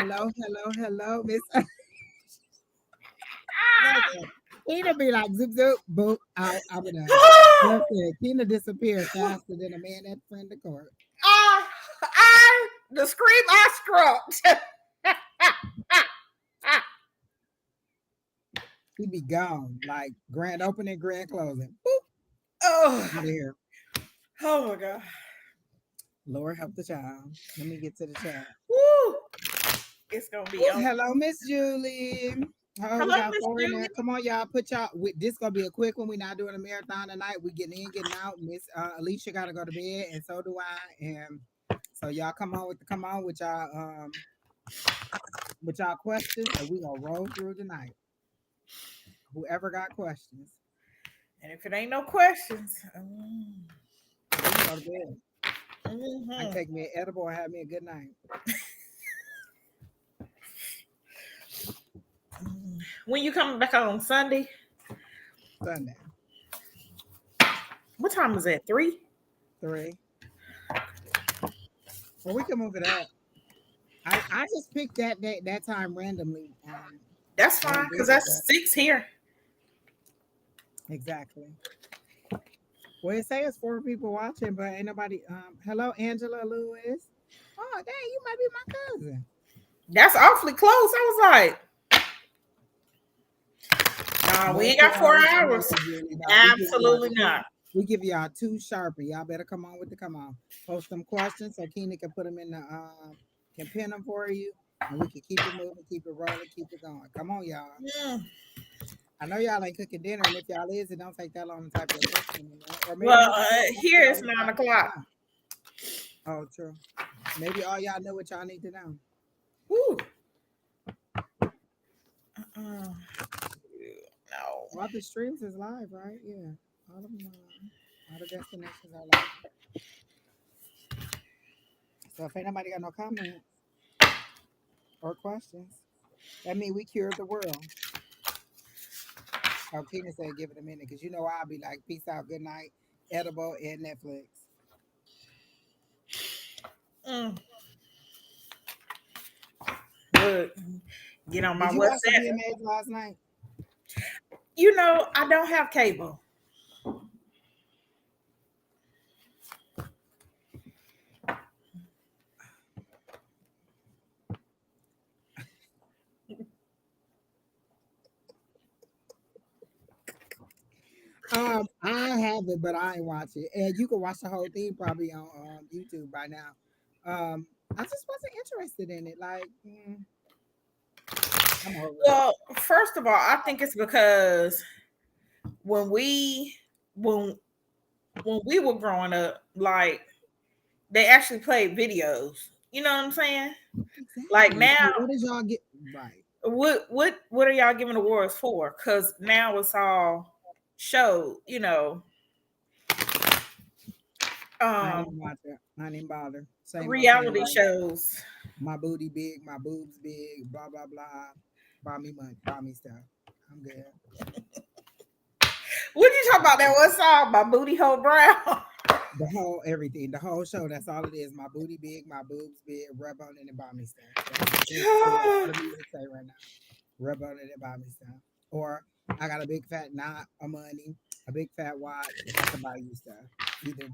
hello, Miss. Listen, Tina be like zip zip boop out. I'm done. Listen, Tina disappeared faster than a man at friend of court. The scream I scrubbed. He be gone like grand opening, grand closing. Boop, Oh, out of here. oh my God. Lord help the child. Let me get to the chat. Woo. It's gonna be on. Hello, Miss Julie. Oh, we Hello, got Miss 4 in there. Julie. Come on, y'all. Put y'all. This gonna be a quick one. We're not doing a marathon tonight. We getting in, getting out. Miss Alycia gotta go to bed, and so do I. And so y'all come on with y'all questions, and we gonna roll through tonight. Whoever got questions, And if it ain't no questions, we can go to bed. I can mhm. take me an edible and have me a good night. When you coming back on Sunday? Sunday, What time is that? 3? 3. Well, we can move it up. I just picked that time randomly. That's On fine, because Google, that's 6 here. exactly. Well, it says 4 people watching, but ain't nobody. Hello, Angela Lewis. Oh, dang, you might be my cousin. That's awfully close. I was like, nah, we No ain't got 4 2 hours or hours. nothing, really. No, Absolutely not. we give y'all 2 sharpie. Y'all better come on with the come on. Post them questions so Keena can put them in the can pin them for you, and we can keep it moving, keep it rolling, keep it going. Come on, y'all. Mm. I know y'all ain't cooking dinner, and if y'all is, it don't take that long to type your question in there. Or maybe Well, here y'all it's 9 o'clock. Oh, true. Maybe all y'all know what y'all need to know. Woo. No. All the streams is live, right? Yeah. All of them are live. All the destinations are live. So if ain't nobody got no comments or questions, that means we cured the world. Oh, Keena said give it a minute because you know I'll be like, peace out, good night, edible, and Netflix. Mm. Look, get on my Did you watch the WhatsApp. VMAs last night? You know, I don't have cable. I have it, but I ain't watch it. And you can watch the whole thing probably on YouTube by now. I just wasn't interested in it. Like, I'm over it. Well, first of all, I think it's because when we when when we were growing up, like they actually played videos. You know what I'm saying? Like Exactly. now, So what did y'all get right? what are y'all giving awards for? Because now it's all show. You know, I um, didn't watch it. I didn't bother. Same reality right now. shows. My booty big, my boobs big, blah blah blah. Buy me money, buy me stuff. I'm good. What you talking about? That one song, "My Booty Hole Brown." The whole everything, the whole show. That's all it is. My booty big, my boobs big. Rub on it and buy me stuff. That's all the music say right now. Rub on it and buy me stuff. Or I got a big fat knot of money, a big fat watch. I can buy you stuff. Either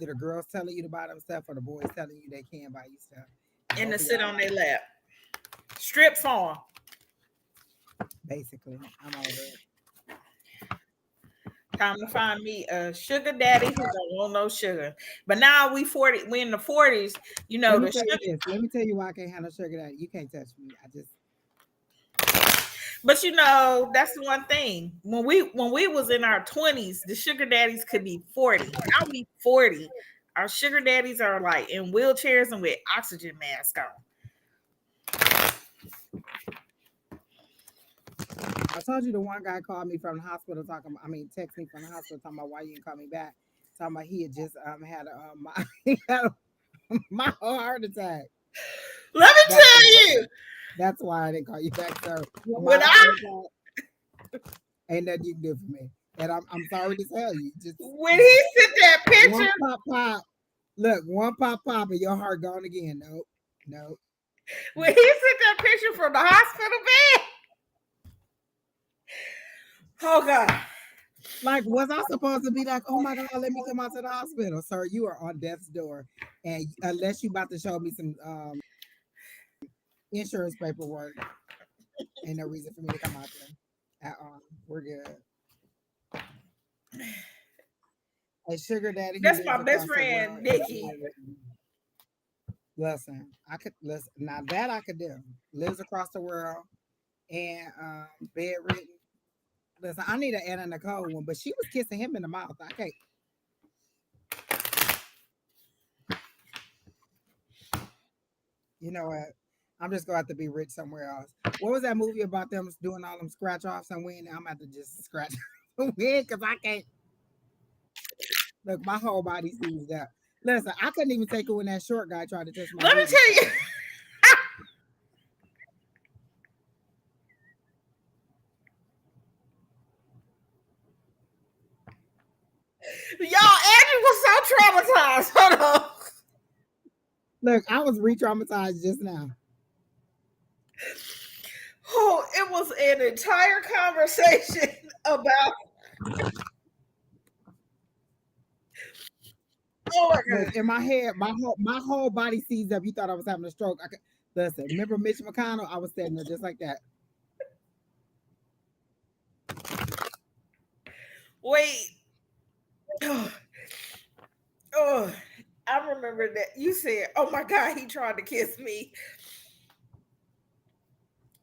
the girls telling you to buy them stuff or the boys telling you they can buy you stuff. And Both to of sit y'all on like their lap. Strips on. basically. I'm over it. Time to find me a sugar daddy who don't want no sugar. But now we 40, we in the 40s, you know, Let me the tell you sugar. this. Let me tell you why I can't handle sugar daddy. You can't touch me. I just But you know, that's the one thing. When we was in our 20s, the sugar daddies could be 40. Now we 40. Our sugar daddies are like in wheelchairs and with oxygen masks on. I told you the one guy called me from the hospital text me from the hospital talking about why you didn't call me back. Talking about he had just had he had my heart attack. Let me That's tell why. you, That's why I didn't call you back, sir. My when heart I attack ain't nothing you can do for me. And I'm sorry to tell you. Just when he sent that one picture, pop pop. Look, one pop pop and your heart gone again. Nope. Nope. When he sent that picture from the hospital bed. Oh God. Like, was I supposed to be like, oh my God, let me come out to the hospital? Sir, you are on death's door. And unless you about to show me some insurance paperwork, ain't no reason for me to come out there at all. We're good. A sugar daddy who That's my lives best across the world friend, and Nikki. listen, I could listen now that I could do. Lives across the world and bedridden. Listen, I need an Anna Nicole one, but she was kissing him in the mouth. I can't. You know what? I'm just gonna have to be rich somewhere else. What was that movie about them doing all them scratch offs and win? I'm gonna have to just scratch win because I can't look. My whole body seized up. Listen, I couldn't even take it when that short guy tried to touch my Let me booty. tell So you, y'all, Andrew was so traumatized. Hold on. look, I was re-traumatized just now. Oh, it was an entire conversation about. Oh my Look, God. in my head, my whole body seized up. You thought I was having a stroke. I could listen. Remember Mitch McConnell? I was standing there just like that. Wait. Oh, oh, I remember that you said, "Oh my God, he tried to kiss me."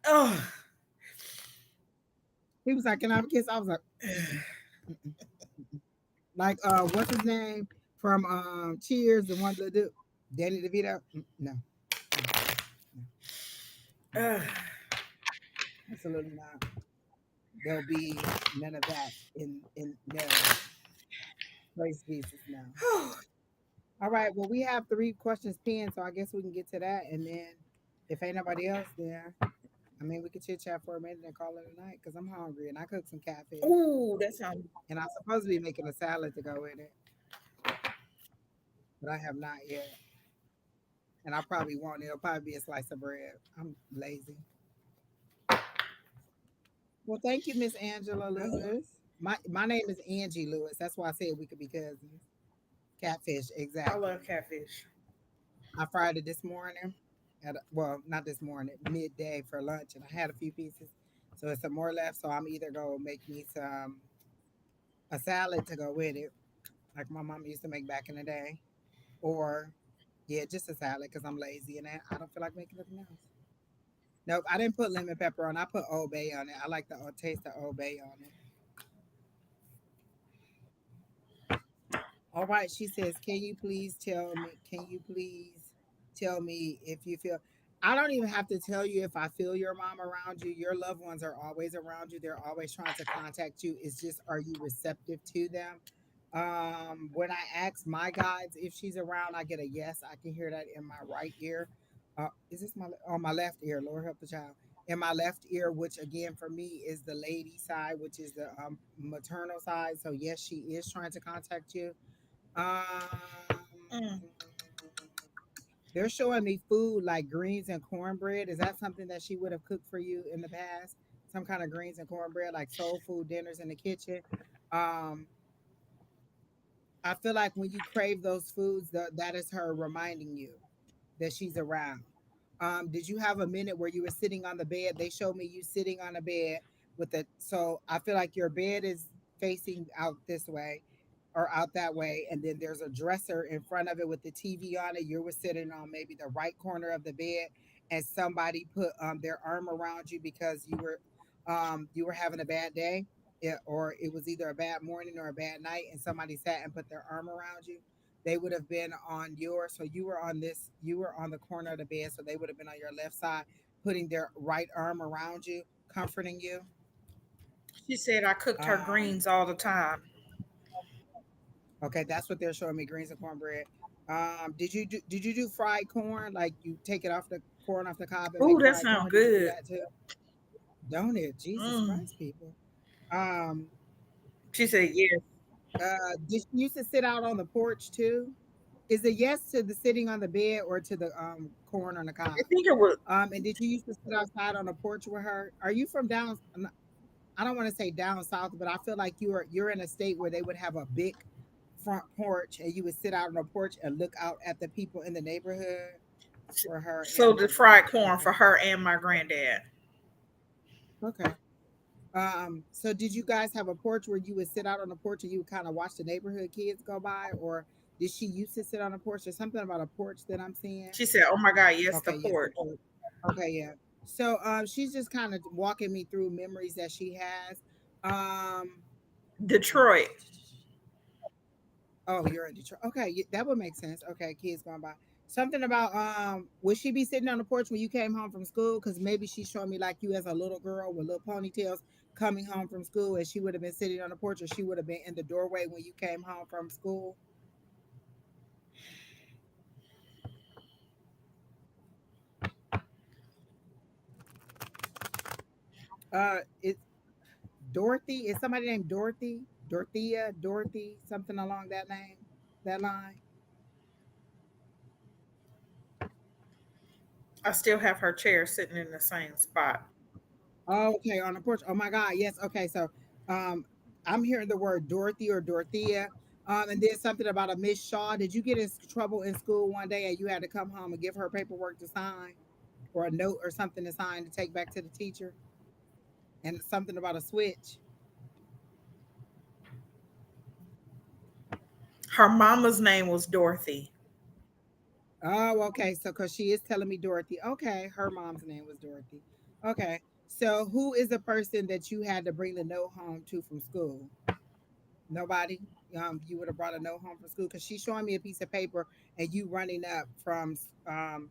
Oh, He was like, "Can I have a kiss?" I was like, "Mm-mm." Like, what's his name from Cheers? The one that do Danny DeVito? No, no, no, no, uh, absolutely not. There'll be none of that in no place pieces. No. All right. Well, we have 3 questions pinned, so I guess we can get to that, and then if ain't nobody else there, I mean, we could chit chat for a minute and call it a night because I'm hungry and I cooked some catfish ooh, that sounds. and I'm supposed to be making a salad to go with it, but I have not yet. And I probably won't. It'll probably be a slice of bread. I'm lazy. Well, thank you, Miss Angela Lewis. My name is Angie Lewis. That's why I said we could be cousins. Catfish, I love exactly. catfish. I fried it this morning. Well, not this morning, midday for lunch, and I had a few pieces, so it's some more left. So I'm either gonna make me some a salad to go with it, like my mom used to make back in the day, or yeah, just a salad because I'm lazy and I don't feel like making nothing else. Nope, I didn't put lemon pepper on. I put Old Bay on it. I like the taste of Old Bay on it. All right, she says, "Can you please tell me? Can you please tell me if you feel?" I don't even have to tell you if I feel your mom around you. Your loved ones are always around you. They're always trying to contact you. It's just, are you receptive to them? When I ask my guides if she's around, I get a yes. I can hear that in my right ear. Is this my left ear? Lord help the child. In my left ear, which again for me is the lady side, which is the maternal side. So yes, she is trying to contact you. Um, Mm. they're showing me food like greens and cornbread. Is that something that she would have cooked for you in the past? Some kind of greens and cornbread, like soul food dinners in the kitchen. Um, I feel like when you crave those foods, that is her reminding you that she's around. Did you have a minute where you were sitting on the bed? They showed me you sitting on a bed with it. So I feel like your bed is facing out this way or out that way. And then there's a dresser in front of it with the TV on it. You were sitting on maybe the right corner of the bed and somebody put their arm around you because you were having a bad day. Or it was either a bad morning or a bad night, and somebody sat and put their arm around you. They would have been on your, so you were on the corner of the bed, so they would have been on your left side, putting their right arm around you, comforting you. She said I cooked her um greens all the time. okay, that's what they're showing me, greens and cornbread. Did you do fried corn, like you take it off the corn off the cob and Ooh, make that fried sounds corn? Did you do good. that too? Don't it? Jesus Mm. Christ, people. um She said yes. did you used to sit out on the porch too? Is it yes to the sitting on the bed or to the corn on the I cob? think it was. And did you used to sit outside on the porch with her? Are you from down? I don't want to say down south, but I feel like you're in a state where they would have a big front porch, and you would sit out on the porch and look out at the people in the neighborhood for her So and the her fried granddad. corn for Okay, her and my granddad. okay. So did you guys have a porch where you would sit out on the porch and you would kind of watch the neighborhood kids go by, or did she used to sit on a porch? There's something about a porch that I'm seeing. She said, "Oh my God, yes, the Okay, yes, the porch, porch. Okay, yeah. So she's just kind of walking me through memories that she has. Um, Detroit." oh, you're in Detroit. Okay, that would make sense. Okay, kids going by. Something about would she be sitting on the porch when you came home from school? Because maybe she's showing me like you as a little girl with little ponytails coming home from school, and she would have been sitting on the porch, or she would have been in the doorway when you came home from school. It's Dorothy. Is somebody named Dorothy? Dorothea, Dorothy, something along that name, that line. I still have her chair sitting in the same spot. Oh, okay, on the porch. Oh my God, yes. Okay, so um, I'm hearing the word Dorothy or Dorothea, and then something about a Miss Shaw. Did you get in trouble in school one day and you had to come home and give her paperwork to sign, or a note or something to sign to take back to the teacher, and something about a switch? Her mama's name was Dorothy. Oh, okay. So, because she is telling me Dorothy. Okay, her mom's name was Dorothy. Okay. So, who is the person that you had to bring the note home to from school? Nobody. You would have brought a note home from school because she's showing me a piece of paper and you running up from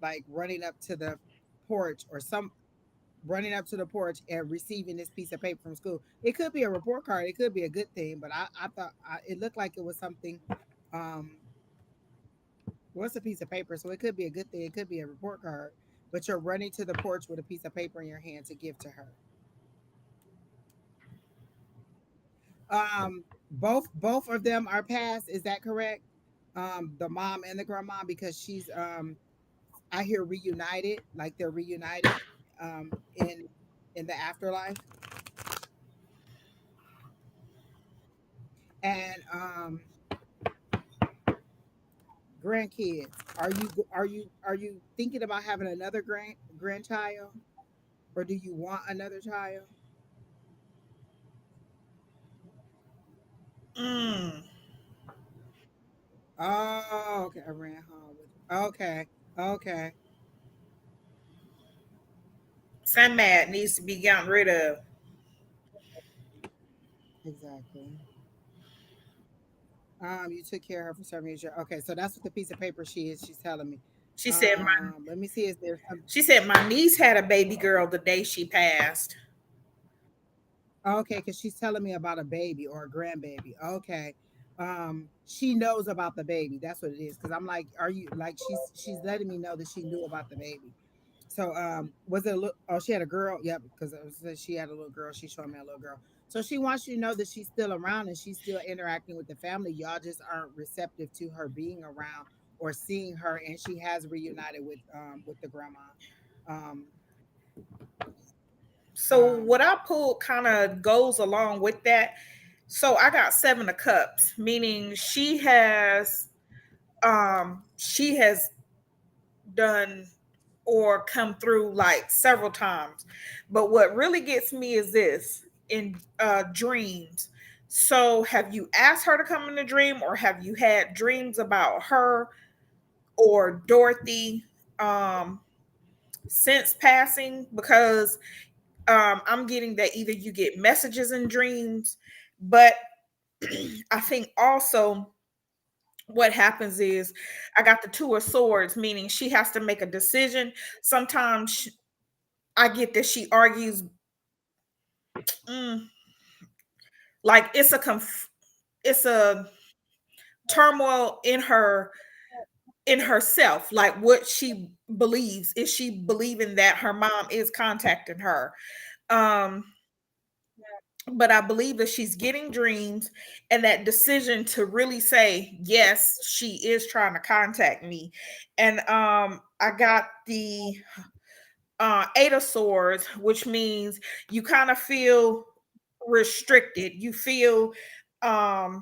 like running up to the porch or some running up to the porch and receiving this piece of paper from school. It could be a report card. It could be a good thing, but I thought it looked like it was something. Um, what's a piece of paper? So it could be a good thing. It could be a report card, but you're running to the porch with a piece of paper in your hand to give to her. Both of them are passed. Is that correct? The mom and the grandma, because she's I hear reunited, like they're reunited in the afterlife. And grandkids, are you thinking about having another grandchild, or do you want another child? Mm. Oh, okay. I ran home with. Okay, okay, Mad needs to be gotten rid of. exactly. You took care of her for some reason. Okay, so that's what the piece of paper she is. She's telling me. She said my Let me see. Is there some? she said my niece had a baby girl the day she passed. Okay, because she's telling me about a baby or a grandbaby. Okay. She knows about the baby. That's what it is. Because I'm like, are you like she's letting me know that she knew about the baby. So was it a little? Oh, she had a girl. Yep, because she had a little girl. She showed me a little girl. So she wants you to know that she's still around and she's still interacting with the family. Y'all just aren't receptive to her being around or seeing her, and she has reunited with the grandma. Um, So um, what I pulled kind of goes along with that. So I got 7 of cups, meaning she has done or come through like several times. But what really gets me is this in dreams. So have you asked her to come in a dream, or have you had dreams about her or Dorothy um since passing? Because I'm getting that either you get messages in dreams, but I think also what happens is I got the 2 of swords, meaning she has to make a decision. Sometimes I get that she argues, mm, like it's a turmoil in herself, like what she believes. Is she believing that her mom is contacting her? Um, but I believe that she's getting dreams, and that decision to really say yes, she is trying to contact me. And I got the 8 of Swords, which means you kind of feel restricted. You feel um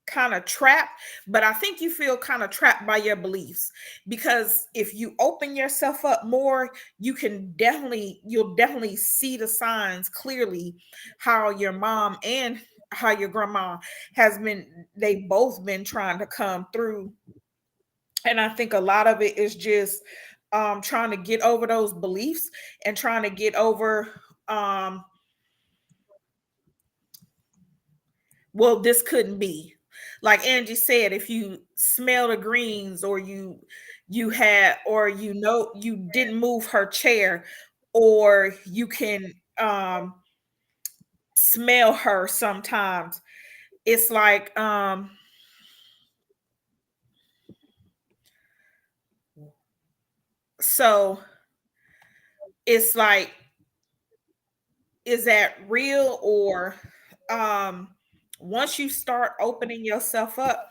kind of trapped, but I think you feel kind of trapped by your beliefs, because if you open yourself up more, you'll definitely see the signs clearly, how your mom and how your grandma they both been trying to come through. And I think a lot of it is just trying to get over those beliefs, and trying to get over um well, this couldn't be. Like Angie said, if you smell the greens, or you had, or you didn't move her chair, or you can smell her sometimes. It's like so it's like, is that real? Or um once you start opening yourself up,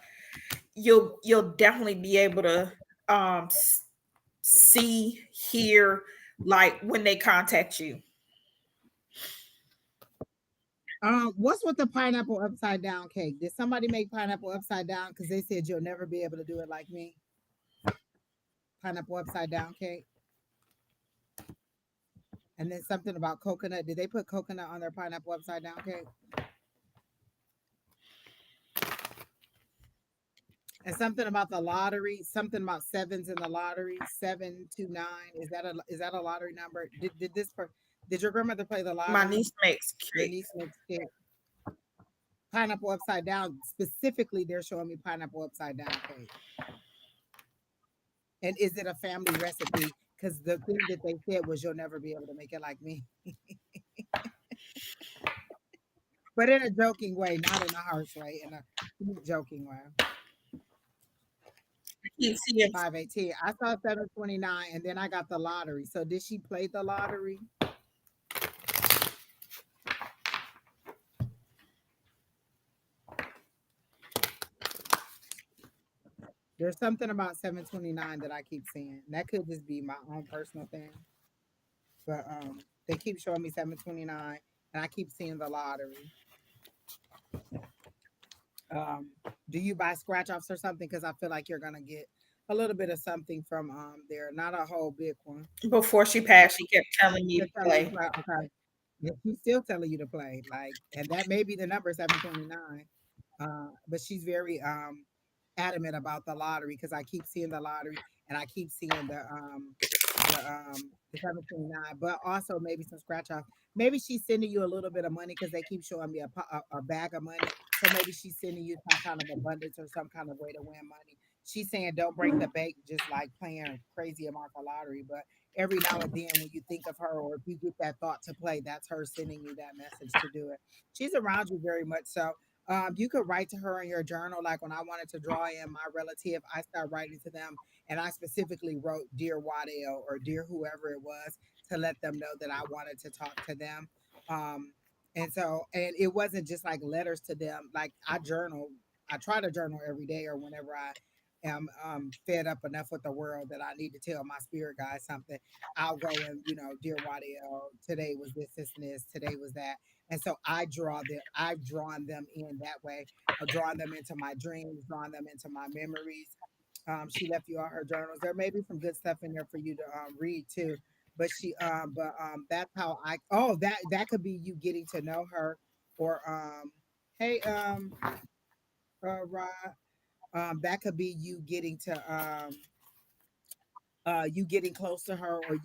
you'll definitely be able to um see, hear, like when they contact you. What's with the pineapple upside down cake? Did somebody make pineapple upside down? Because they said you'll never be able to do it like me. Pineapple upside down cake. And then something about coconut. Did they put coconut on their pineapple upside down cake? And something about the lottery. Something about sevens in the lottery. 729. Is that a lottery number? Did your grandmother play the My lottery? niece makes Your cake. niece makes cake. Pineapple upside down. Specifically, they're showing me pineapple upside down cake. And is it a family recipe? Because the thing that they said was you'll never be able to make it like me, but in a joking way, not in a harsh way, in a joking way. I keep seeing 518. I saw 729, and then I got the lottery. So did she play the lottery? There's something about 729 that I keep seeing. That could just be my own personal thing, but they keep showing me 729, and I keep seeing the lottery. Um, do you buy scratch offs or something? Because I feel like you're gonna get a little bit of something from there, not a whole big one. before she passed, she kept telling me They're to telling you play. play, okay. Yeah, she's still telling you to play, like, and that may be the number 729. But she's very adamant about the lottery because I keep seeing the lottery and I keep seeing the 729, but also maybe some scratch off. Maybe she's sending you a little bit of money because they keep showing me a bag of money. So maybe she's sending you some kind of abundance or some kind of way to win money. She's saying don't break the bank just like playing crazy amount for lottery, but every now and then when you think of her or if you get that thought to play, that's her sending you that message to do it. She's around you very much. So you could write to her in your journal. Like when I wanted to draw in my relative, I started writing to them and I specifically wrote Dear Waddell or Dear whoever it was to let them know that I wanted to talk to them. Um, and it wasn't just like letters to them. Like I journal, I try to journal every day or whenever I am fed up enough with the world that I need to tell my spirit guide something. I'll go and, Dear Waddell, today was this, and this, today was that. And so I've drawn them in that way. I've drawn them into my dreams, drawn them into my memories. She left you all her journals. There may be some good stuff in there for you to read too. That's how that could be you getting to know her, or hey Rod, that could be you getting close to her, or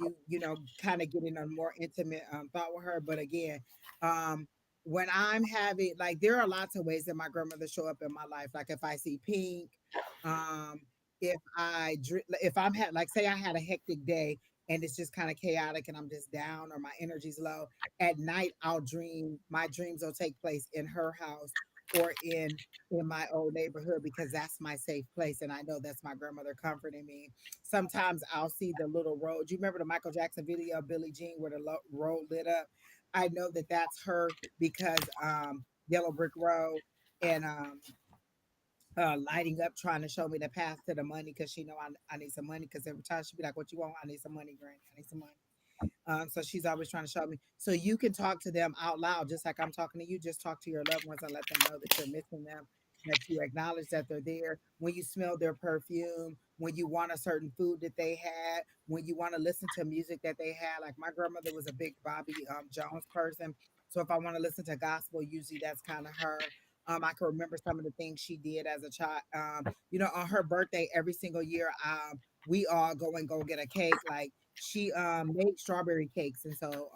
kind of getting a more intimate thought with her. But again, um when I'm having, like, there are lots of ways that my grandmother show up in my life. Like if I see pink, um if I'm had, like, say I had a hectic day and it's just kind of chaotic and I'm just down or my energy's low, at night I'll dream, my dreams will take place in her house or in my old neighborhood, because that's my safe place and I know that's my grandmother comforting me. Sometimes I'll see the little road. You remember the Michael Jackson video of Billie Jean where the road lit up? I know that that's her because Yellow Brick Road and lighting up trying to show me the path to the money because she know I need some money because every time she be like, "What you want?" I need some money, Granny. I need some money. So she's always trying to show me. So you can talk to them out loud, just like I'm talking to you. Just talk to your loved ones and let them know that you're missing them, that you acknowledge that they're there. When you smell their perfume, when you want a certain food that they had, when you want to listen to music that they had. Like my grandmother was a big Bobby Jones person. So if I want to listen to gospel, usually that's kind of her. I can remember some of the things she did as a child. On her birthday every single year, we all go get a cake. Like she made strawberry cakes, and so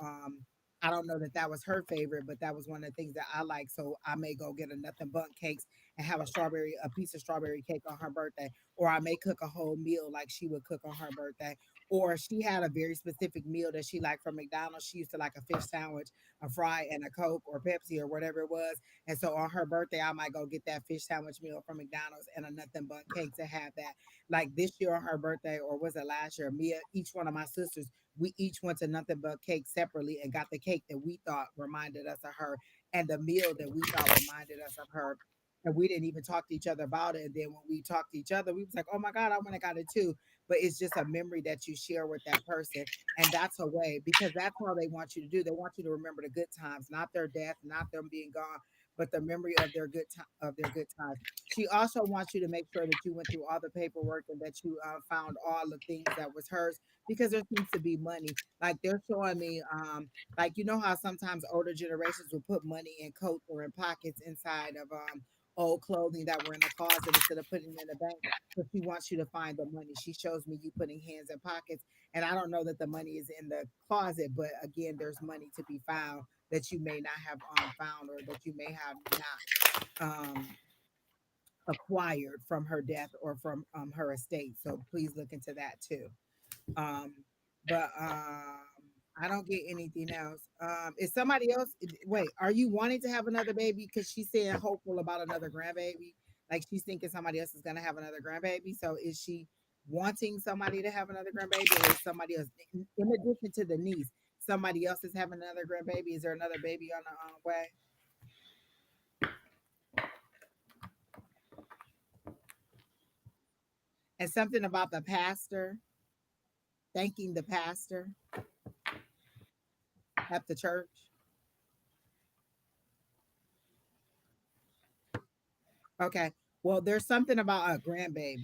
I don't know that that was her favorite, but that was one of the things that I like. So I may go get a nothing but cakes and have a piece of strawberry cake on her birthday, or I may cook a whole meal like she would cook on her birthday. Or she had a very specific meal that she liked from McDonald's. She used to like a fish sandwich, a fry, and a Coke or Pepsi or whatever it was. And so on her birthday, I might go get that fish sandwich meal from McDonald's and a nothing but cake to have that. Like this year on her birthday, or was it last year? Mia, each one of my sisters, we each went to nothing but cake separately and got the cake that we thought reminded us of her and the meal that we thought reminded us of her. And we didn't even talk to each other about it. And then when we talked to each other, we was like, "Oh my God, I went and got it too." But it's just a memory that you share with that person, and that's a way because that's all they want you to do. They want you to remember the good times, not their death, not them being gone, but the memory of their of their good times. She also wants you to make sure that you went through all the paperwork and that you found all the things that was hers because there seems to be money. Like they're showing me, like you know how sometimes older generations will put money in coats or in pockets inside of old clothing that were in the closet instead of putting it in the bank. So she wants you to find the money. She shows me you putting hands in pockets, and I don't know that the money is in the closet, but again, there's money to be found that you may not have found or that you may have not acquired from her death or from her estate. So please look into that too. Um, but I don't get anything else. Is somebody else? Wait, are you wanting to have another baby? Because she's saying hopeful about another grandbaby. Like she's thinking somebody else is going to have another grandbaby. So is she wanting somebody to have another grandbaby, or is somebody else, in addition to the niece, somebody else is having another grandbaby? Is there another baby on the way? And something about the pastor, thanking the pastor at the church. Okay. Well, there's something about a grandbaby.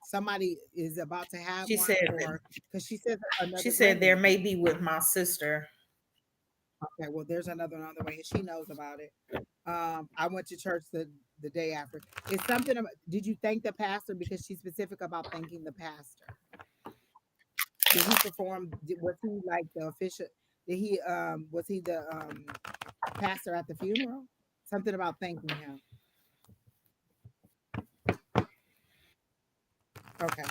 Somebody is about to have She one, said or because she says she another said there grandbaby. may be with my sister. Okay. Well, there's another one on the way, and she knows about it. I went to church the day after. It's something about. Did you thank the pastor because she's specific about thanking the pastor? Did he perform? Was he like the official? Did he was he the pastor at the funeral? Something about thanking him. Okay.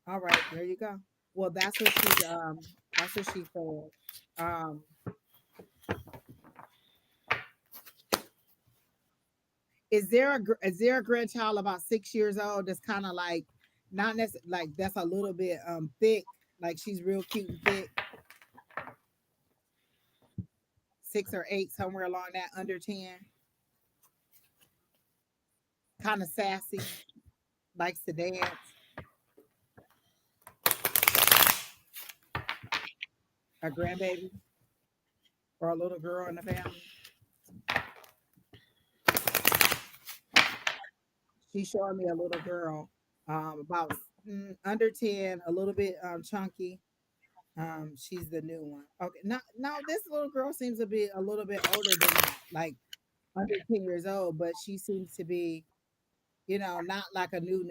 All right, there you go. Well, that's what she said. Um is there a grandchild about 6 years old that's kind of like not necessarily like that's a little bit thick, like she's real cute and thick, 6 or 8, somewhere along that, under 10, kind of sassy, likes to dance, a grandbaby or a little girl in the family. She's showing me a little girl, about under 10, a little bit chunky. She's the new one. Okay, now this little girl seems to be a little bit older than that, like under 10 years old, but she seems to be, not like a new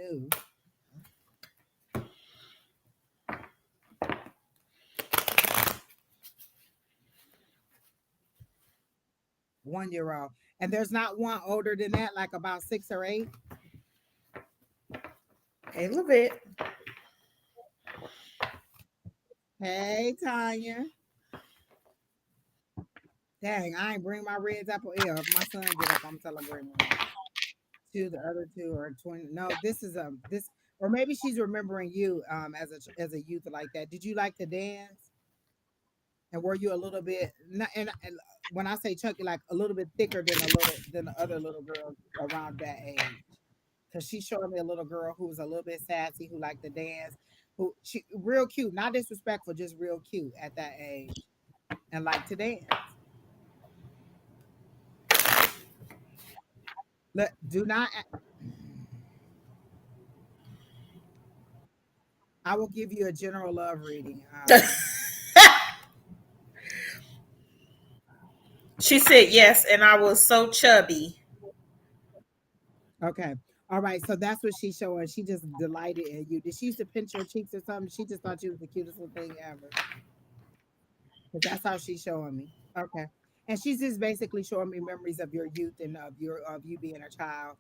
1 year old. And there's not one older than that, like about 6 or 8. A little bit. Hey Tanya, dang, I ain't bring my Reds apple ale. If my son get up, I'm telling him bring one. Two, the other two are 20. No, this is this, or maybe she's remembering you as a youth like that. Did you like to dance? And were you a little bit and when I say chunky, like a little bit thicker than a little than the other little girls around that age? Because she showed me a little girl who was a little bit sassy, who liked to dance, who she real cute, not disrespectful, just real cute at that age, and liked to dance. Look, do not. I will give you a general love reading. She said yes, and I was so chubby. Okay. All right. So that's what she's showing. She just delighted in you. Did she used to pinch your cheeks or something? She just thought you was the cutest little thing ever. Because that's how she's showing me. Okay. And she's just basically showing me memories of your youth and of you being a child.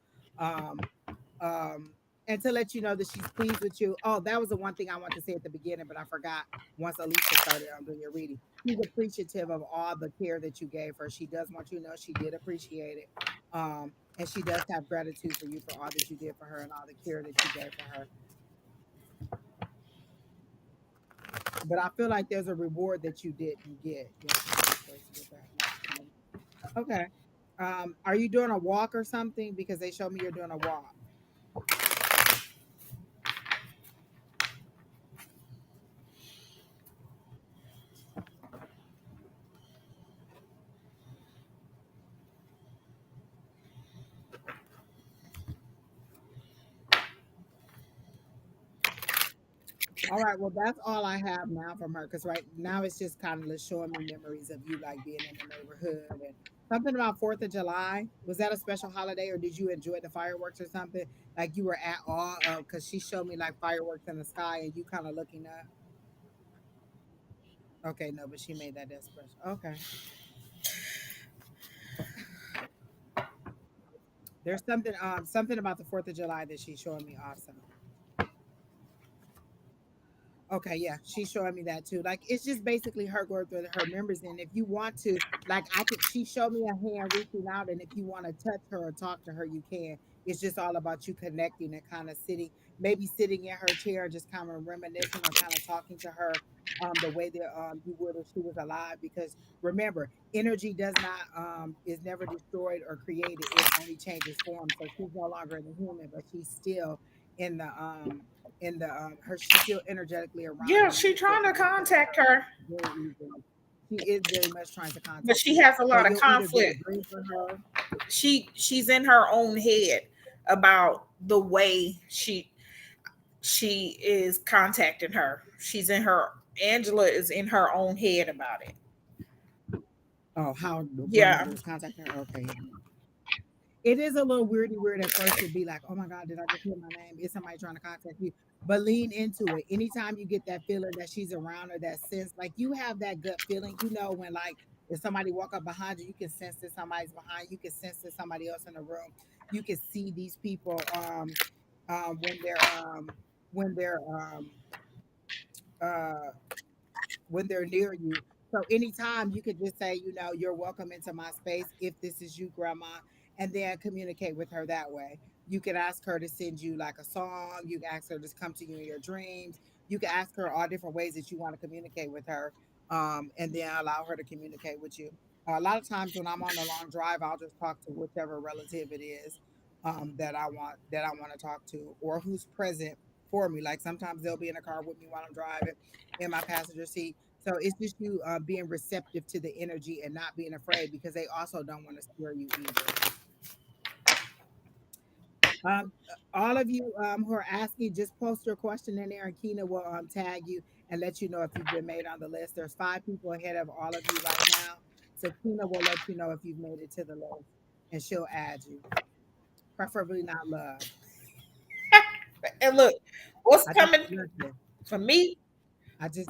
Um, and to let you know that she's pleased with you. Oh, that was the one thing I wanted to say at the beginning, but I forgot once Alycia started doing your reading. She's appreciative of all the care that you gave her. She does want you to know she did appreciate it. And she does have gratitude for you for all that you did for her and all the care that you gave for her. But I feel like there's a reward that you didn't get. Yesterday, supposed to get back. Okay. Are you doing a walk or something? Because they showed me you're doing a walk. All right, well, that's all I have now from her because right now it's just kind of showing me memories of you like being in the neighborhood and something about 4th of July. Was that a special holiday or did you enjoy the fireworks or something? Like you were at awe of because she showed me like fireworks in the sky and you kind of looking up. Okay, no, but she made that special. Okay, there's something about the 4th of July that she's showing me also. Okay, yeah, she's showing me that too. Like it's just basically her going through her members, and if you want to, like I could, she showed me a hand reaching out, and if you want to touch her or talk to her, you can. It's just all about you connecting and kind of sitting, maybe sitting in her chair, just kind of reminiscing or kind of talking to her, the way that you would if she was alive. Because remember, energy does not is never destroyed or created; it only changes form. So she's no longer in the human, but she's still in the her she's still energetically around Yeah, you. You she can still trying to communicate with contact her her, very easily. She is very much trying to but contact she you. has a So lot of you'll either get a conflict. dream from her. She's in her own head about the way she is contacting her. She's in her Angela is in her own head about it. Oh, how the Yeah. grandmother is contacting her. Okay. It is a little weird at first to be like, oh my God, did I just hear my name? Is somebody trying to contact you? But lean into it. Anytime you get that feeling that she's around or that sense, like you have that gut feeling, you know, when like if somebody walk up behind you, you can sense that somebody's behind you, can sense that somebody else in the room. You can see these people when when they're uh when they're near you. So anytime you could just say, you know, you're welcome into my space if this is you, grandma, and then communicate with her that way. You can ask her to send you like a song. You can ask her to come to you in your dreams. You can ask her all different ways that you want to communicate with her, and then allow her to communicate with you. A lot of times when I'm on a long drive, I'll just talk to whichever relative it is that I want to talk to, or who's present for me. Like sometimes they'll be in the car with me while I'm driving in my passenger seat. So it's just you being receptive to the energy and not being afraid because they also don't want to scare you either. All of you who are asking, just post your question in there and Keena will tag you and let you know if you've been made on the list. There's 5 people ahead of all of you right now. So Keena will let you know if you've made it to the list and she'll add you. Preferably not love. And look, what's I just coming listen. for me? I just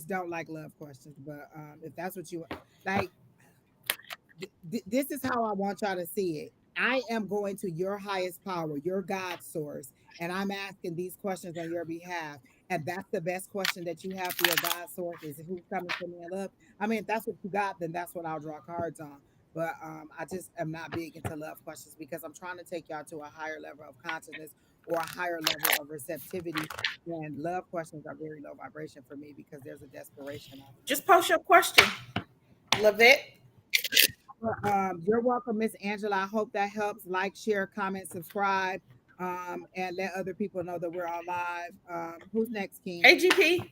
don't like love questions. But if that's what you like, this is how I want y'all to see it. I am going to your highest power, your God source, and I'm asking these questions on your behalf. And that's the best question that you have for your God source is who's coming for me in love. I mean, if that's what you got, then that's what I'll draw cards on. But I just am not big into love questions because I'm trying to take y'all to a higher level of consciousness or a higher level of receptivity. And love questions are very low vibration for me because there's a desperation of them. Just post your question, Lavette. Well, you're welcome, Miss Angela. I hope that helps. Like, share, comment, subscribe, and let other people know that we're all live. Who's next, Keena? AGP.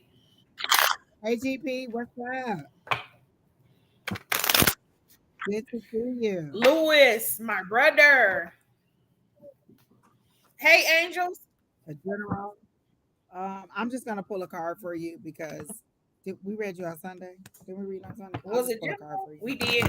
Hey, GP, what's up? Good to see you. Lewis, my brother. Hey, Angels. A general. I'm just gonna pull a card for you because we read you on Sunday? Did we read on Sunday? I'll Was just it pull a card general? for you. We did.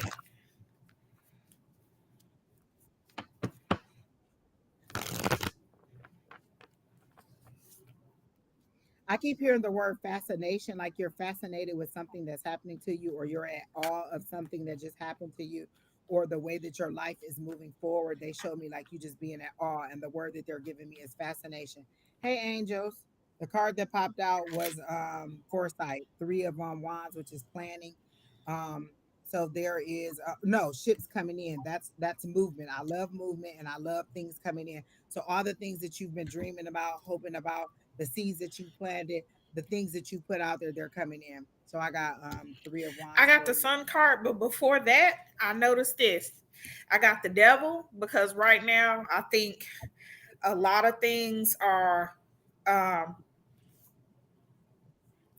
I keep hearing the word fascination, like you're fascinated with something that's happening to you, or you're at awe of something that just happened to you, or the way that your life is moving forward. They show me like you just being at awe, and the word that they're giving me is fascination. Hey, angels. The card that popped out was foresight, three of wands, which is planning. Um, so there is no ships coming in. That's movement. I love movement, and I love things coming in. So all the things that you've been dreaming about, hoping about, the seeds that you planted, the things that you put out there, they're coming in. So I got three of I wands got for the you. sun card, but before that, I noticed this. I got the devil because right now I think a lot of things are um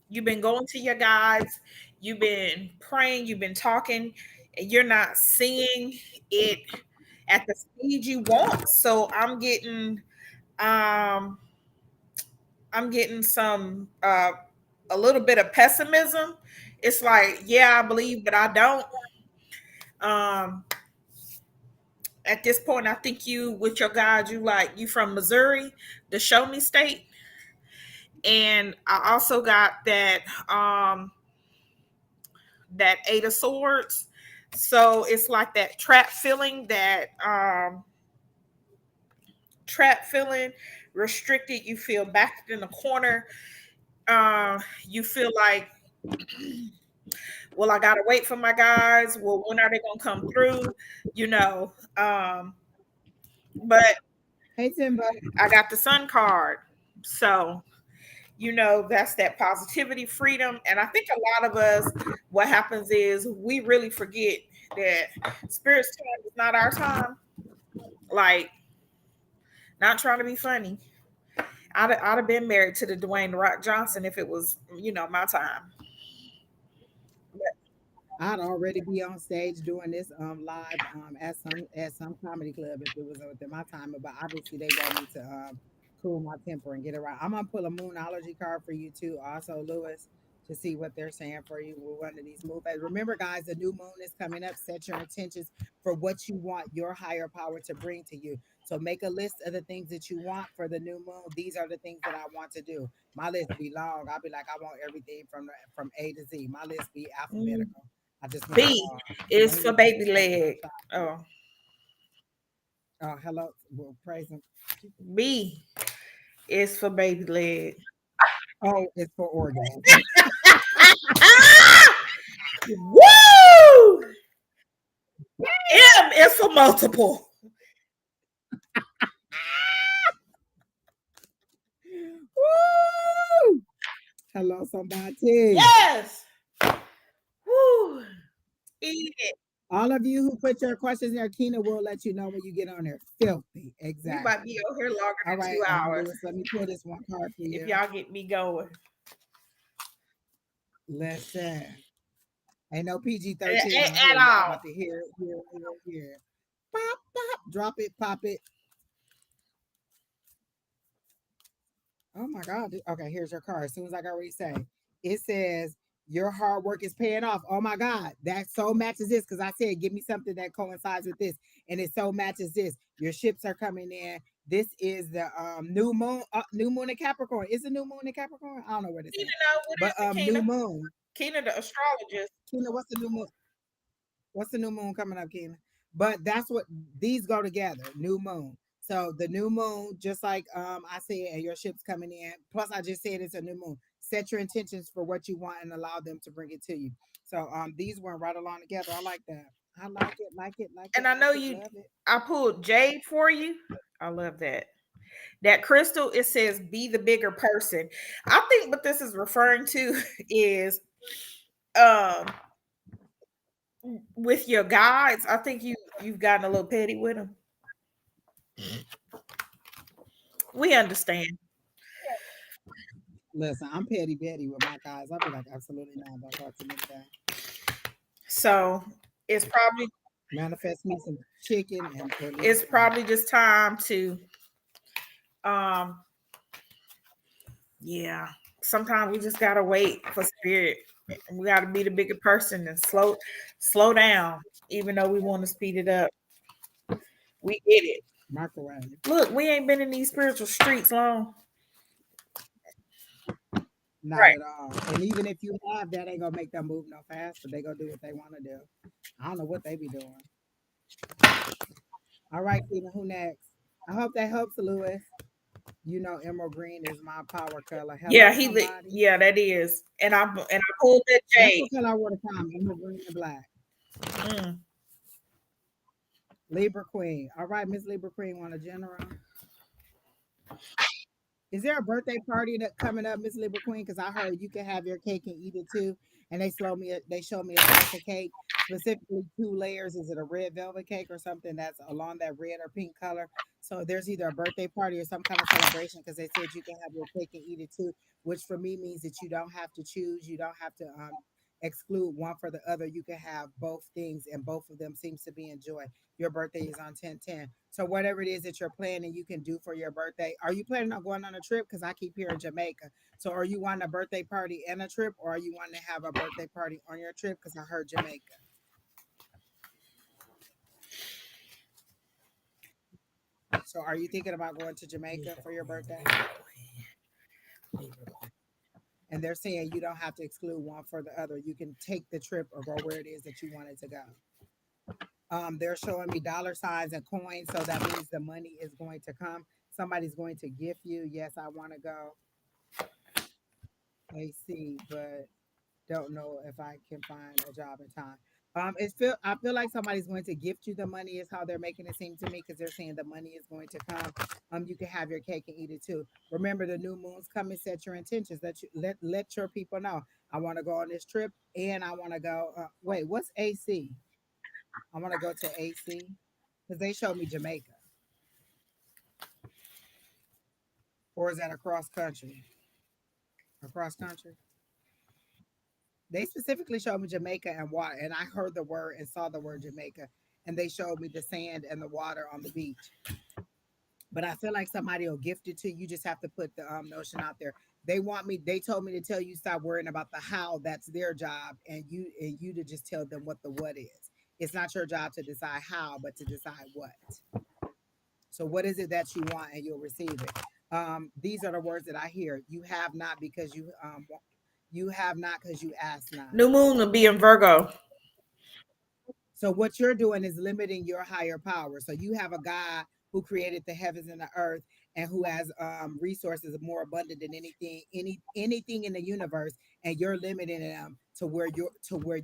you've been going to your guides, you've been praying, you've been talking, and you're not seeing it at the speed you want. So um I'm getting some a little bit of pessimism. It's like, yeah, I believe, but I don't. Um at this point, I think you with your guides, you from Missouri, the show me state. And I also got that eight of swords. So it's like that trap feeling, restricted. You feel backed in the corner. You feel like, well, I gotta wait for my guys. Well, when are they gonna come through? You know. But Hey, Timba. I got the sun card. So, that's that positivity, freedom. And I think a lot of us, what happens is we really forget that spirit's time is not our time. Like, not trying to be funny. I'd have been married to the Dwayne The Rock Johnson if it was, my time. I'd already be on stage doing this live at some comedy club if it was within my time. But obviously they want me to cool my temper and get it right. I'm gonna pull a moonology card for you too, also Lewis, to see what they're saying for you with one of these moves. Remember, guys, the new moon is coming up. Set your intentions for what you want your higher power to bring to you. So make a list of the things that you want for the new moon. These are the things that I want to do. My list be long. I'll be like, I want everything from A to Z. My list be Mm. alphabetical. I just want it B all. is for Mainly because baby it's coming from leg. the top. Oh, Oh, hello. Well, praise him. B is for baby leg. Oh, it's for orgasm. Ah! Woo! M is for multiple. Woo! Hello, somebody. Yes. Woo. Eat it. All of you who put your questions there, Keena will let you know when you get on there. Filthy. We might be Exactly. out here longer All than right, 2 hours Lewis, let me pull this one card for if you. y'all get me going. Listen. Ain't no PG At, 13 on here. at Y'all all. about to hear. Pop, pop. Drop it, pop it. Oh my God. Okay, here's your card. As soon as I got ready to say, it says your hard work is paying off. Oh my God. That so matches this because I said, give me something that coincides with this. And it so matches this. Your ships are coming in. This is the new moon in Capricorn. Is it new moon in Capricorn? I don't know what it's Keena saying. know what But is it, new Keena? moon. Keena, the astrologist. Keena, what's the new moon? What's the new moon coming up, Keena? But that's what these go together. New moon. So the new moon, just like I said, and your ship's coming in. Plus, I just said it's a new moon. Set your intentions for what you want and allow them to bring it to you. So these went right along together. I like that. I like it, like it, like And it, I like know it, you. love it. I pulled jade for you. I love that. That crystal, it says be the bigger person. I think what this is referring to is um with your guides. I think you've gotten a little petty with them. We understand. Listen, I'm petty Betty with my guys. I'll be like, absolutely not. Don't talk to me today. So it's probably Manifest me some chicken and or leave me it's alone. probably just time to um yeah. Sometimes we just gotta wait for spirit. We gotta be the bigger person and slow down, even though we want to speed it up. We get it. Microwave. Look, we ain't been in these spiritual streets long. Not Right. at all. And even if you have, that ain't gonna make them move no faster. They gonna do what they want to do. I don't know what they be doing. All right, Tina, who next? I hope that helps, Lewis. You know, emerald green is my power color. Yeah, Hello, somebody. yeah, that is. And I pulled that That's jade. what color I want to come. Emerald green and black. Mm. Libra Queen. All right, Miss Libra Queen, want a general? Is there a birthday party that coming up, Miss Libra Queen? Because I heard you can have your cake and eat it too. And they showed me a slice of cake, specifically 2 layers. Is it a red velvet cake or something that's along that red or pink color? So there's either a birthday party or some kind of celebration because they said you can have your cake and eat it too, which for me means that you don't have to choose. You don't have to exclude one for the other. You can have both things, and both of them seems to be enjoyed. Your birthday is on 10/10. So whatever it is that you're planning, you can do for your birthday. Are you planning on going on a trip? Because I keep hearing Jamaica. So are you wanting a birthday party and a trip, or are you wanting to have a birthday party on your trip? Because I heard Jamaica. So are you thinking about going to Jamaica for your birthday? And they're saying you don't have to exclude one for the other. You can take the trip or go where it is that you wanted to go. They're showing me dollar signs and coins, so that means the money is going to come. Somebody's going to gift you. Yes, I want to go. AC, but don't know if I can find a job in time. I feel like somebody's going to gift you the money is how they're making it seem to me because they're saying the money is going to come. You can have your cake and eat it too. Remember the new moons come and set your intentions. Let your people know. I want to go on this trip and I want to go. Wait, what's AC? I want to go to AC because they showed me Jamaica, or is that across country? Across country. They specifically showed me Jamaica and water, and I heard the word and saw the word Jamaica, and they showed me the sand and the water on the beach. But I feel like somebody will gift it to you. You just have to put the notion out there. They want me. They told me to tell you stop worrying about the how. That's their job, and you to just tell them what the what is. It's not your job to decide how, but to decide what. So what is it that you want, and you'll receive it. These are the words that I hear. You have not because you have not because you ask not. New moon will be in Virgo. So what you're doing is limiting your higher power. So you have a God who created the heavens and the earth and who has resources more abundant than anything in the universe, and you're limiting them to where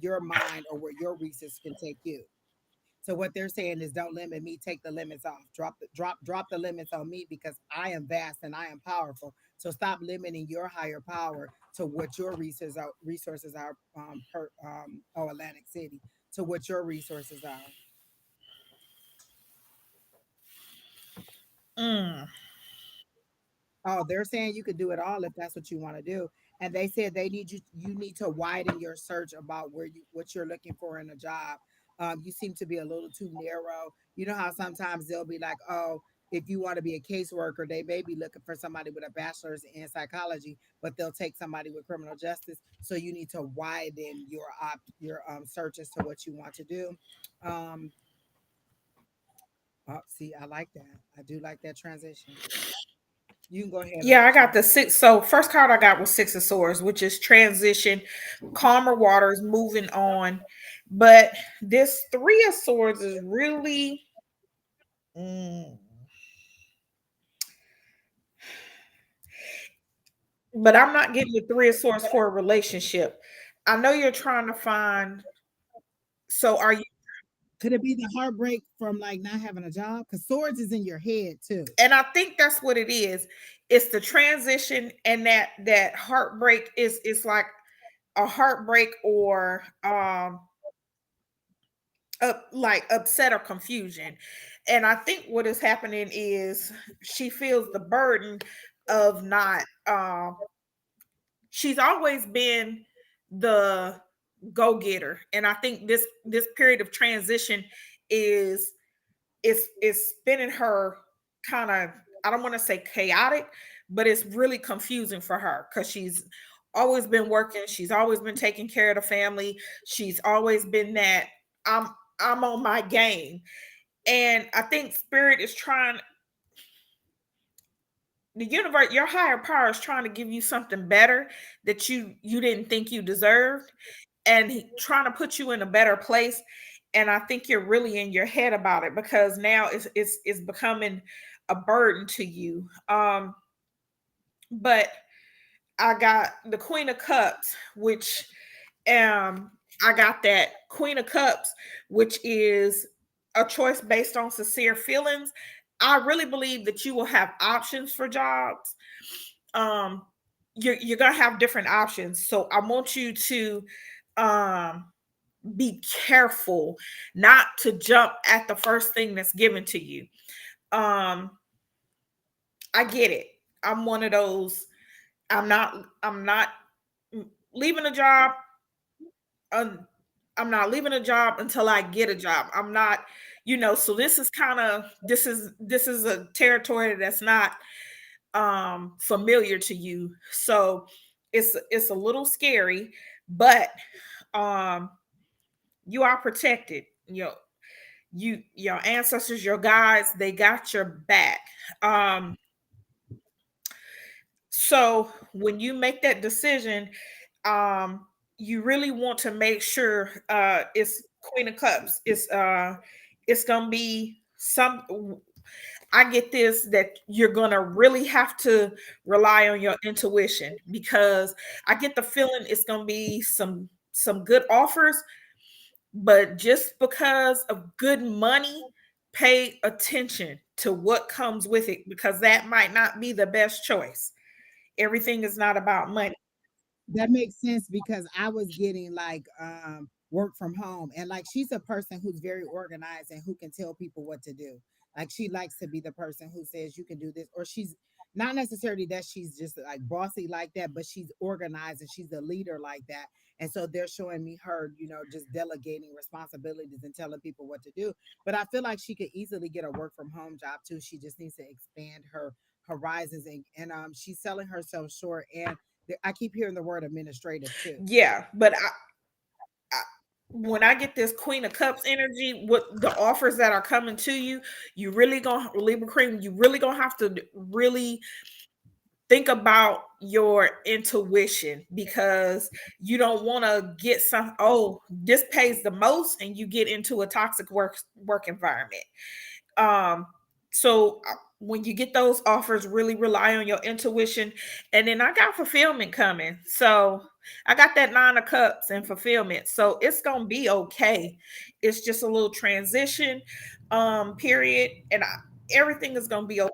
your mind or where your resources can take you. So what they're saying is don't limit me, take the limits off. Drop the limits on me because I am vast and I am powerful. So stop limiting your higher power to what your resources are Atlantic City, to what your resources are. Mm. Oh, they're saying you could do it all if that's what you want to do. And they said you need to widen your search about what you're looking for in a job. You seem to be a little too narrow. You know how sometimes they'll be like, oh, if you want to be a caseworker, they may be looking for somebody with a bachelor's in psychology, but they'll take somebody with criminal justice. So you need to widen your search as to what you want to do. Um, see, I like that. I do like that transition. You can go ahead and Yeah, I got the six. So first card I got was Six of Swords, which is transition, calmer waters, moving on. But this Three of Swords is really, mm, but I'm not getting the Three of Swords for a relationship. I know you're trying to find. So are you? Could it be the heartbreak from like not having a job? Because swords is in your head too. And I think that's what it is. It's the transition, and that heartbreak is like a heartbreak, or like upset or confusion. And I think what is happening is she feels the burden of not she's always been the go-getter, and I think this period of transition is is spinning her kind of, I don't want to say chaotic, but it's really confusing for her because she's always been working, she's always been taking care of the family, she's always been that i'm I'm on my game. And I think spirit is trying, the universe, your higher power is trying to give you something better that you didn't think you deserved, and trying to put you in a better place. And I think you're really in your head about it because now it's becoming a burden to you. But I got the Queen of Cups, which I got that Queen of Cups, which is a choice based on sincere feelings. I really believe that you will have options for jobs. Um, you're gonna have different options. So I want you to um be careful not to jump at the first thing that's given to you. Um, I get it. I'm one of those. I'm not leaving a job. Um, I'm not leaving a job until I get a job. I'm not, so this is kind of, this is a territory that's not familiar to you. So it's a little scary, but um you are protected. Your ancestors, your guides, they got your back. Um so when you make that decision, um you really want to make sure it's Queen of Cups. It's gonna be some, I get this, that you're gonna really have to rely on your intuition, because I get the feeling it's gonna be some good offers, but just because of good money, pay attention to what comes with it, because that might not be the best choice. Everything is not about money. That makes sense because I was getting like work from home, and like she's a person who's very organized and who can tell people what to do. Like she likes to be the person who says you can do this, or she's not necessarily that she's just like bossy like that, but she's organized and she's a leader like that. And so they're showing me her, just delegating responsibilities and telling people what to do. But I feel like she could easily get a work from home job too. She just needs to expand her horizons, and she's selling herself short. And I keep hearing the word administrative too. Yeah, but I when I get this Queen of Cups energy, what the offers that are coming to you, you really gonna, Libra Cream, you really gonna have to really think about your intuition, because you don't want to get some, oh, this pays the most, and you get into a toxic work environment. So when you get those offers, really rely on your intuition. And then I got fulfillment coming. So I got that 9 of Cups and fulfillment. So it's gonna be okay. It's just a little transition period, and everything is gonna be okay.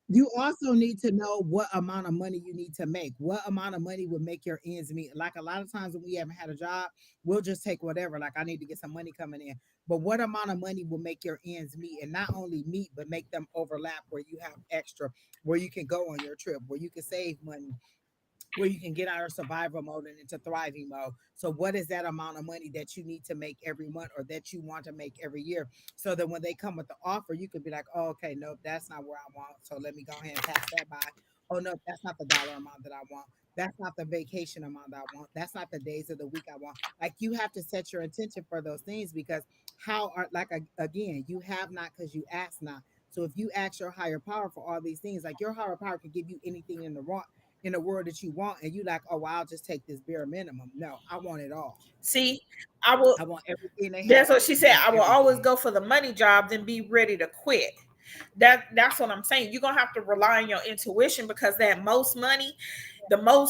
You also need to know what amount of money you need to make. What amount of money would make your ends meet? Like a lot of times when we haven't had a job, we'll just take whatever. Like I need to get some money coming in. But what amount of money will make your ends meet, and not only meet, but make them overlap where you have extra, where you can go on your trip, where you can save money, where you can get out of survival mode and into thriving mode. So, what is that amount of money that you need to make every month or that you want to make every year? So that when they come with the offer, you could be like, oh, okay, nope, that's not where I want. So, let me go ahead and pass that by. Oh, no, that's not the dollar amount that I want. That's not the vacation amount that I want. That's not the days of the week I want. Like, you have to set your intention for those things because again, you have not because you ask not. So, if you ask your higher power for all these things, like your higher power can give you anything in the world that you want, and you like, oh, well, I'll just take this bare minimum. No, I want it all. See, I will. I want everything they have That's what to she said. present I will always everything. go for the money job, then be ready to quit. That's what I'm saying. You're gonna have to rely on your intuition, because the most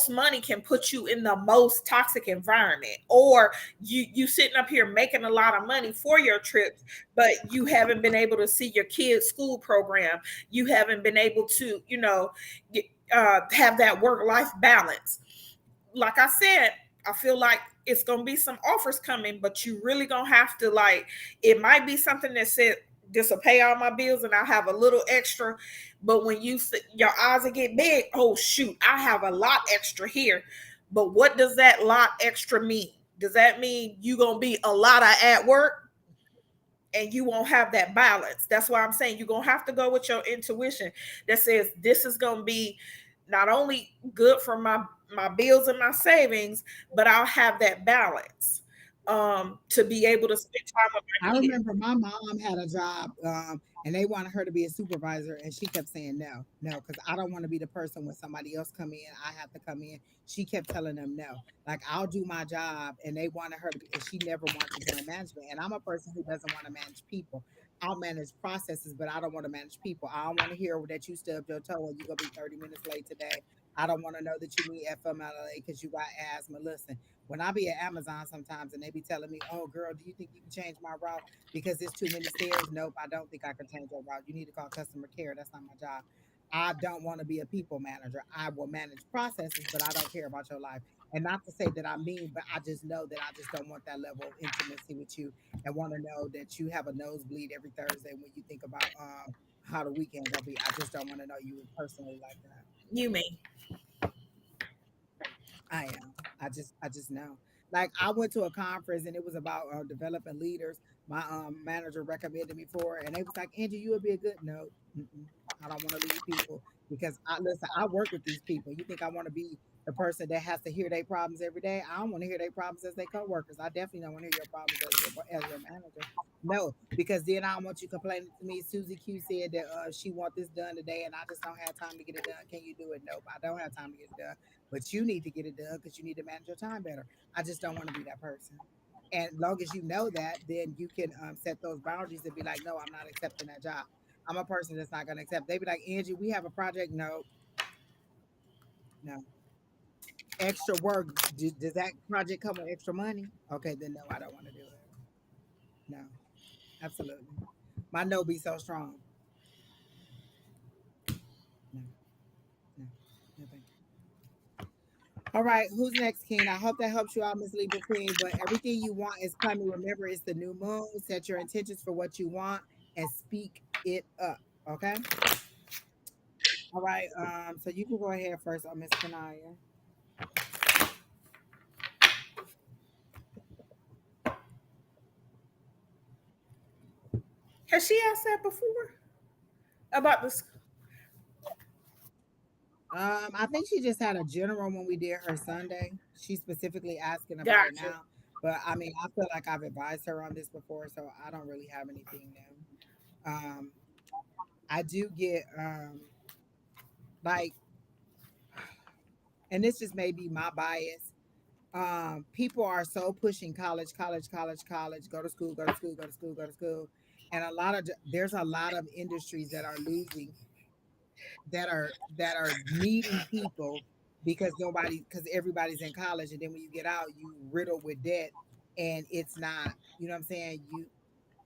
money can put you in the most toxic environment. Or you sitting up here making a lot of money for your trips, but you haven't been able to see your kids' school program. You haven't been able to, get, have that work life balance. Like I said, I feel like it's gonna be some offers coming, but you really gonna have to, like, it might be something that said this will pay all my bills and I'll have a little extra. But when your eyes will get big, oh shoot, I have a lot extra here. But what does that lot extra mean? Does that mean you gonna be a lot of at work and you won't have that balance? That's why I'm saying you're gonna have to go with your intuition that says this is gonna be not only good for my bills and my savings, but I'll have that balance to be able to spend time with I my kids. remember my mom had a job, and they wanted her to be a supervisor, and she kept saying no, no, because I don't want to be the person when somebody else come in, I have to come in. She kept telling them no. Like I'll do my job, and they wanted her to be, and she never wanted to join management. And I'm a person who doesn't want to manage people. I'll manage processes, but I don't want to manage people. I don't want to hear that you stubbed your toe and you're gonna be 30 minutes late today. I don't want to know that you need FMLA because you got asthma. Listen, when I be at Amazon sometimes and they be telling me, "Oh, girl, do you think you can change my route because there's too many stairs?" Nope, I don't think I can change your route. You need to call customer care. That's not my job. I don't want to be a people manager. I will manage processes, but I don't care about your life. And not to say that I'm mean, but I just know that I just don't want that level of intimacy with you, and want to know that you have a nosebleed every Thursday when you think about how the weekend gonna be. I just don't want to know you personally like that. You mean? I am. I just know. Like I went to a conference and it was about developing leaders. My manager recommended me for it, and they was like, "Angie, you would be a good no. Mm-mm, I don't want to lead people because I listen. I work with these people. You think I want to be the person that has to hear their problems every day? I don't want to hear their problems as their coworkers. I definitely don't want to hear your problems as your manager. No, because then I don't want you complaining to me. Susie Q said that she want this done today, and I just don't have time to get it done. Can you do it? Nope, I don't have time to get it done, but you need to get it done because you need to manage your time better. I just don't want to be that person. And long as you know that, then you can set those boundaries and be like, no, I'm not accepting that job. I'm a person that's not going to accept. They be like, Angie, we have a project. No, no. Extra work. Does that project come with extra money? Okay, then no, I don't want to do it. No, absolutely. My no be so strong. No, no, no, thank you. All right, who's next, King? I hope that helps you out, Miss Libra Queen. But everything you want is coming. Remember, it's the new moon. Set your intentions for what you want and speak it up. Okay. All right. So you can go ahead first, Miss Kanaya. Has she asked that before about this? I think she just had a general when we did her Sunday. She's specifically asking about it Gotcha. now. But I mean, I feel like I've advised her on this before, so I don't really have anything new. I do get like, and this just may be my bias. People are so pushing college, college, college, college, go to school, go to school, go to school, go to school. And there's a lot of industries that are losing, that are needing people because everybody's in college, and then when you get out you riddle with debt, and it's not, you know what I'm saying,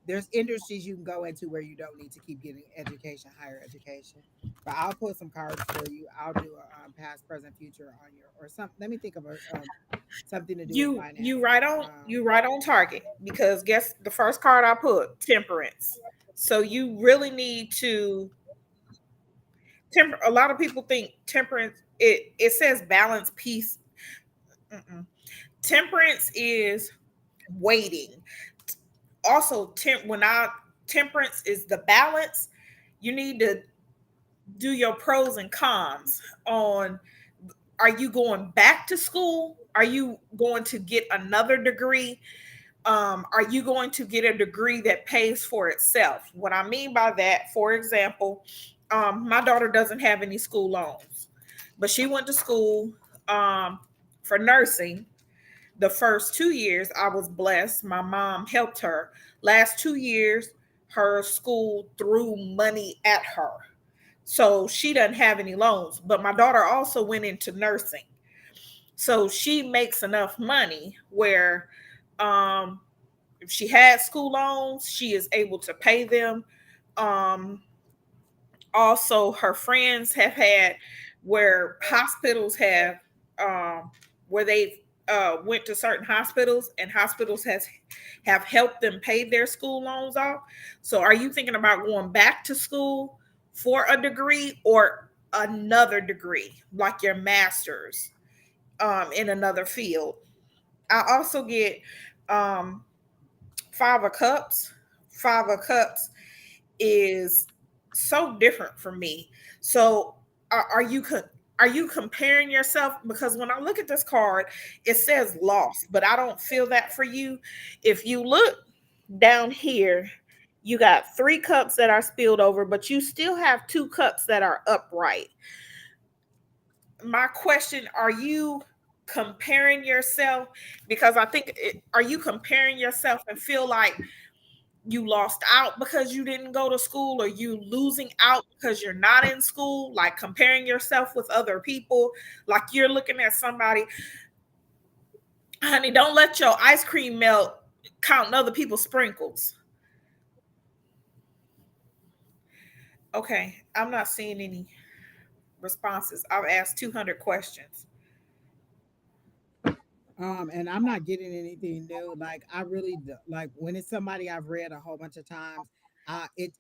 there's industries you can go into where you don't need to keep getting education, higher education. But I'll pull some cards for you. I'll do a past, present, future on your or something. Let me think of something to do with You finances. right on target, because guess the first card I put, temperance. So you really need to a lot of people think temperance, it says balance, peace. Mm-mm. Temperance is waiting. Also, temperance is the balance. You need to do your pros and cons on, are you going back to school? Are you going to get another degree? Are you going to get a degree that pays for itself? What I mean by that, for example, my daughter doesn't have any school loans, but she went to school for nursing. The first 2 years, I was blessed. My mom helped her. Last 2 years, her school threw money at her. So she doesn't have any loans. But my daughter also went into nursing. So she makes enough money where um, if she had school loans, she is able to pay them. Um, Also, her friends have had where hospitals have where they went to certain hospitals and hospitals has have helped them pay their school loans off. So are you thinking about going back to school for a degree or another degree like your master's in another field? I also get um, five of cups. Five of cups is so different from me. So are you comparing yourself? Because when I look at this card, it says lost, but I don't feel that for you. If you look down here, you got three cups that are spilled over, but you still have two cups that are upright. My question: are you comparing yourself? Because I think are you comparing yourself and feel like you lost out because you didn't go to school, or you losing out because you're not in school, like comparing yourself with other people, like you're looking at somebody. Honey, don't let your ice cream melt counting other people's sprinkles. Okay, I'm not seeing any responses. I've asked 200 questions. And I'm not getting anything new. Like I really like when it's somebody I've read a whole bunch of times. It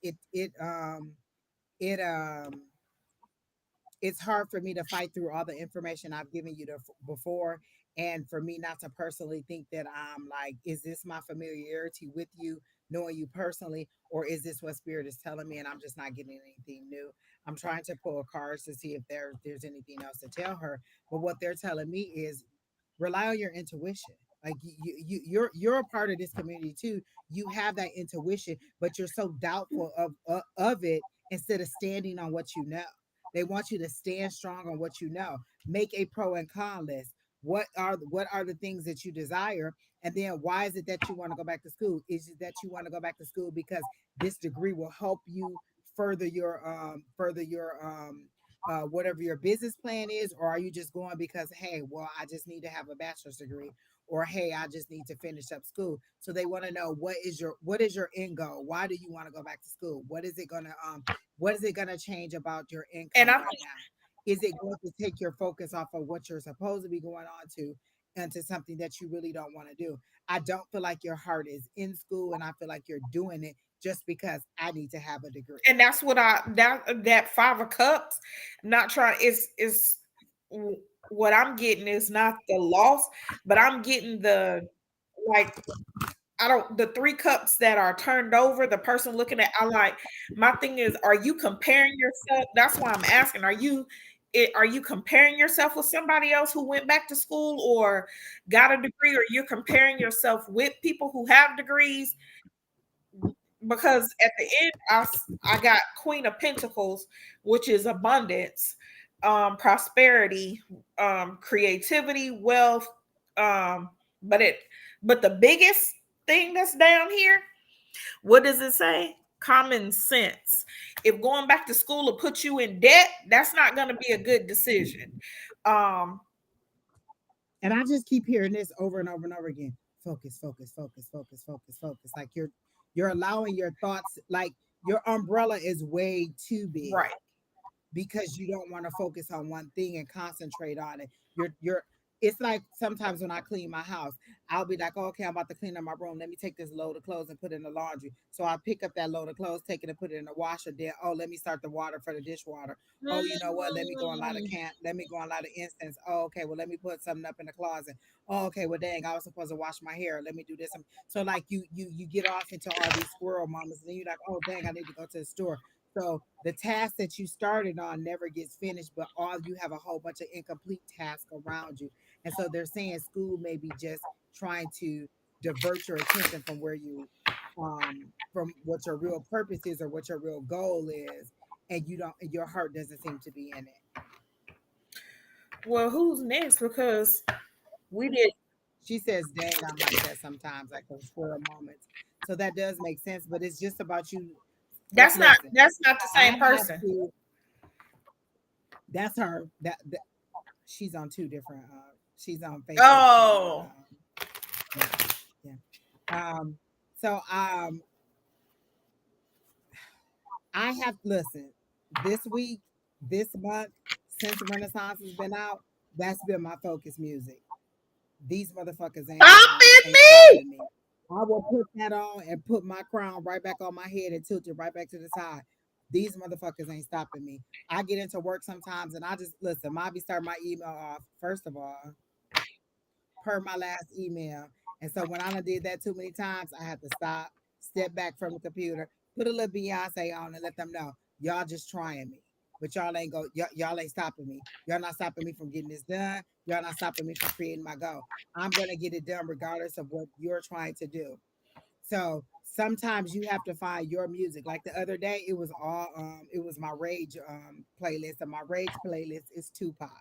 it's hard for me to fight through all the information I've given you before, and for me not to personally think that I'm like, is this my familiarity with you, knowing you personally, or is this what spirit is telling me, and I'm just not getting anything new. I'm trying to pull cards to see if there's anything else to tell her, but what they're telling me is rely on your intuition. Like you're a part of this community too. You have that intuition, but you're so doubtful of it instead of standing on what you know. They want you to stand strong on what you know. Make a pro and con list. What are the things that you desire, and then why is it that you want to go back to school? Is it that you want to go back to school because this degree will help you further your whatever your business plan is, or are you just going because, hey, well, I just need to have a bachelor's degree, or hey, I just need to finish up school? So they want to know what is your end goal? Why do you want to go back to school? What is it gonna change about your And income I right now? Is it going to take your focus off of what you're supposed to be going on to into something that you really don't want to do? I don't feel like your heart is in school, and I feel like you're doing it just because I need to have a degree. and that's what I that five of cups. Not trying is what I'm getting is not the loss, but I'm getting the like I don't the three cups that are turned over, the person looking at I like my thing is are you comparing yourself? That's why I'm asking. Are you comparing yourself with somebody else who went back to school or got a degree, or you're comparing yourself with people who have degrees? Because at the end I got Queen of Pentacles, which is abundance, prosperity, creativity, wealth, um, but it but the biggest thing that's down here, what does it say? Common sense. If going back to school will put you in debt, that's not going to be a good decision. Um, And I just keep hearing this over and over and over again. Focus, focus, focus, focus, focus, focus. Like you're allowing your thoughts, like your umbrella is way too big right. because you don't want to focus on one thing and concentrate on it. You're it's like sometimes when I clean my house, I'll be like, oh, okay, I'm about to clean up my room. Let me take this load of clothes and put it in the laundry. So I pick up that load of clothes, take it and put it in the washer. Then, oh, let me start the water for the dishwater. Oh, you know what? Let me go and light an incense. Oh, okay. Well, let me put something up in the closet. Oh, okay. Well, dang, I was supposed to wash my hair. Let me do this. So like you get off into all these squirrel moments, and then you're like, oh, dang, I need to go to the store. So the task that you started on never gets finished, but all you have a whole bunch of incomplete tasks around you. And so they're saying school may be just trying to divert your attention from where you from what your real purpose is or what your real goal is, and you don't your heart doesn't seem to be in it. Well, who's next? Because we did She says dang I'm like that sometimes, like those squirrel moments. So that does make sense, but it's just about you. That's not Listen, that's not the I same have person. to. That's her. That she's on two different. She's on Facebook and on. Oh. Yeah, yeah. So I have listen this week, this month, since Renaissance has been out. That's been my focus music. These motherfuckers Stop it, ain't me. stopping me. I will put that on and put my crown right back on my head and tilt it right back to the side. These motherfuckers ain't stopping me. I get into work sometimes and I just listen. I be starting my email off first of all per my last email, and so when I done did that too many times, I had to stop, step back from the computer, put a little Beyonce on, and let them know y'all just trying me, but y'all ain't stopping me. Y'all not stopping me from getting this done. Y'all not stopping me from creating my goal. I'm gonna get it done regardless of what you're trying to do. So sometimes you have to find your music. Like the other day, it was my rage playlist, and my rage playlist is Tupac.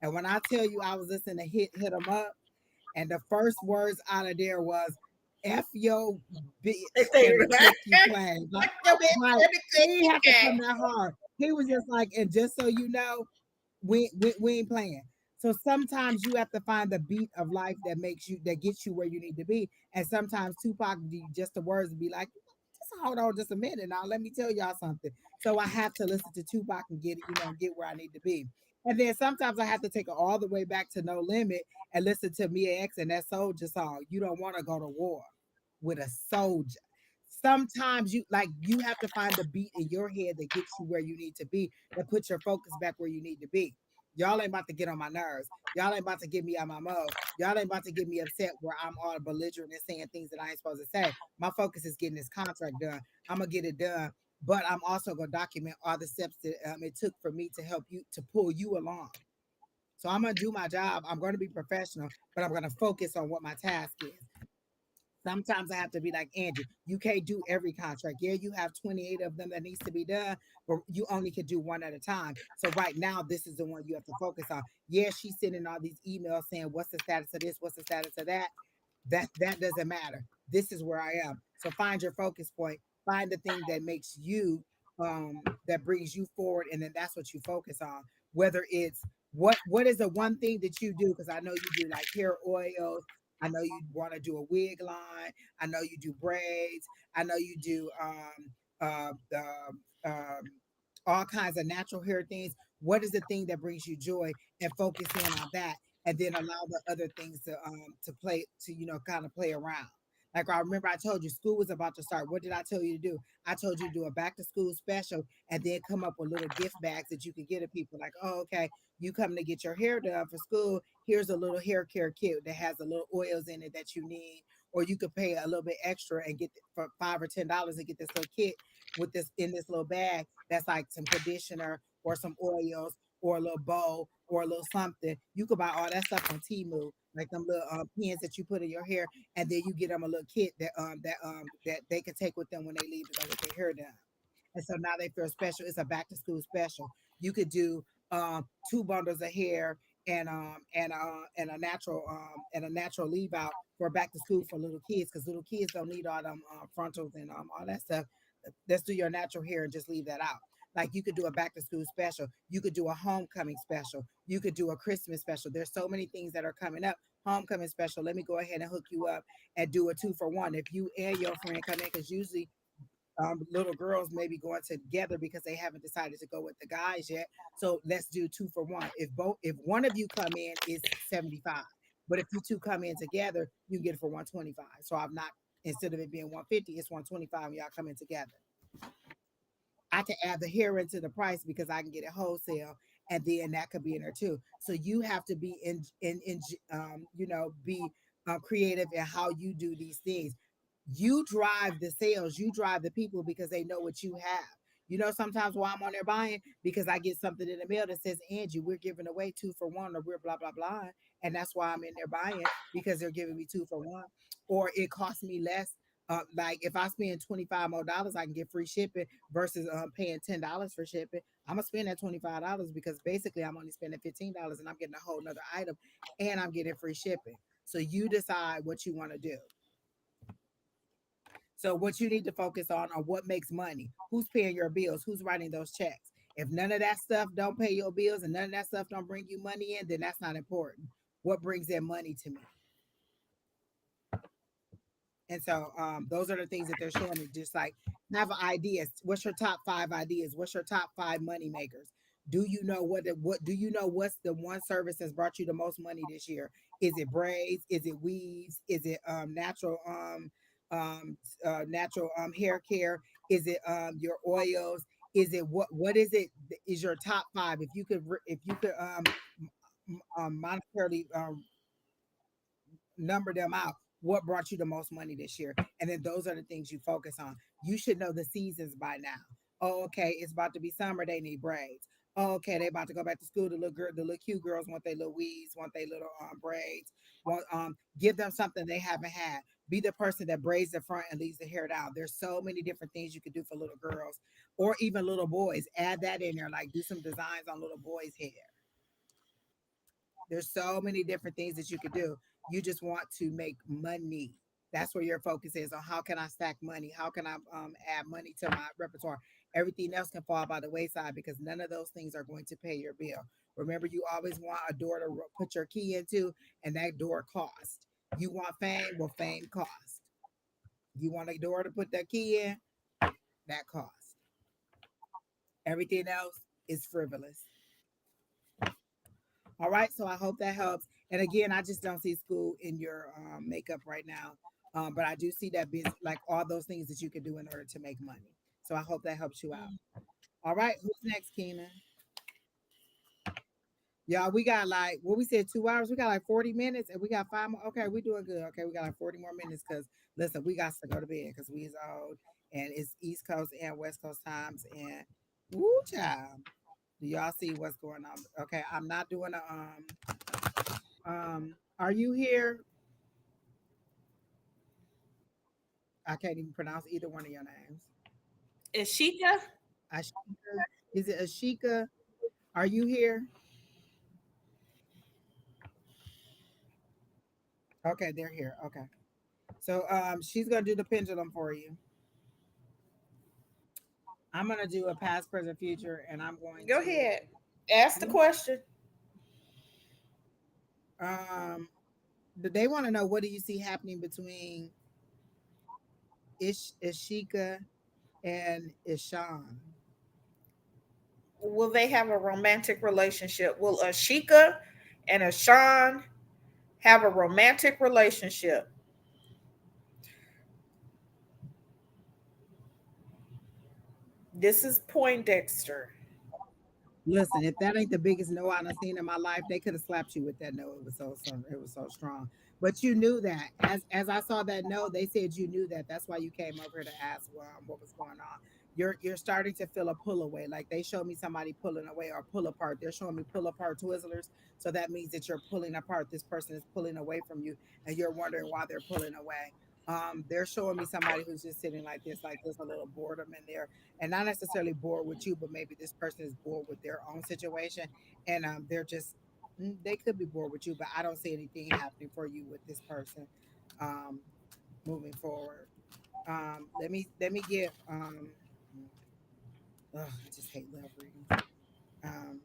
And when I tell you I was listening to Hit 'em Up, and the first words out of there was "F your They bitch say and the that. chick you playing." Fuck your bitch. Like Let me take he you had to back. come that hard. He was just like, and just so you know, we ain't playing. So sometimes you have to find the beat of life that gets you where you need to be. And sometimes Tupac, just the words would be like, just hold on just a minute now. Let me tell y'all something. So I have to listen to Tupac and get where I need to be. And then sometimes I have to take it all the way back to No Limit and listen to Mia X and that soldier song. You don't want to go to war with a soldier. Sometimes you have to find the beat in your head that gets you where you need to be, that puts your focus back where you need to be. Y'all ain't about to get on my nerves. Y'all ain't about to get me out my mode. Y'all ain't about to get me upset where I'm all belligerent and saying things that I ain't supposed to say. My focus is getting this contract done. I'm gonna get it done, but I'm also gonna document all the steps that it took for me to help you to pull you along. So I'm gonna do my job. I'm gonna be professional, but I'm gonna focus on what my task is. Sometimes I have to be like Angie. You can't do every contract. Yeah, you have 28 of them that needs to be done, but you only can do one at a time. So right now, this is the one you have to focus on. Yeah, she's sending all these emails saying, "What's the status of this? What's the status of that?" That doesn't matter. This is where I am. So find your focus point. Find the thing that makes you that brings you forward, and then that's what you focus on. Whether it's what is the one thing that you do? Because I know you do like hair oils. I know you want to do a wig line. I know you do braids. I know you do all kinds of natural hair things. What is the thing that brings you joy, and focus in on that, and then allow the other things to play to kind of play around. Like I remember I told you school was about to start. What did I tell you to do? I told you to do a back to school special and then come up with little gift bags that you could get to people. Like, oh, okay, you come to get your hair done for school. Here's a little hair care kit that has the little oils in it that you need. Or you could pay a little bit extra and get for $5 or $10 and get this little kit with this in this little bag that's like some conditioner or some oils or a little bowl or a little something. You could buy all that stuff on Temu, like them little pins that you put in your hair, and then you get them a little kit that they can take with them when they leave to go get their hair done. And so now they feel special. It's a back to school special. You could do two bundles of hair and a natural leave out for back to school for little kids because little kids don't need all them frontals and all that stuff. Let's do your natural hair and just leave that out. Like you could do a back to school special. You could do a homecoming special. You could do a Christmas special. There's so many things that are coming up. Homecoming special. Let me go ahead and hook you up and do a 2 for 1. If you and your friend come in, because usually little girls may be going together because they haven't decided to go with the guys yet. So let's do 2 for 1. If one of you come in, it's 75. But if you two come in together, you can get it for 125. So I'm not instead of it being 150, it's 125 when y'all come in together. I can add the hair into the price because I can get it wholesale, and then that could be in there too. So you have to be be creative in how you do these things. You drive the sales, you drive the people because they know what you have. Sometimes why I'm on there buying because I get something in the mail that says Angie, we're giving away 2 for 1, or we're blah blah blah, and that's why I'm in there buying because they're giving me 2 for 1, or it costs me less. Like if I spend $25 more, I can get free shipping versus paying $10 for shipping. I'm gonna spend that $25 because basically I'm only spending $15 and I'm getting a whole nother item and I'm getting free shipping. So you decide what you want to do. So what you need to focus on are what makes money, who's paying your bills, who's writing those checks. If none of that stuff don't pay your bills and none of that stuff don't bring you money in, then that's not important. What brings in money to me? And so those are the things that they're showing me. Just like have ideas. What's your top 5 ideas? What's your top 5 money makers? Do you know what do you know what's the one service that's brought you the most money this year? Is it braids? Is it weaves? Is it natural hair care? Is it your oils? Is it what is it is your top 5? If you could monetarily number them out. What brought you the most money this year? And then those are the things you focus on. You should know the seasons by now. Oh, okay, it's about to be summer. They need braids. Oh, okay, they about to go back to school. The little cute girls want their little weaves, want their little braids. Want give them something they haven't had. Be the person that braids the front and leaves the hair down. There's so many different things you could do for little girls or even little boys. Add that in there, like do some designs on little boys' hair. There's so many different things that you could do. You just want to make money. That's where your focus is on how can I stack money? How can I add money to my repertoire? Everything else can fall by the wayside because none of those things are going to pay your bill. Remember, you always want a door to put your key into, and that door costs. You want fame? Well, fame costs. You want a door to put that key in? That costs. Everything else is frivolous. All right, so I hope that helps. And again, I just don't see school in your makeup right now, but I do see that business, like all those things that you can do in order to make money. So I hope that helps you out. All right, who's next, Keena? Y'all, we got like what we said 2 hours. We got like 40 minutes, and we got 5 more. Okay, we doing good. Okay, we got like 40 more minutes because listen, we got to go to bed because we is old and it's East Coast and West Coast times and woo child. Do y'all see what's going on? Okay, I'm not doing a are you here? I can't even pronounce either one of your names. Is Sheikah? Ashika, is it Ashika? Are you here? Okay, they're here. Okay, so she's gonna do the pendulum for you. I'm gonna do a past, present, future, and I'm going Go to ahead. Ask the question. um. They want to know what do you see happening between Ishika and Ishan. Will they have a romantic relationship? Will Ashika and Ashan have a romantic relationship? This is Poindexter. Listen, if that ain't the biggest no I done seen in my life, they could have slapped you with that no. It was so strong. But you knew that. As I saw that no, they said you knew that. That's why you came over here to ask what was going on. You're starting to feel a pull away. Like they showed me somebody pulling away or pull apart. They're showing me pull apart Twizzlers. So that means that you're pulling apart. This person is pulling away from you, and you're wondering why they're pulling away. They're showing me somebody who's just sitting like there's a little boredom in there and not necessarily bored with you, but maybe this person is bored with their own situation, and they're just they could be bored with you, but I don't see anything happening for you with this person um, moving forward. Let me get I just hate love readings. Um,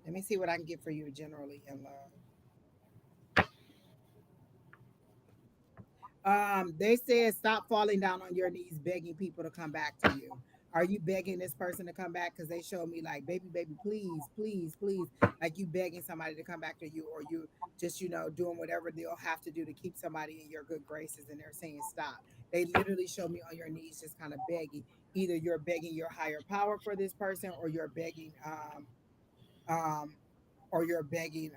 let me see what I can get for you generally in love. They said stop falling down on your knees begging people to come back to you. Are you begging this person to come back? Because they showed me like, baby, baby, please, please, please. Like you begging somebody to come back to you, or you just, doing whatever they'll have to do to keep somebody in your good graces. And they're saying stop. They literally showed me on your knees, just kind of begging. Either you're begging your higher power for this person, or you're begging um, or you're begging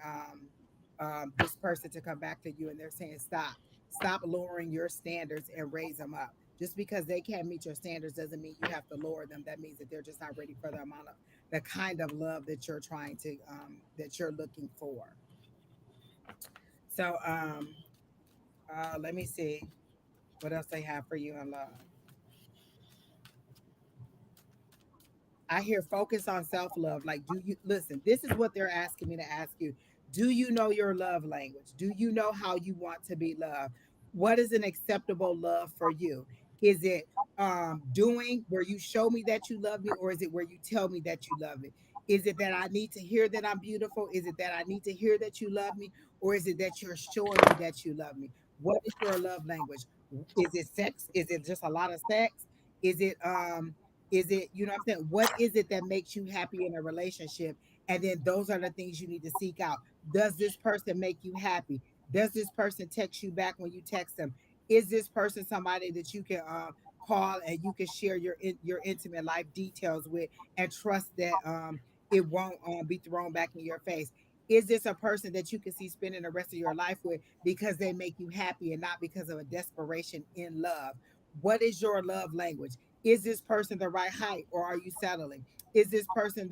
this person to come back to you and they're saying stop lowering your standards and raise them up. Just because they can't meet your standards doesn't mean you have to lower them. That means that they're just not ready for the amount of the kind of love that you're trying to that you're looking for. So let me see what else they have for you in love. I hear focus on self love. Like, do you listen? This is what they're asking me to ask you. Do you know your love language? Do you know how you want to be loved? What is an acceptable love for you? Is it doing where you show me that you love me, or is it where you tell me that you love me? Is it that I need to hear that I'm beautiful? Is it that I need to hear that you love me? Or is it that you're showing me that you love me? What is your love language? Is it sex? Is it just a lot of sex? Is it you know what I'm saying? What is it that makes you happy in a relationship? And then those are the things you need to seek out. Does this person make you happy? Does this person text you back when you text them? Is this person somebody that you can call and you can share your intimate life details with, and trust that it won't be thrown back in your face? Is this a person that you can see spending the rest of your life with because they make you happy and not because of a desperation in love? What is your love language? Is this person the right height, or are you settling? Is this person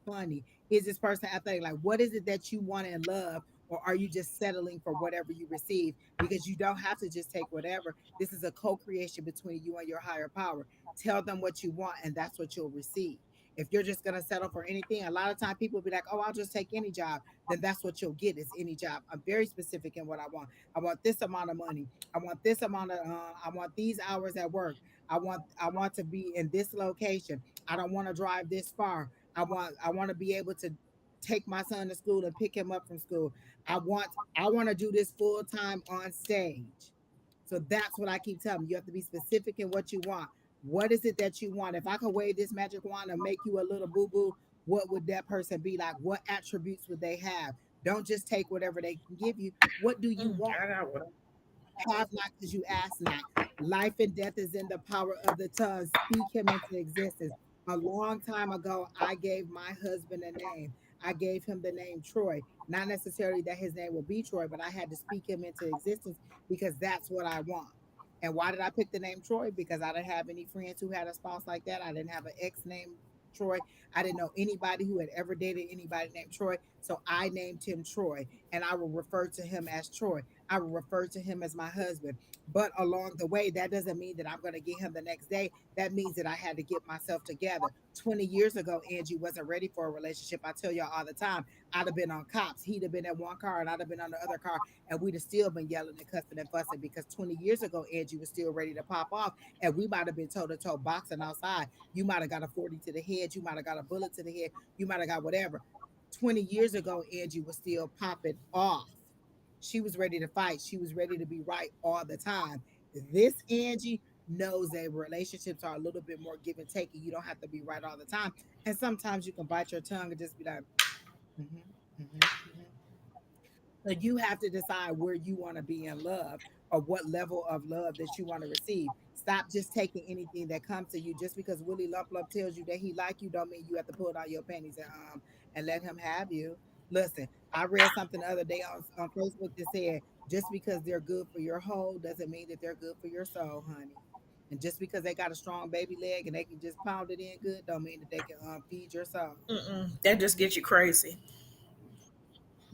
funny? Is this person athletic? Like, what is it that you want in love? Or are you just settling for whatever you receive? Because you don't have to just take whatever. This is a co-creation between you and your higher power. Tell them what you want, and that's what you'll receive. If you're just gonna settle for anything, a lot of time people be like, "Oh, I'll just take any job." Then that's what you'll get, is any job. I'm very specific in what I want. I want this amount of money. I want this amount of. I want these hours at work. I want to be in this location. I don't want to drive this far. I want to be able to take my son to school and pick him up from school. I want to do this full time on stage. So that's what I keep telling you. You have to be specific in what you want. What is it that you want? If I could wave this magic wand and make you a little boo boo, what would that person be like? What attributes would they have? Don't just take whatever they can give you. What do you want? I got one. Have not because you ask not. Life and death is in the power of the tongue. Speak him into existence. A long time ago, I gave my husband a name. I gave him the name Troy. Not necessarily that his name will be Troy, but I had to speak him into existence because that's what I want. And why did I pick the name Troy? Because I didn't have any friends who had a spouse like that. I didn't have an ex named Troy. I didn't know anybody who had ever dated anybody named Troy. So I named him Troy, and I will refer to him as Troy. I will refer to him as my husband. But along the way, that doesn't mean that I'm going to get him the next day. That means that I had to get myself together. 20 years ago, Angie wasn't ready for a relationship. I tell y'all all the time, I'd have been on cops. He'd have been in one car and I'd have been on the other car, and we'd have still been yelling and cussing and fussing because 20 years ago, Angie was still ready to pop off, and we might have been toe to toe boxing outside. You might have got a 40 to the head. You might have got a bullet to the head. You might have got whatever. 20 years ago, Angie was still popping off. She was ready to fight. She was ready to be right all the time. This Angie knows that relationships are a little bit more give and take, and you don't have to be right all the time. And sometimes you can bite your tongue and just be like, mm-hmm, mm-hmm, mm-hmm. So you have to decide where you want to be in love, or what level of love that you want to receive. Stop just taking anything that comes to you. Just because Willie Lump Lump tells you that he like you, don't mean you have to pull down your panties and let him have you. Listen, I read something the other day on Facebook that said just because they're good for your whole doesn't mean that they're good for your soul, honey. And just because they got a strong baby leg and they can just pound it in good, don't mean that they can feed your soul. Mm-mm. That just gets you crazy.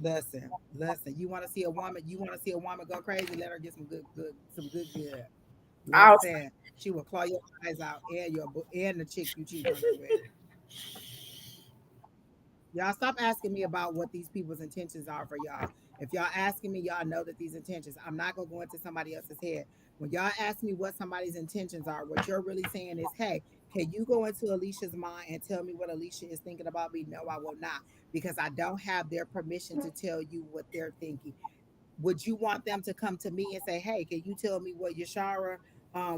Listen. You want to see a woman? You want to see a woman go crazy? Let her get some good. I'll Listen, she will claw your eyes out and and the chick you cheating on her with. Y'all stop asking me about what these people's intentions are for y'all. If y'all asking me, y'all know that these intentions. I'm not gonna go into somebody else's head. When y'all ask me what somebody's intentions are, what you're really saying is, hey, can you go into Alicia's mind and tell me what Alicia is thinking about me? No, I will not, because I don't have their permission to tell you what they're thinking. Would you want them to come to me and say, "Hey, can you tell me what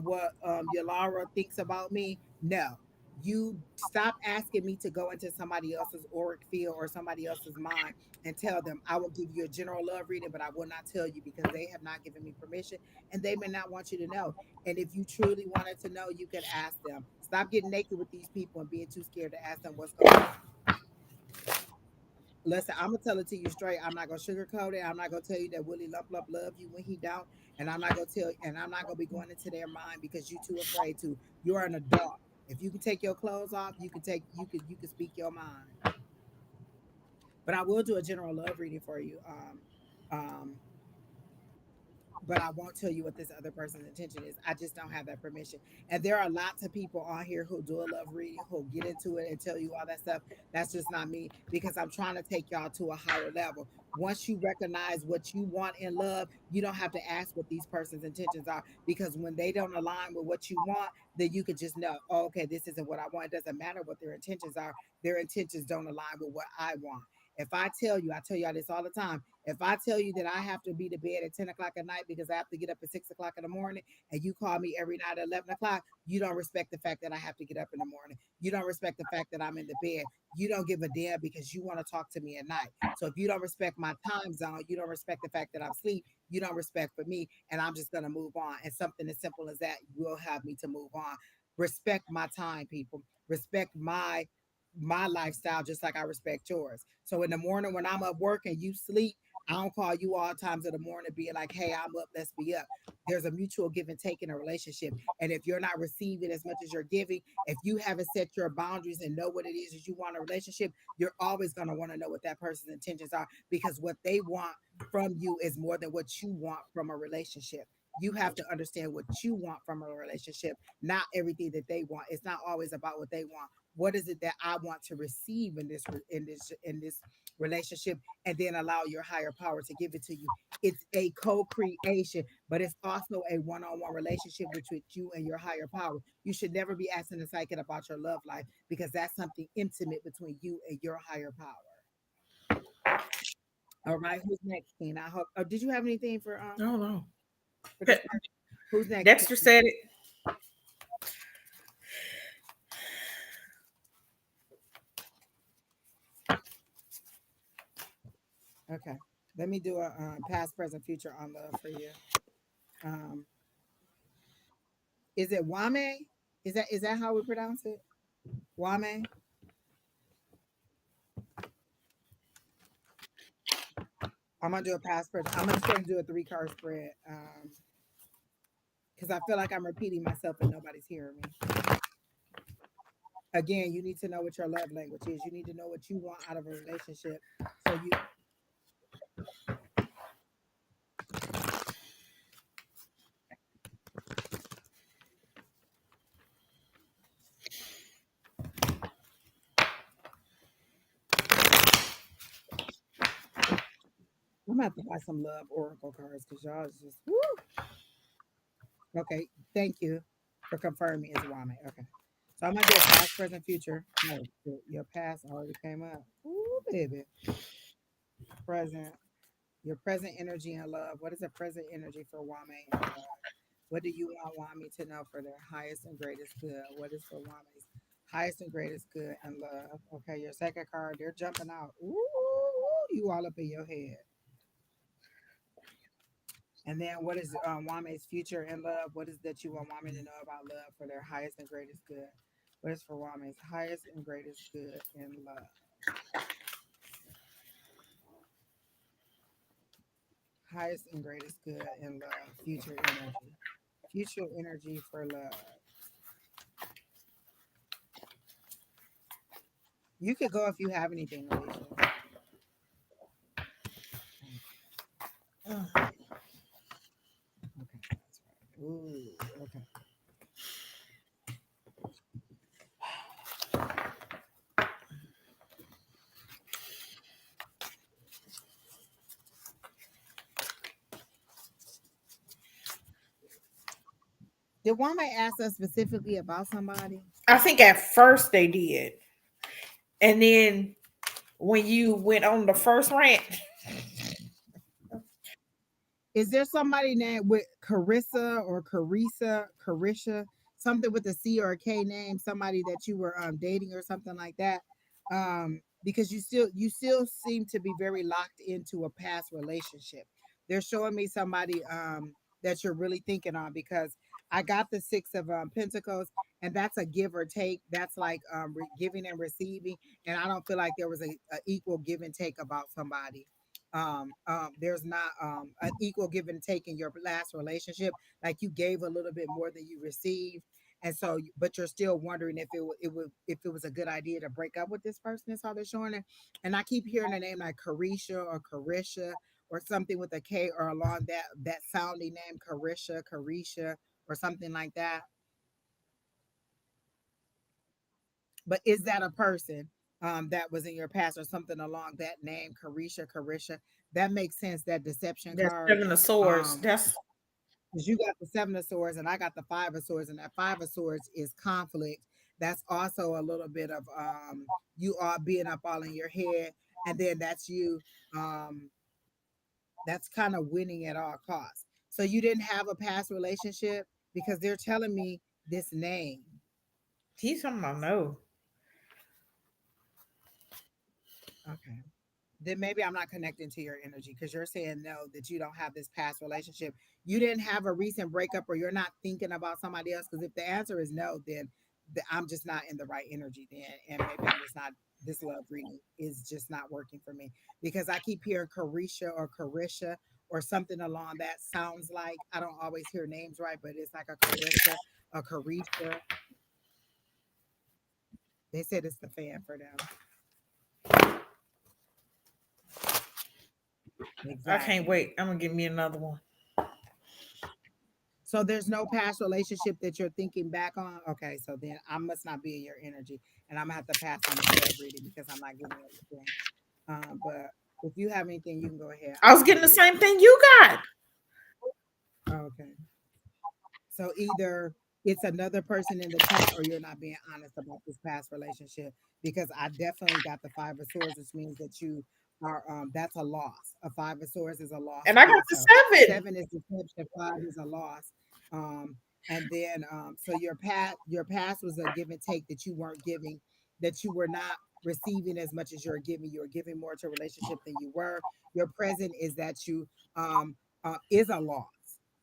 what Yalara thinks about me?" No. You stop asking me to go into somebody else's auric field or somebody else's mind and tell them. I will give you a general love reading, but I will not tell you because they have not given me permission and they may not want you to know. And if you truly wanted to know, you could ask them. Stop getting naked with these people and being too scared to ask them what's going on. Listen, I'm gonna tell it to you straight. I'm not gonna sugarcoat it. I'm not gonna tell you that Willie Lump Lump love you when he don't, and I'm not gonna be going into their mind because you too afraid to. You're an adult. If you can take your clothes off, you can speak your mind. But I will do a general love reading for you. Um, but I won't tell you what this other person's intention is. I just don't have that permission. And there are lots of people on here who do a love reading, who'll get into it and tell you all that stuff. That's just not me, because I'm trying to take y'all to a higher level. Once you recognize what you want in love, you don't have to ask what these person's intentions are, because when they don't align with what you want, then you could just know, oh, okay, this isn't what I want. It doesn't matter what their intentions are. Their intentions don't align with what I want. If I tell you, I tell y'all this all the time. If I tell you that I have to be to bed at 10 o'clock at night because I have to get up at 6 o'clock in the morning, and you call me every night at 11 o'clock, you don't respect the fact that I have to get up in the morning. You don't respect the fact that I'm in the bed. You don't give a damn because you want to talk to me at night. So if you don't respect my time zone, you don't respect the fact that I'm asleep, you don't respect for me, and I'm just going to move on. And something as simple as that will have me to move on. Respect my time, people. Respect my lifestyle just like I respect yours. So in the morning when I'm up work and you sleep, I don't call you all times of the morning being like, hey, I'm up, let's be up. There's a mutual give and take in a relationship. And if you're not receiving as much as you're giving, if you haven't set your boundaries and know what it is that you want in a relationship, you're always going to want to know what that person's intentions are, because what they want from you is more than what you want from a relationship. You have to understand what you want from a relationship, not everything that they want. It's not always about what they want. What is it that I want to receive in this relationship, and then allow your higher power to give it to you. It's a co-creation, but it's also a one-on-one relationship between you and your higher power. You should never be asking the psychic about your love life, because that's something intimate between you and your higher power. All right, who's next, King? I hope. Oh, did you have anything I don't know. for this person? Who's next, Dexter King? said it. Okay, let me do a past, present, future on love for you. Um, is it Wame? Is that how we pronounce it? Wame. I'm gonna do a past, present. I'm just gonna do a 3 card spread. Because I feel like I'm repeating myself and nobody's hearing me. Again, you need to know what your love language is. You need to know what you want out of a relationship. So I'm gonna have to buy some love oracle cards because y'all is just woo. Okay, thank you for confirming it's Wame. Okay. So I'm gonna do a past, present, future. No, your past already came up. Ooh, baby. Present. Your present energy and love. What is the present energy for Wame and love? What do you want Wame to know for their highest and greatest good? What is for Wame's highest and greatest good and love? Okay, your second card, they're jumping out. Ooh, you all up in your head. And then what is Wame's future in love? What is that you want Wame to know about love for their highest and greatest good? What is for Wame's highest and greatest good in love? Highest and greatest good in love. Future energy. Future energy for love. You could go if you have anything, Alycia. Mm. Okay, that's right. Ooh, okay. Did Wame ask us specifically about somebody? I think at first they did, and then when you went on the first rant, Is there somebody named with Carissa or Carisha, something with a C or a K name, somebody that you were dating or something like that? Because you still seem to be very locked into a past relationship. They're showing me somebody that you're really thinking on, because I got the 6 of Pentacles, and that's a give or take. That's like giving and receiving, and I don't feel like there was a equal give and take about somebody. There's not an equal give and take in your last relationship. Like you gave a little bit more than you received, and so but you're still wondering if it was a good idea to break up with this person. Is how they're showing it. And I keep hearing the name like Carisha or Carisha or something with a K or along that sounding name, Carisha, or something like that. But is that a person that was in your past or something along that name, Carisha? That makes sense. That deception That's card. seven of swords. Um, That's because you got the Seven of Swords and I got the Five of Swords, and that Five of Swords is conflict. That's also a little bit of you all being up all in your head, and then that's you. Um, that's kind of winning at all costs. So you didn't have a past relationship because they're telling me this name. he's talking about no. Okay. Then maybe I'm not connecting to your energy because you're saying no, that you don't have this past relationship. You didn't have a recent breakup or you're not thinking about somebody else. Because if the answer is no, then I'm just not in the right energy then. And maybe I'm just not, this love reading is just not working for me because I keep hearing Carisha or something along that sounds like, I don't always hear names right, but it's like a Carisha, a Carisha. They said it's the fan for them. I can't Exactly. wait. I'm gonna give me another one. So there's no past relationship that you're thinking back on. Okay, so then I must not be in your energy, and I'm gonna have to pass on this love reading because I'm not getting anything. But if you have anything, you can go ahead. I I'll was getting the wait. same thing you got. Okay. So either it's another person in the chat, or you're not being honest about this past relationship because I definitely got the Five of Swords, which means that you are. That's a loss. A Five of Swords is a loss. And I got the Also, seven. seven is deception. Five is a loss. And then so your past was a give and take that you weren't giving, that you were not receiving as much as you're giving. You were giving more to a relationship than you were. Your present is that you is a loss.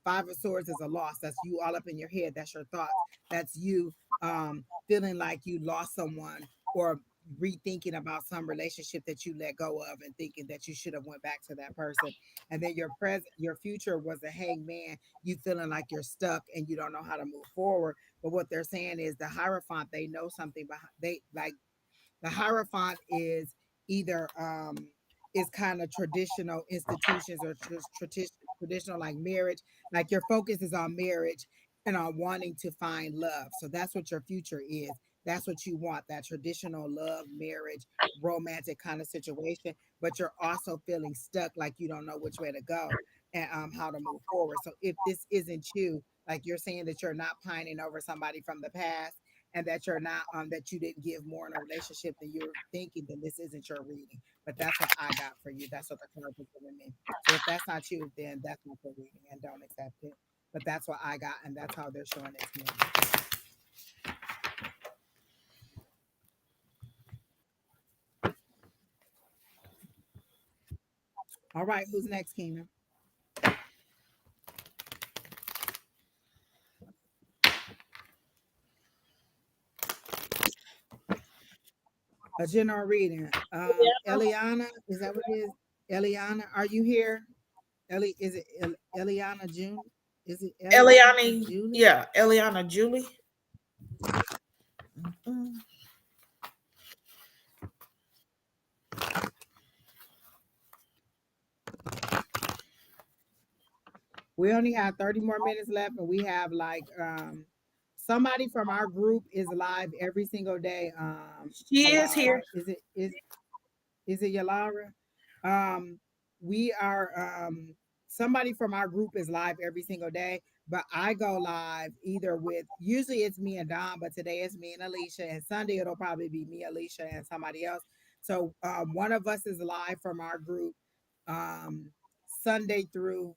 Five of Swords is a loss. That's you all up in your head. That's your thoughts. That's you feeling like you lost someone or rethinking about some relationship that you let go of and thinking that you should have went back to that person. And then your future was a hangman. You feeling like you're stuck and you don't know how to move forward. But what they're saying is the Hierophant, they know something behind, they like the Hierophant is either is kind of traditional institutions or traditional like marriage. Like your focus is on marriage and on wanting to find love. So that's what your future is. That's what you want, that traditional love, marriage, romantic kind of situation. But you're also feeling stuck, like you don't know which way to go and how to move forward. So if this isn't you, like you're saying that you're not pining over somebody from the past and that you're not that you didn't give more in a relationship than you're thinking, then this isn't your reading. But that's what I got for you. That's what the cards are giving me. So if that's not you, then that's not your reading and don't accept it. But that's what I got, and that's how they're showing it to me. All right, who's next, Keenan? A general reading. Yeah. Eliana, is that what it is? Eliana, are you here? Is it Eliana June? Is it Eliana Eliani, Julie? yeah, Eliana Julie. Mm. We only have 30 more minutes left, and we have like somebody from our group is live every single day. She is here. Yalara, is it Yalara? Um, we are somebody from our group is live every single day, but I go live either with usually it's me and Don, but today it's me and Alycia, and Sunday it'll probably be me, Alycia, and somebody else. So one of us is live from our group um, Sunday through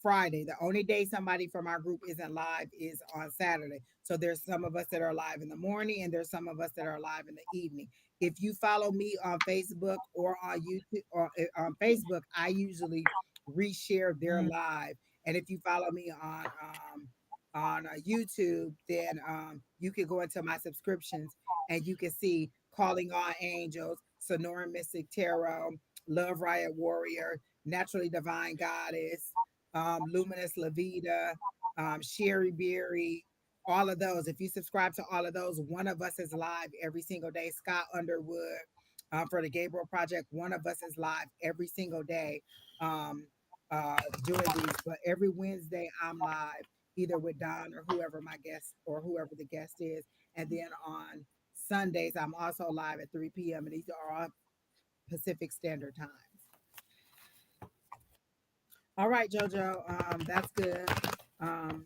Friday. The only day somebody from our group isn't live is on Saturday. So there's some of us that are live in the morning, and there's some of us that are live in the evening. If you follow me on Facebook or on YouTube or on Facebook, I usually reshare their Mm. live. And if you follow me on YouTube, then you can go into my subscriptions and you can see Calling All Angels, Sonora Mystic Tarot, Love Riot Warrior, Naturally Divine Goddess, Luminous Levita, Sherry Berry, all of those. If you subscribe to all of those, one of us is live every single day. Scott Underwood, for the Gabriel Project. One of us is live every single day um, doing these, but every Wednesday I'm live either with Don or whoever my guest or whoever the guest is. And then on Sundays, I'm also live at 3 p.m. and these are all Pacific Standard Times. All right, JoJo, that's good. Um,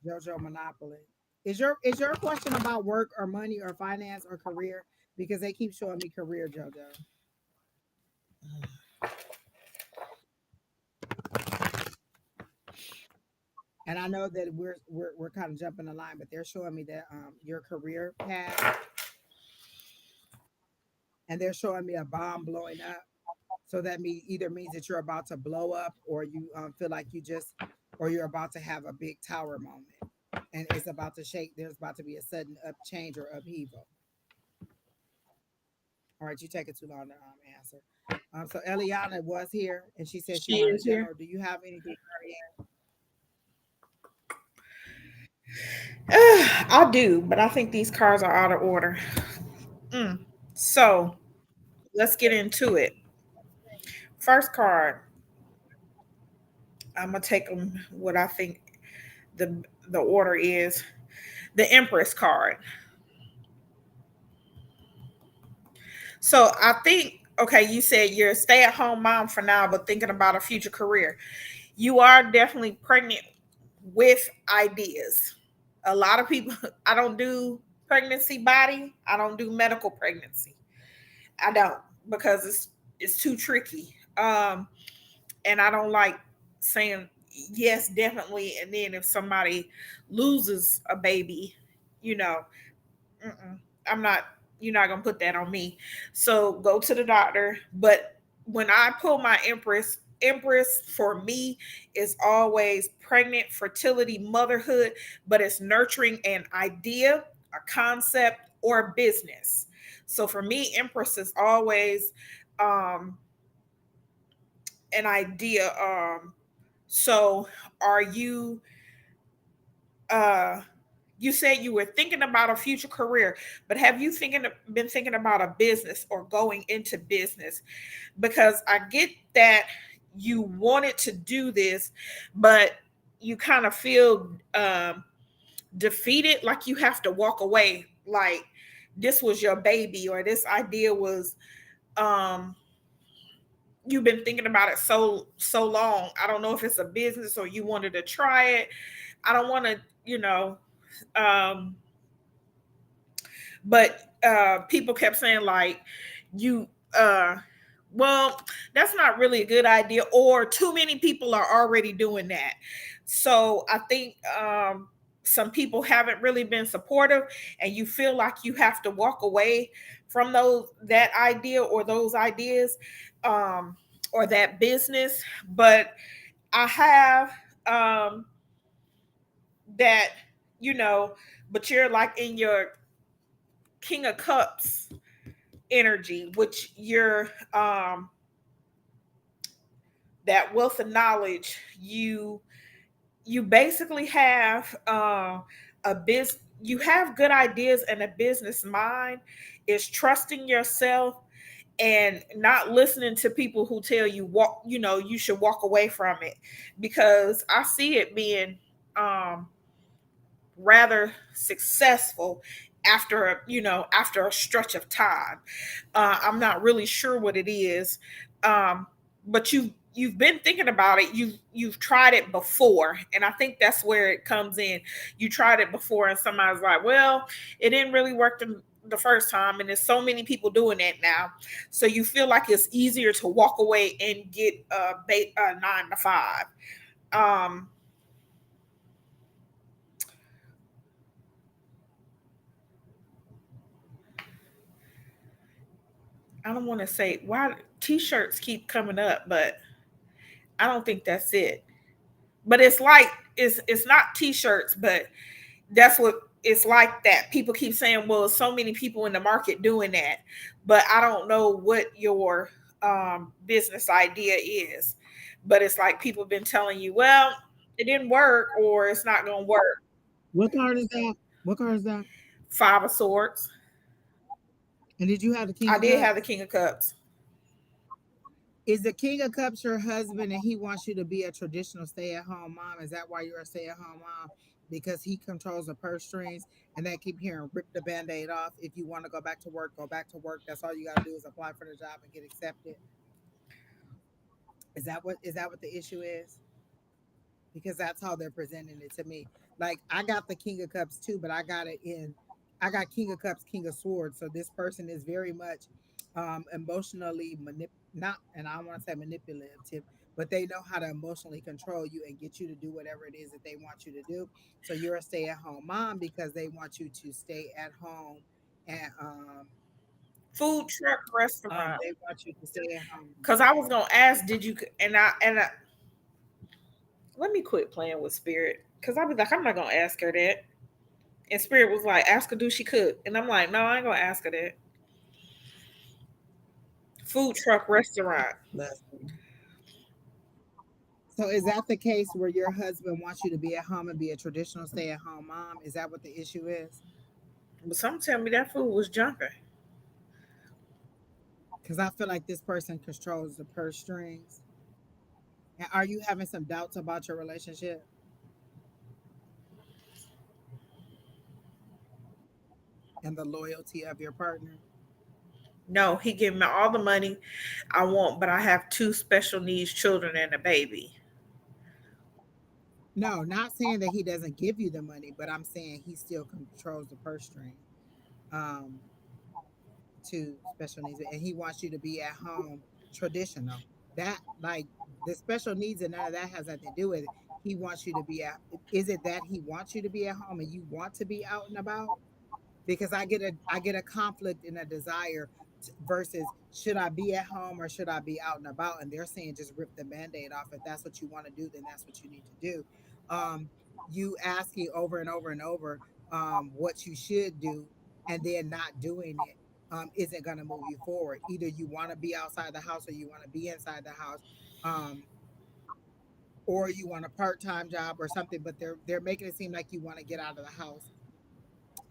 JoJo Monopoly. Is your question about work or money or finance or career? Because they keep showing me career, JoJo. And I know that we're kind of jumping the line, but they're showing me that your career path, and they're showing me a bomb blowing up. So that either means that you're about to blow up, or you feel like or you're about to have a big tower moment, and it's about to shake. There's about to be a sudden up change or upheaval. All right, you take it too long to answer. So Eliana was here, and she said she She wanted is here. general. Do you have anything? I do, but I think these cards are out of order. Mm. So let's get into it. First card, I'm gonna take them what I think the order is. The Empress card. So I think, okay, you said you're a stay-at-home mom for now, but thinking about a future career. You are definitely pregnant with ideas. A lot of people, I don't do pregnancy body. I don't do medical pregnancy. I don't, because it's too tricky. And I don't like saying yes, definitely, and then if somebody loses a baby, you know, mm-mm, I'm not. You're not gonna put that on me. So go to the doctor. But when I pull my Empress for me is always pregnant, fertility, motherhood, but it's nurturing an idea, a concept, or business. So for me, Empress is always um, an idea. So are you? Uh, you said you were thinking about a future career, but have you been thinking about a business or going into business? Because I get that you wanted to do this, but you kind of feel defeated, like you have to walk away, like this was your baby or this idea was um you've been thinking about it so long. I don't know if it's a business or you wanted to try it. I don't want to, um but people kept saying like you uh well, that's not really a good idea, or too many people are already doing that. So I think some people haven't really been supportive, and you feel like you have to walk away from that idea or those ideas, um or that business. But I have that, you know but you're like in your King of Cups energy, which you're that wealth of knowledge. You basically have you have good ideas and a business mind. Is trusting yourself and not listening to people who tell you you should walk away from it, because I see it being um rather successful after a stretch of time. I'm not really sure what it is, but you've been thinking about it. You've tried it before, and I think that's where it comes in. You tried it before, and somebody's like, "Well, it didn't really work the first time," and there's so many people doing that now. So you feel like it's easier to walk away and get a 9 to 5. Um, I don't want to say why t-shirts keep coming up, but I don't think that's it. But it's like it's not t-shirts, but that's what it's like. That people keep saying, well, so many people in the market doing that, but I don't know what your business idea is. But it's like people have been telling you, well, it didn't work or it's not going to work. What card is that? What card is that? Five of Swords. And did you have the King I of did have the Cups? King of Cups. Is the King of Cups your husband and he wants you to be a traditional stay at home mom? Is that why you're a stay at home mom? Because he controls the purse strings and they keep hearing rip the band aid off. If you want to go back to work, go back to work. That's all you got to do is apply for the job and get accepted. Is that what the issue is? Because that's how they're presenting it to me. Like I got the King of Cups too, but I got King of Cups, King of Swords. So this person is very much emotionally not, and I don't want to say manipulative, but they know how to emotionally control you and get you to do whatever it is that they want you to do. So you're a stay at home mom because they want you to stay at home and Food truck restaurant. they want you to stay at home. Cause I was gonna ask, did you? And I let me quit playing with Spirit. Cause I be like, I'm not gonna ask her that. And Spirit was like, ask her, do she cook? And I'm like, no, I ain't gonna ask her that. Food truck restaurant. Listen. So is that the case where your husband wants you to be at home and be a traditional stay-at-home mom? Is that what the issue is? But some tell me that food was jumping. Because I feel like this person controls the purse strings. And are you having some doubts about your relationship and the loyalty of your partner? No, he gave me all the money I want, but I have two special needs children and a baby. No, not saying that he doesn't give you the money, but I'm saying he still controls the purse string. Um, to special needs, and he wants you to be at home traditional. That like the special needs and none of that has nothing to do with it. He wants you to be at. Is it that he wants you to be at home and you want to be out and about? Because I get a conflict and a desire versus should I be at home or should I be out and about? And they're saying just rip the band-aid off. If that's what you want to do, then that's what you need to do. Um, you asking over and over and over what you should do and then not doing it isn't going to move you forward. Either you want to be outside the house or you want to be inside the house. Um, or you want a part-time job or something, but they're making it seem like you want to get out of the house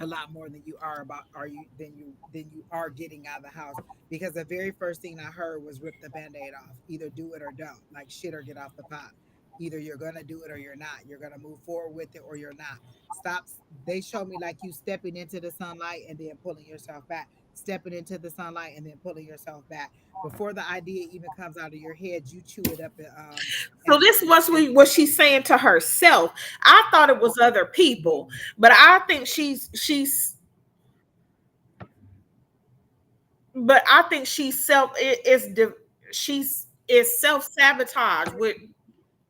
a lot more than you are getting out of the house, because the very first thing I heard was rip the band-aid off, either do it or don't, like shit or get off the pot. Either you're gonna do it or you're not, you're gonna move forward with it or you're not. Stop. They show me like you stepping into the sunlight and then pulling yourself back, stepping into the sunlight and then pulling yourself back. Before the idea even comes out of your head, you chew it up So and this was and what she's saying to herself. I thought it was other yeah. people, but I think she's self she's is self sabotage with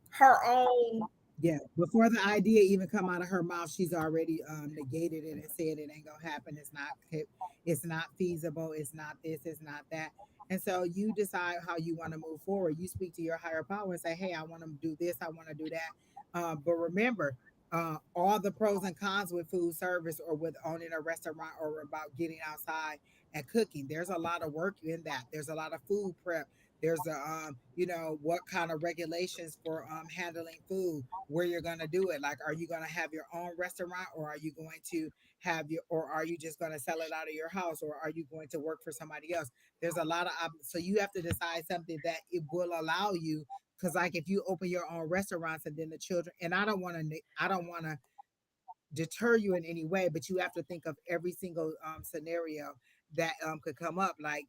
her own. Yeah, before the idea even come out of her mouth, she's already negated it and said it ain't gonna happen. It's not feasible. It's not this. It's not that. And so you decide how you want to move forward. You speak to your higher power and say, "Hey, I want to do this. I want to do that." But remember, all the pros and cons with food service or with owning a restaurant or about getting outside and cooking. There's a lot of work in that. There's a lot of food prep. There's a what kind of regulations for handling food, where you're going to do it. Like, are you going to have your own restaurant, or are you going to or are you just going to sell it out of your house, or are you going to work for somebody else? There's a lot of so you have to decide something that it will allow you, because like if you open your own restaurants and then the children, and I don't want to deter you in any way, but you have to think of every single scenario that could come up. Like,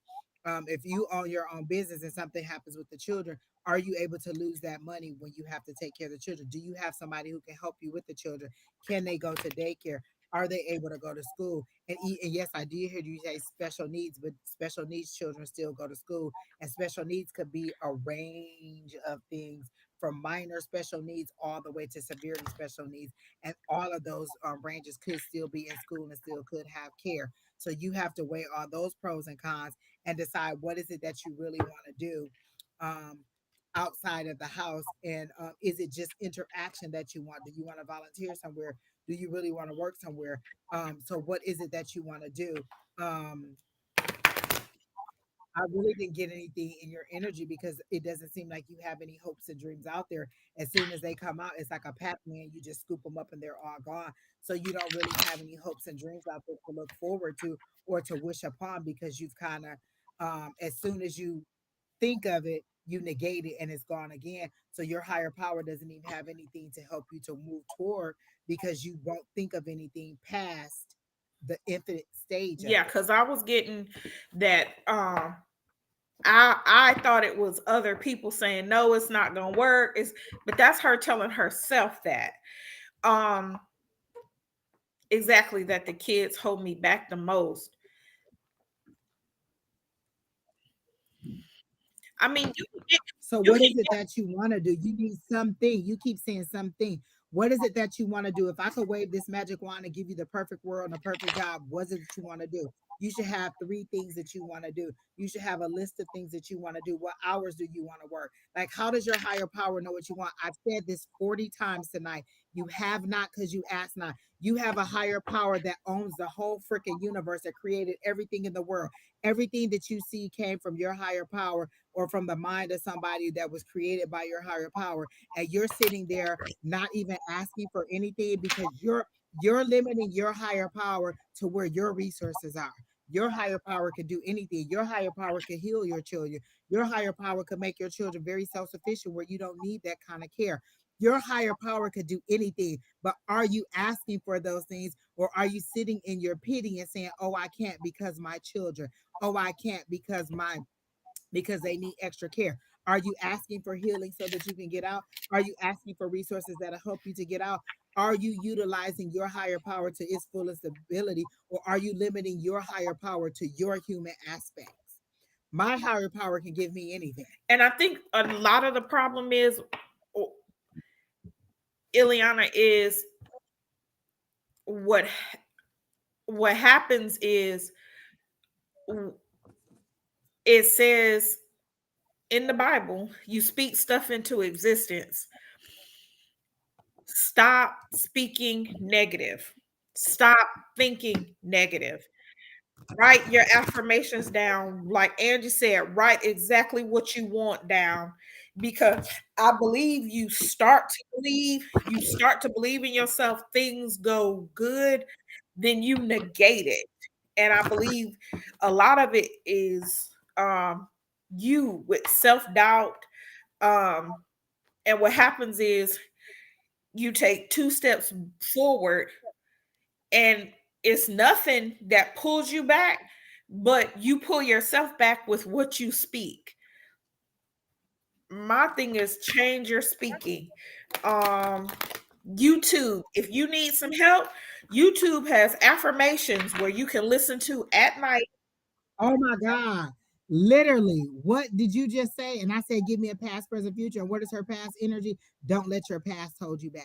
if you own your own business and something happens with the children, are you able to lose that money when you have to take care of the children? Do you have somebody who can help you with the children? Can they go to daycare? Are they able to go to school and eat? And yes, I did hear you say special needs, but special needs children still go to school, and special needs could be a range of things, from minor special needs all the way to severely special needs, and all of those ranges could still be in school and still could have care. So you have to weigh all those pros and cons and decide what is it that you really want to do um, outside of the house, and is it just interaction that you want? Do you want to volunteer somewhere? Do you really want to work somewhere? So what is it that you want to do? Um, I really didn't get anything in your energy because it doesn't seem like you have any hopes and dreams out there. As soon as they come out, it's like a Pac-Man. You just scoop them up and they're all gone. So you don't really have any hopes and dreams out there to look forward to or to wish upon because you've kind of, as soon as you think of it, you negate it and it's gone again. So your higher power doesn't even have anything to help you to move toward because you won't think of anything past the infinite stage of Yeah, it. because I was getting that. I thought it was other people saying no, it's not gonna work. It's but that's her telling herself that. Um, exactly, that the kids hold me back the most. I mean, So you what can is it that you want to do? You need something. You keep saying something. What is it that you want to do? If I could wave this magic wand and give you the perfect world and a perfect job, what is it that you want to do? You should have three things that you want to do. You should have a list of things that you want to do. What hours do you want to work? Like, how does your higher power know what you want? I've said this 40 times tonight. You have not because you ask not. You have a higher power that owns the whole freaking universe that created everything in the world. Everything that you see came from your higher power or from the mind of somebody that was created by your higher power, and you're sitting there not even asking for anything because you're limiting your higher power to where your resources are. Your higher power can do anything. Your higher power can heal your children. Your higher power could make your children very self-sufficient where you don't need that kind of care. Your higher power could do anything, but are you asking for those things, or are you sitting in your pity and saying, oh, I can't because my children, oh, I can't because they need extra care? Are you asking for healing so that you can get out? Are you asking for resources that'll help you to get out? Are you utilizing your higher power to its fullest ability, or are you limiting your higher power to your human aspects? My higher power can give me anything. and I think a lot of the problem is, oh, Ileana, is what what happens is it says in the Bible, you speak stuff into existence. Stop speaking negative. Stop thinking negative. Write your affirmations down. Like Angie said, write exactly what you want down. Because I believe you start to believe in yourself, things go good, then you negate it. And I believe a lot of it is you with self-doubt. Um, and what happens is you take two steps forward and it's nothing that pulls you back, but you pull yourself back with what you speak. My thing is change your speaking. Um YouTube, if you need some help, YouTube has affirmations where you can listen to at night. Oh my God. Literally, what did you just say? And I said, give me a past, present, future. And what is her past energy? Don't let your past hold you back.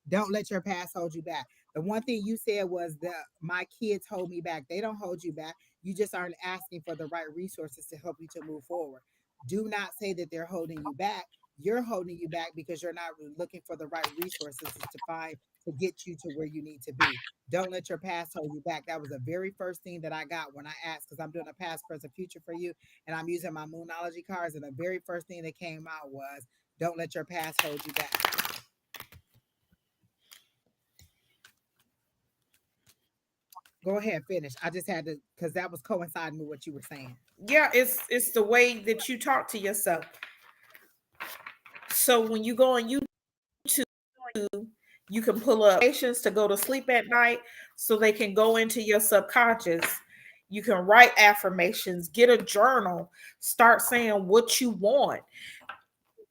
Don't let your past hold you back. The one thing you said was that my kids hold me back. They don't hold you back. You just aren't asking for the right resources to help you to move forward. Do not say that they're holding you back. You're holding you back because you're not looking for the right resources to find to get you to where you need to be. Don't let your past hold you back. That was the very first thing that I got when I asked, because I'm doing a past, present, future for you, and I'm using my Moonology cards. And the very first thing that came out was, don't let your past hold you back. Go ahead, finish. I just had to, because that was coinciding with what you were saying. Yeah, it's the way that you talk to yourself. So when you go on YouTube, you can pull up patients to go to sleep at night so they can go into your subconscious. You can write affirmations, get a journal, start saying what you want.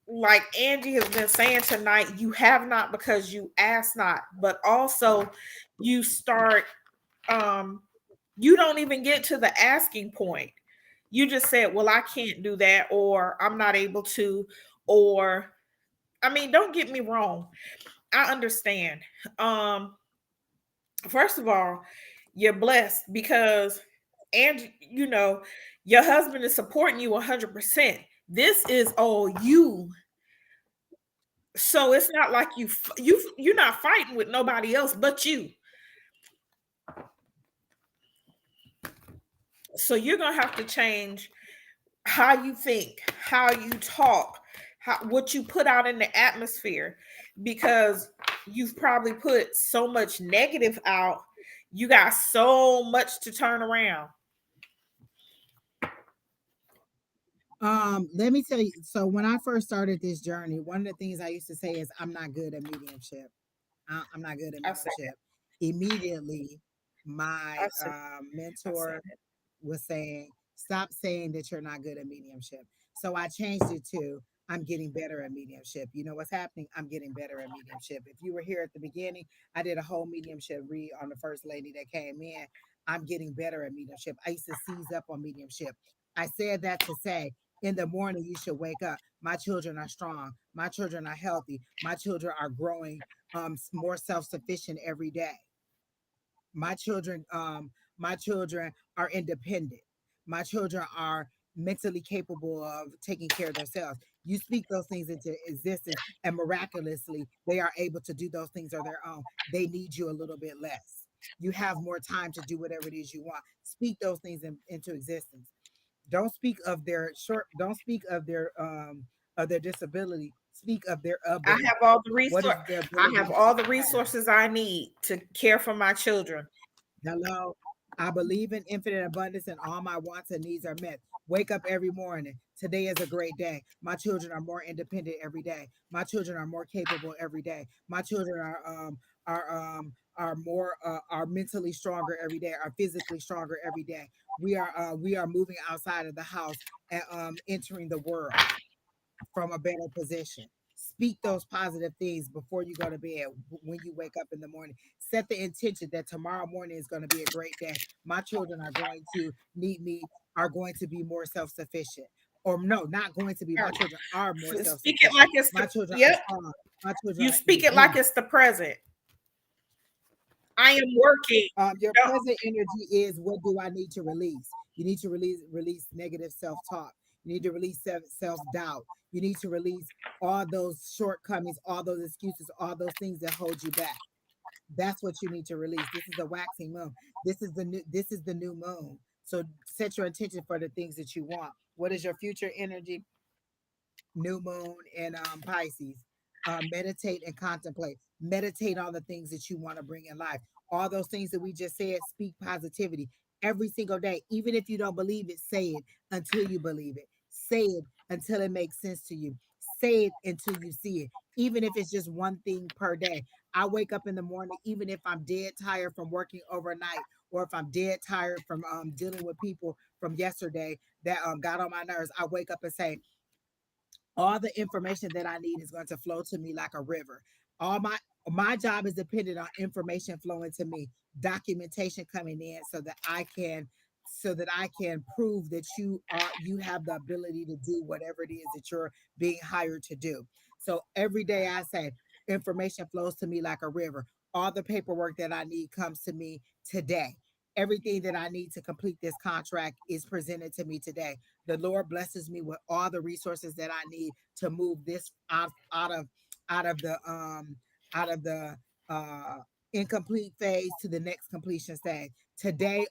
Like Angie has been saying tonight, you have not because you ask not, but also you start, um you don't even get to the asking point. You just said, well, I can't do that, or I'm not able to, or I mean, don't get me wrong, I understand. um First of all, you're blessed because, and your husband is supporting you 100%. This is all you. So it's not like you're not fighting with nobody else but you. So you're gonna have to change how you think, how you talk, what you put out in the atmosphere, because you've probably put so much negative out. You got so much to turn around. Let me tell you. So when I first started this journey, one of the things I used to say is I'm not good at mediumship. I'm not good at I said mediumship. Immediately, my I said I said mentor was saying, stop saying that you're not good at mediumship. So I changed it to, I'm getting better at mediumship. You know what's happening? I'm getting better at mediumship. If you were here at the beginning, I did a whole mediumship read on the first lady that came in. I'm getting better at mediumship. I used to seize up on mediumship. I said that to say, in the morning, you should wake up. My children are strong. My children are healthy. My children are growing more self-sufficient every day. My children my children are independent. My children are mentally capable of taking care of themselves. You speak those things into existence, and miraculously they are able to do those things on their own. They need you a little bit less. You have more time to do whatever it is you want. Speak those things into existence. Don't speak of their short, don't speak of their disability. Speak of their I have ability. all the What is resource. the I have ability that all the you have? resources I need to care for my children. Hello. I believe in infinite abundance and all my wants and needs are met. Wake up every morning. Today is a great day. My children are more independent every day. My children are more capable every day. My children are more are mentally stronger every day, are physically stronger every day. We are moving outside of the house and entering the world from a better position. Speak those positive things before you go to bed, when you wake up in the morning. Set the intention that tomorrow morning is going to be a great day. My children are going to need me, are going to be more self sufficient. Or, no, not going to be. My children are more self Speak it like sufficient. it's the My children are yep. strong. My children You are speak it like independent. it's the present. I am working. Your Don't present energy is, what do I need to release? You need to release negative self talk. You need to release self doubt. You need to release all those shortcomings, all those excuses, all those things that hold you back. That's what you need to release. This is a waxing moon. This is the new moon. So set your intention for the things that you want. What is your future energy? New moon and Pisces. Meditate and contemplate. Meditate on the things that you want to bring in life. All those things that we just said, speak positivity every single day. Even if you don't believe it, say it until you believe it. Say it until it makes sense to you. Say it until you see it. Even if it's just one thing per day. I wake up in the morning, even if I'm dead tired from working overnight, or if I'm dead tired from dealing with people from yesterday that got on my nerves, I wake up and say, all the information that I need is going to flow to me like a river. All my job is dependent on information flowing to me, documentation coming in, so that I can prove that you have the ability to do whatever it is that you're being hired to do. So every day I say, information flows to me like a river. All the paperwork that I need comes to me today. Everything that I need to complete this contract is presented to me today. The Lord blesses me with all the resources that I need to move this out of the out of the uh incomplete phase to the next completion stage. Today,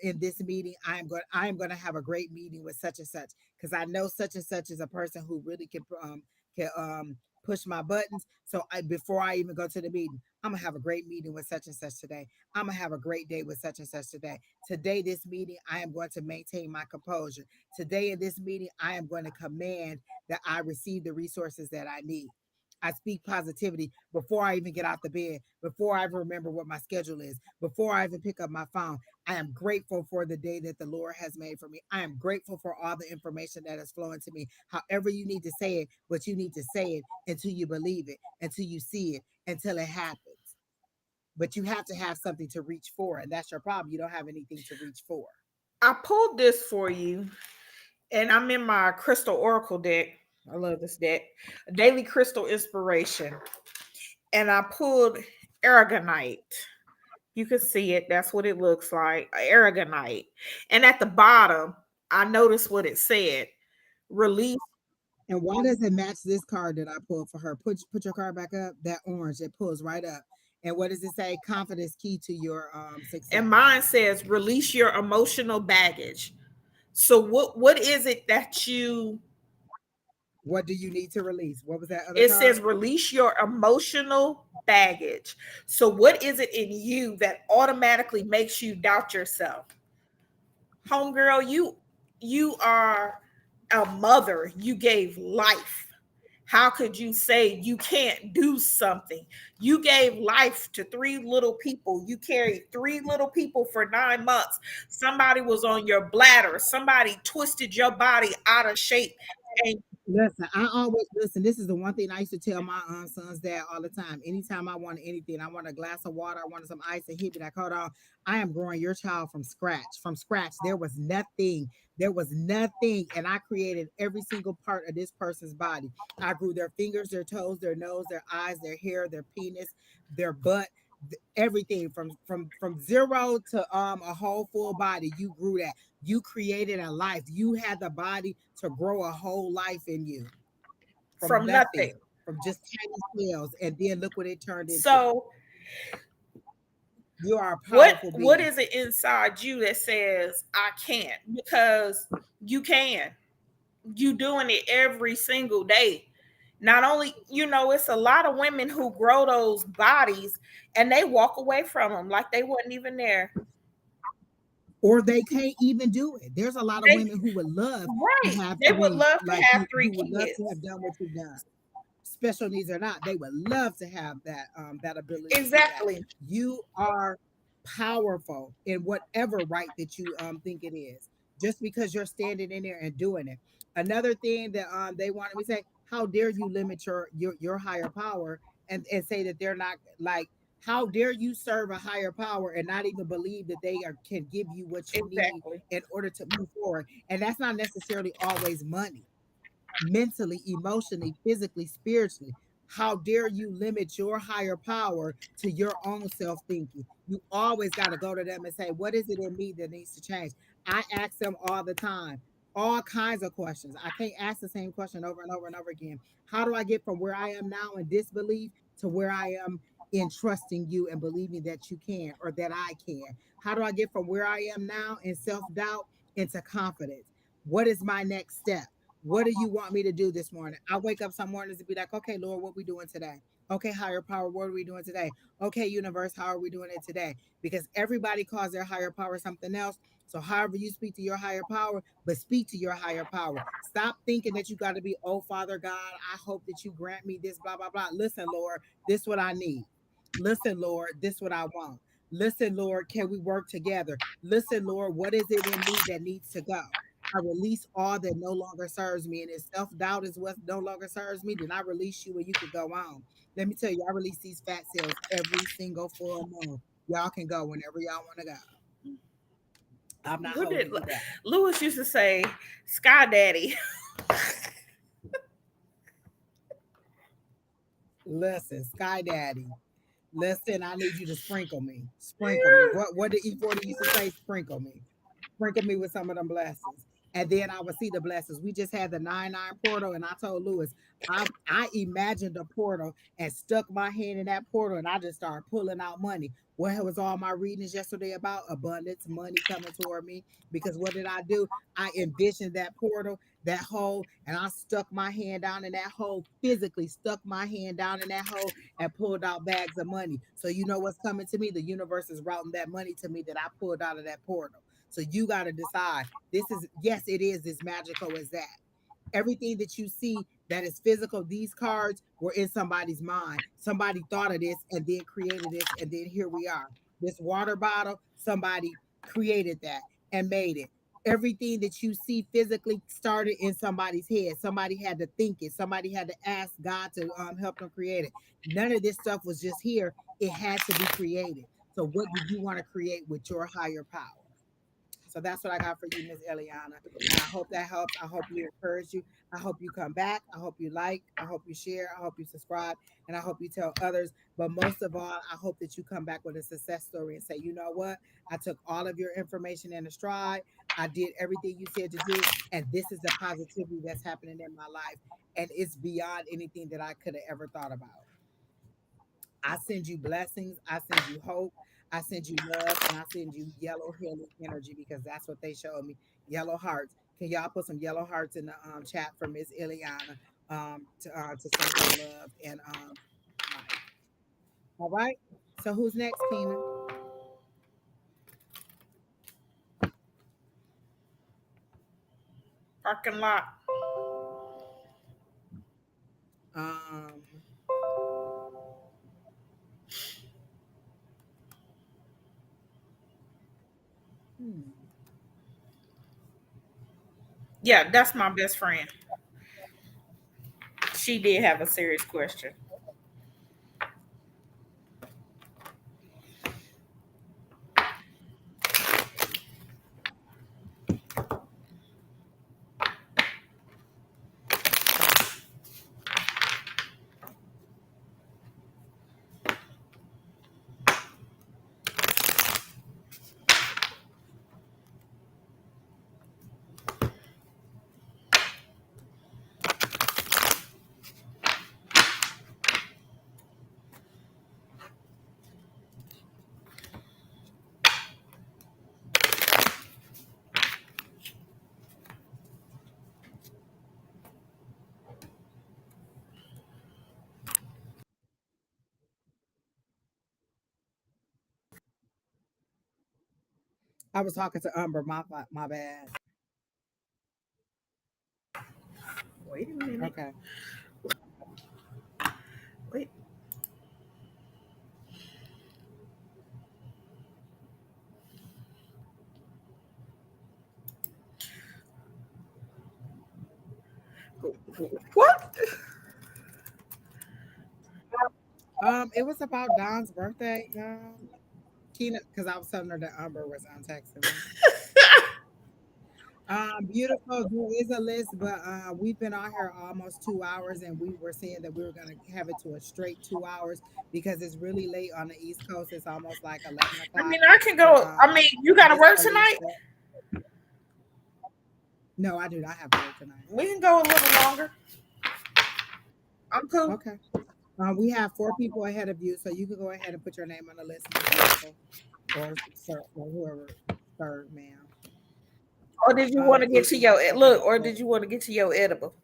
in this meeting, I am going to have a great meeting with such and such, because I know such and such is a person who really can push my buttons. So before I even go to the meeting, I'm gonna have a great meeting with such and such today. I'm gonna have a great day with such and such today. Today, this meeting, I am going to maintain my composure. Today, in this meeting, I am going to command that I receive the resources that I need. I speak positivity before I even get out the bed, before I even remember what my schedule is, before I even pick up my phone. I am grateful for the day that the Lord has made for me. I am grateful for all the information that is flowing to me. However, you need to say it, but you need to say it until you believe it, until you see it, until it happens. But you have to have something to reach for, and that's your problem. You don't have anything to reach for. I pulled this for you, and I'm in my crystal oracle deck. I love this deck. Daily crystal inspiration. And I pulled aragonite. You can see it. That's what it looks like. Aragonite. And at the bottom, I noticed what it said. Release. And why does it match this card that I pulled for her? Put your card back up. That orange, it pulls right up. And what does it say? Confidence key to your And success. mine says release your emotional baggage. So what is it that you What do you need to release? What was that other it says card? release your emotional baggage. So what is it in you that automatically makes you doubt yourself? Homegirl, you are a mother. You gave life. How could you say you can't do something? You gave life to three little people. You carried three little people for 9 months. Somebody was on your bladder. Somebody twisted your body out of shape. And Listen, I always listen. This is the one thing I used to tell my sons dad all the time. Anytime I wanted anything, I want a glass of water, I wanted some ice and hit me that coat on. I am growing your child from scratch. From scratch. There was nothing. There was nothing. And I created every single part of this person's body. I grew their fingers, their toes, their nose, their eyes, their hair, their penis, their butt, everything from zero to a whole full body. You grew that. You created a life. You had the body to grow a whole life in you from from nothing, nothing. from just tiny cells, and then look what it turned into. So You are a what powerful what being. is it inside you that says I can't? Because you can. You doing it every single day. Not only, it's a lot of women who grow those bodies and they walk away from them like they wasn't even there. Or they can't even do it. There's a lot of They women who would love to right. have They would three, love to like have you, three who would love to kids. have done what you've done. Special needs or not, they would love to have that ability to do that. Exactly. You are powerful in whatever right that you think it is. Just because you're standing in there and doing it. Another thing that they wanted me to say, how dare you limit your higher power and say that they're not like how dare you serve a higher power and not even believe that they can give you what you need Exactly. in order to move forward. And that's not necessarily always money, mentally, emotionally, physically, spiritually. How dare you limit your higher power to your own self thinking? You always got to go to them and say, what is it in me that needs to change? I ask them all the time, all kinds of questions. I can't ask the same question over and over and over again. How do I get from where I am now in disbelief to where I am in trusting you and believing that you can or that I can? How do I get from where I am now in self doubt into confidence? What is my next step? What do you want me to do this morning? I wake up some mornings and be like, okay, Lord, what we doing today? Okay, higher power, what are we doing today? Okay, universe, how are we doing it today? Because everybody calls their higher power something else. So, however you speak to your higher power, but speak to your higher power. Stop thinking that you got to be, oh, Father God, I hope that you grant me this, blah, blah, blah. Listen, Lord, this what I need. Listen, Lord, this what I want. Listen, Lord, can we work together? Listen, Lord, what is it in me that needs to go? I release all that no longer serves me. And if self doubt is what no longer serves me, then I release you and you can go on. Let me tell you, I release these fat cells every single full moon. Y'all can go whenever y'all want to go. I'm not What did holding you back. Lewis used to say? Sky Daddy. Listen, Sky Daddy. Listen, I need you to sprinkle me. Sprinkle me. What did E40 used to say? Sprinkle me. Sprinkle me with some of them blessings. And then I would see the blessings. We just had the 9-9 portal, and I told Lewis, I imagined a portal and stuck my hand in that portal, and I just started pulling out money. What was all my readings yesterday about? Abundance, money coming toward me. Because what did I do? I envisioned that portal, that hole, and I stuck my hand down in that hole, physically stuck my hand down in that hole and pulled out bags of money. So you know what's coming to me? The universe is routing that money to me that I pulled out of that portal. So you got to decide. This is, yes, it is as magical as that. Everything that you see that is physical, these cards were in somebody's mind. Somebody thought of this and then created this, and then here we are. This water bottle, somebody created that and made it. Everything that you see physically started in somebody's head. Somebody had to think it. Somebody had to ask God to help them create it. None of this stuff was just here. It had to be created. So, what do you want to create with your higher power? So that's what I got for you, Miss Eliana. And I hope that helps. I hope you encourage you. I hope you come back. I hope you like. I hope you share. I hope you subscribe. And I hope you tell others. But most of all, I hope that you come back with a success story and say, you know what? I took all of your information in a stride. I did everything you said to do. And this is the positivity that's happening in my life. And it's beyond anything that I could have ever thought about. I send you blessings. I send you hope. I send you love, and I send you yellow healing energy because that's what they showed me. Yellow hearts. Can y'all put some yellow hearts in the chat for Miss Ileana to send her love and light. All right. So who's next, Keena? Parking lot. Um, hmm. Yeah, that's my best friend. She did have a serious question. I was talking to Umber. My bad. Wait a minute. Okay. Wait. What? It was about Don's birthday, Keena, because I was telling her that Umber was texting me. Beautiful. There is a list, but we've been on here almost 2 hours, and we were saying that we were gonna have it to a straight 2 hours because it's really late on the East Coast. It's almost like 11 o'clock. I can So go. I mean, you got to Miss work tonight. Alicia, no, I do not have to work tonight. We can go a little longer. I'm cool. Okay. We have 4 people ahead of you, so you can go ahead and put your name on the list, Miss Beautiful, or sir, or whoever, sir, ma'am. Or did you want to get It to is your look? okay. Or So did you want to get to your edible?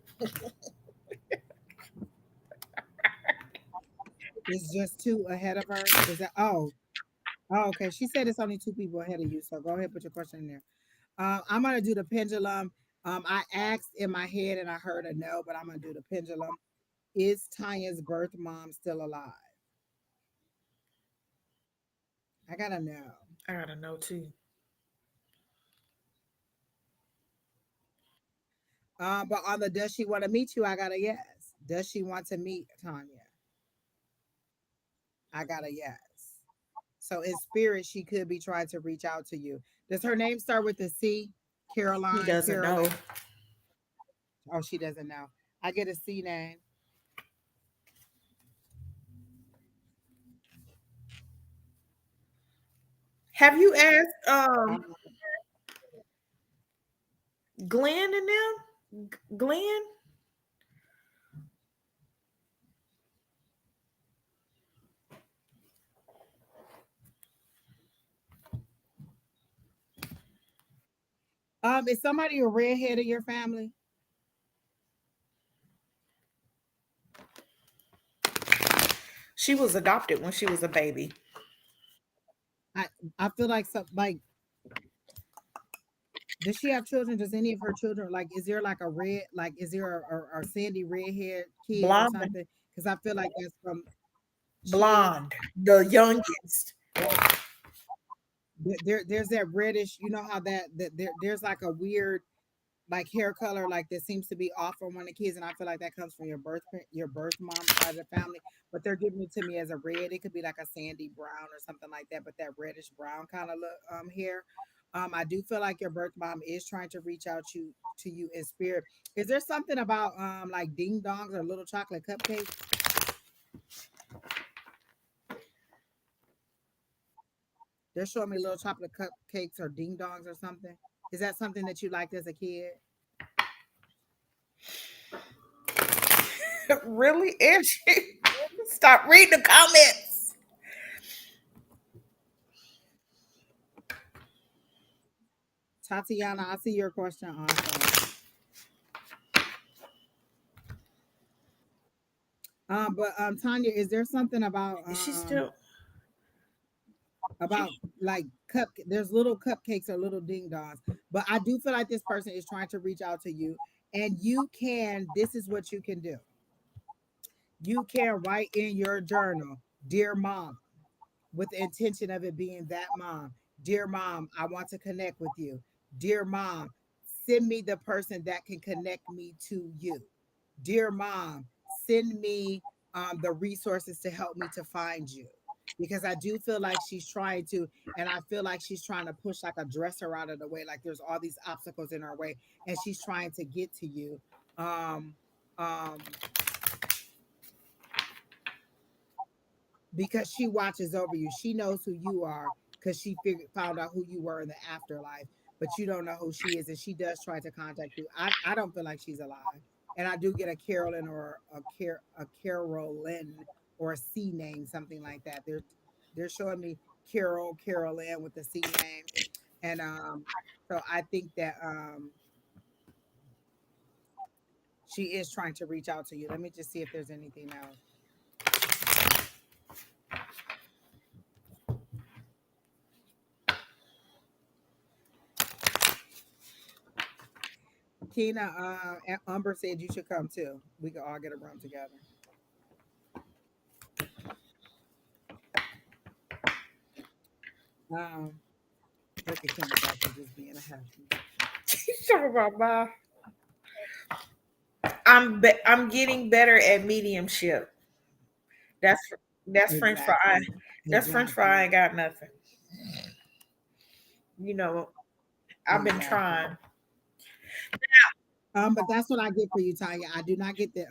it's just 2 ahead of her. Is that? Oh, okay. She said it's only 2 people ahead of you. So go ahead, and put your question in there. I'm gonna do the pendulum. I asked in my head and I heard a no, but I'm gonna do the pendulum. Is Tanya's birth mom still alive? I gotta know. I gotta know too. But on the does she want to meet you? I got a yes. Does she want to meet Tanya? I got a yes. So in spirit, she could be trying to reach out to you. Does her name start with a C? He Caroline, doesn't know. Carolyn. Oh, she doesn't know. I get a C name. Have you asked Um, Glenn and them? Glenn? is somebody a redhead in your family? She was adopted when she was a baby. I I feel like some like does she have children? Does any of her children like is there like a red like is there a sandy red haired kid or Blonde. something? Because I feel like that's from she is Blonde. The youngest. well there's that reddish, you know how there's like a weird like hair color like that seems to be off from one of the kids, and I feel like that comes from your birth mom side of the family. But they're giving it to me as a red. It could be like a sandy brown or something like that, but that reddish brown kind of look hair. I do feel like your birth mom is trying to reach out to you in spirit. Is there something about like ding dongs or little chocolate cupcakes? They're showing me little chocolate cupcakes or ding dongs or something. Is that something that you liked as a kid? Really? And she stop reading the comments. Tatiana, I see your question also. But Tanya, is there something Is she still? about like there's little cupcakes or little ding dongs, but I do feel like this person is trying to reach out to you, and this is what you can do. You can write in your journal, dear mom, with the intention of it being that mom. Dear mom, I want to connect with you. Dear mom, send me the person that can connect me to you. Dear mom, send me the resources to help me to find you. Because I do feel like she's trying to, and I feel like she's trying to push like a dresser out of the way. Like there's all these obstacles in her way, and she's trying to get to you. Um, um, because she watches over you. She knows who you are because found out who you were in the afterlife, but you don't know who she is, and she does try to contact you. I don't feel like she's alive, and I do get a Carolyn or a Carolyn or a C name, something like that. They're showing me Carolyn with the C name, and so I think that she is trying to reach out to you. Let me just see if there's anything else. Tina, Umber said you should come too. We could all get a room together. Um, Look at Kim back to just being a happy. She's talking about my. I'm getting better at mediumship. That's that's French fry. Exactly. That's French fry. I Exactly. ain't got nothing. You know, I've been Exactly. trying. But that's what I get for you, Tanya. I do not get the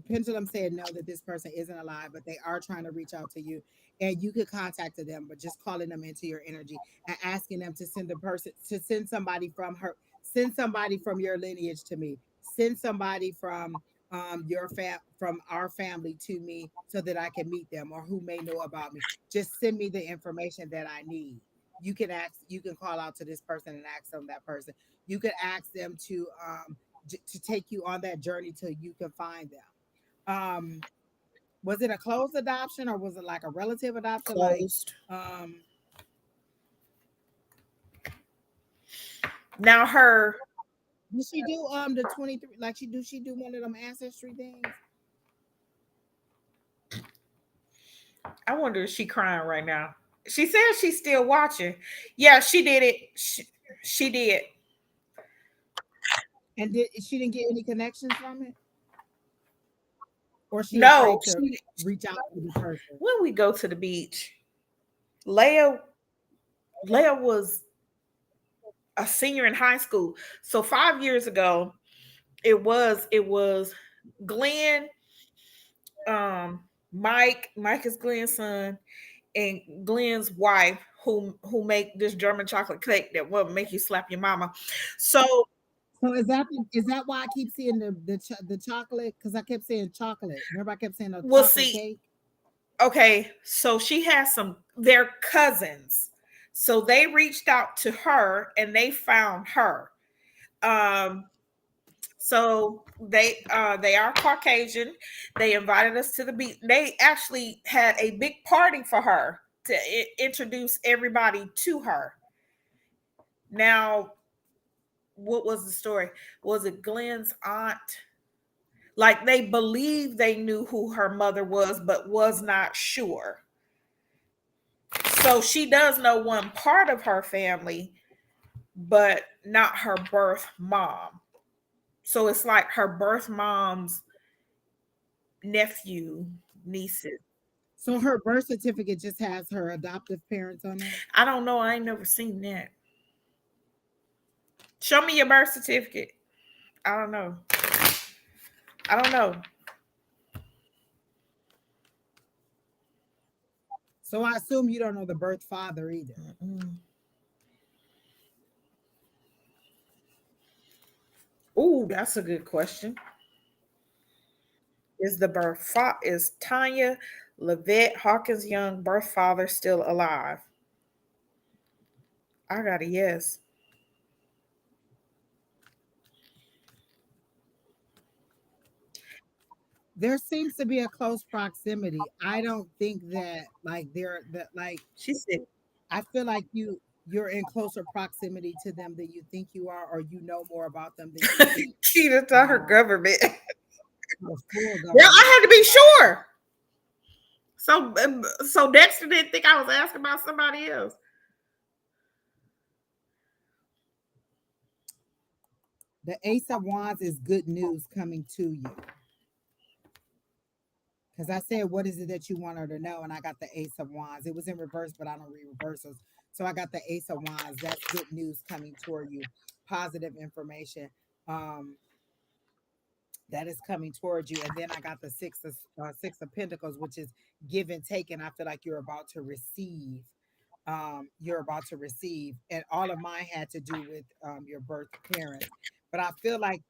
pendulum said no that this person isn't alive, but they are trying to reach out to you, and you could contact them, but just calling them into your energy and asking them to send somebody from send somebody from your lineage to me, send somebody from from our family to me so that I can meet them or who may know about me. Just send me the information that I need. You can call out to this person and ask them that person. You could ask them to take you on that journey till you can find them. Was it a closed adoption or was it like a relative adoption? Like, Closed. um, Now her. did she do the 23? Like she do one of them ancestry things? I wonder if she crying right now. She says she's still watching. Yeah, she did it. She did. And did she didn't get any connections from it, or she No, afraid to she. reach out to the person? When we go to the beach, Leia. Leia was a senior in high school. So 5 years ago, it was Glenn, Mike is Glenn's son, and Glenn's wife who make this German chocolate cake that will make you slap your mama. So So is that why I keep seeing the chocolate? Because I kept saying chocolate. Remember, I kept saying a we'll chocolate see. cake. Okay, so she has they're cousins. So they reached out to her and they found her. Um, So they are Caucasian. They invited us to the beach. They actually had a big party for her to introduce everybody to her. Now, what was the story? Was it Glenn's aunt? Like they believed they knew who her mother was, but was not sure. So she does know one part of her family, but not her birth mom. So it's like her birth mom's nephew, nieces. So her birth certificate just has her adoptive parents on there. I don't know. I ain't never seen that. Show me your birth certificate. I don't know. I don't know. So I assume you don't know the birth father either. Ooh, that's a good question. Is Tanya Levette Hawkins Young birth father still alive? I got a yes. There seems to be a close proximity. I don't think that like they're that like She said, I feel like you're in closer proximity to them than you think you are, or you know more about them than you think. she done tell her Um, government. the full Well, government. I had to be sure. So Dexter didn't think I was asking about somebody else. The Ace of Wands is good news coming to you. Because I said, what is it that you want her to know? And I got the Ace of Wands. It was in reverse, but I don't read reversals. So I got the Ace of Wands. That's good news coming toward you. Positive information. Um, that is coming towards you. And then I got the Six of Pentacles, which is give and take. And I feel like you're about to receive. You're about to receive, and all of mine had to do with your birth parents. But I feel like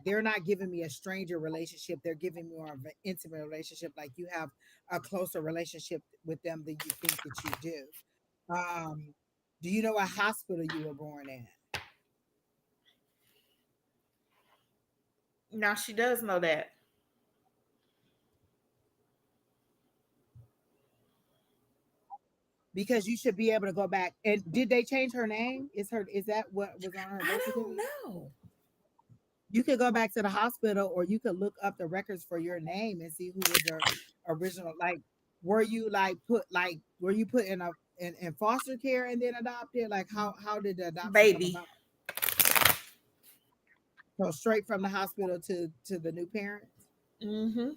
they're not giving me a stranger relationship. They're giving me more of an intimate relationship. Like you have a closer relationship with them than you think that you do. Um, do you know what hospital you were born in? Now she does know that. Because you should be able to go back. And did they change her name? Is that what was on her I birth don't certificate? know. You could go back to the hospital, or you could look up the records for your name and see who was the original. Like, were you put in in foster care and then adopted? Like, how did the adoption come Baby. about? So straight from the hospital to the new parents. Mm-hmm.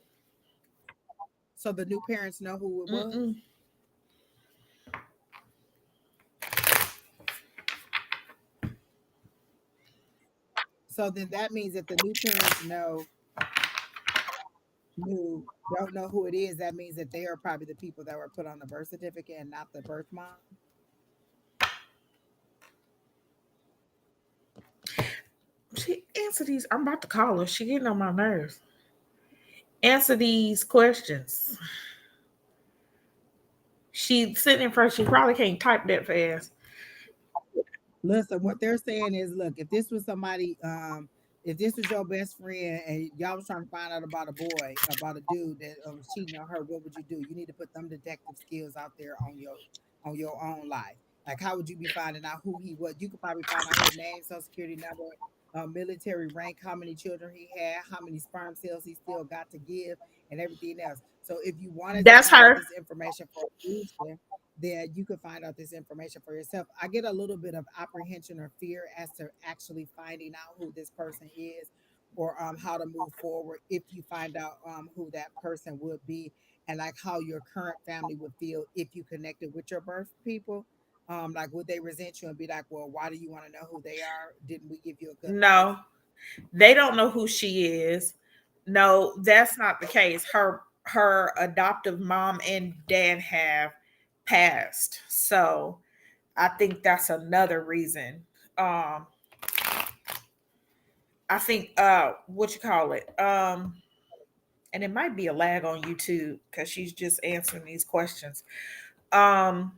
So the new parents know who it was. Mm-mm. So then that means that the new parents don't know who it is. That means that they are probably the people that were put on the birth certificate and not the birth mom. She answer these. I'm about to call her. She getting on my nerves. Answer these questions. She sitting in front. She probably can't type that fast. Listen, what they're saying is, look, if this was somebody, if this was your best friend and y'all was trying to find out about a boy, about a dude that was cheating on her, what would you do? You need to put them detective skills out there on your own life. Like, how would you be finding out who he was? You could probably find out his name, social security number, military rank, how many children he had, how many sperm cells he still got to give, and everything else. So, if you wanted to That's find out her. this information for Alycia, then you can find out this information for yourself. I get a little bit of apprehension or fear as to actually finding out who this person is, or how to move forward if you find out who that person would be, and like how your current family would feel if you connected with your birth people. Like, would they resent you and be like, well, why do you want to know who they are? Didn't we give you a good life? No, they don't know who she is. No, that's not the case. Her adoptive mom and dad have passed. So I think that's another reason. Um I think what you call it? And it might be a lag on YouTube because she's just answering these questions. Um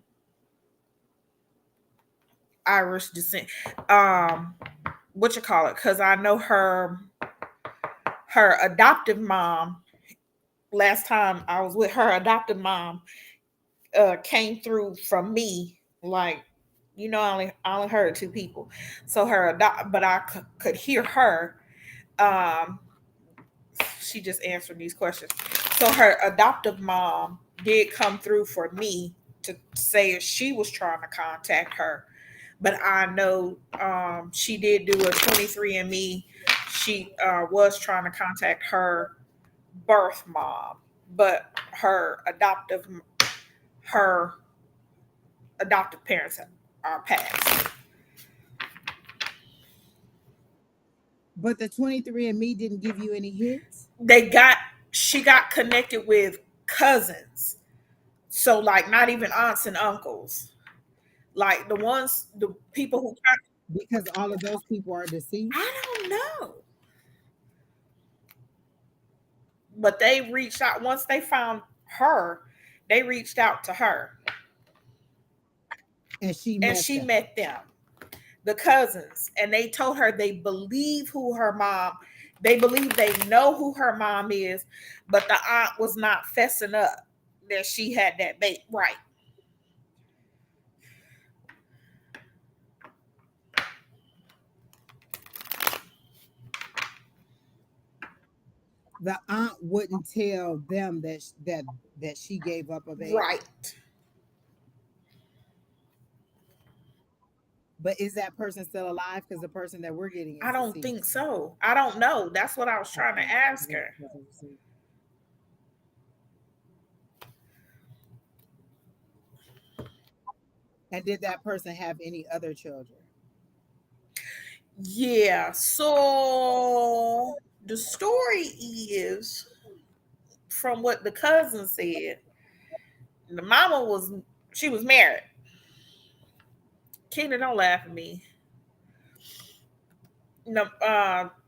Irish descent. Um what you call it? Because I know her adoptive mom, last time I was with her adoptive mom, came through from me. Like, I only heard two people. So but I could hear her. Um, she just answered these questions. So her adoptive mom did come through for me to say if she was trying to contact her. But I know she did do a 23andMe. She was trying to contact her birth mom, but her adoptive parents are passed. But the 23andMe didn't give you any hits. They got She got connected with cousins, so like not even aunts and uncles, like the people who Because all of those people are deceased. I don't know, but they reached out once they found her. They reached out to her And she and met she them. met them, the cousins, and they told her they believe who her mom They believe they know who her mom is, but the aunt was not fessing up that she had that bait right. The aunt wouldn't tell them that she gave up a baby. Right. But is that person still alive? Because the person that we're getting I is don't think deceased. so. I don't know. That's what I was trying to Okay. ask This her. person is deceased. And did that person have any other children? Yeah. So the story is from what the cousin said, the mama was she was married. Keena, don't laugh at me. No,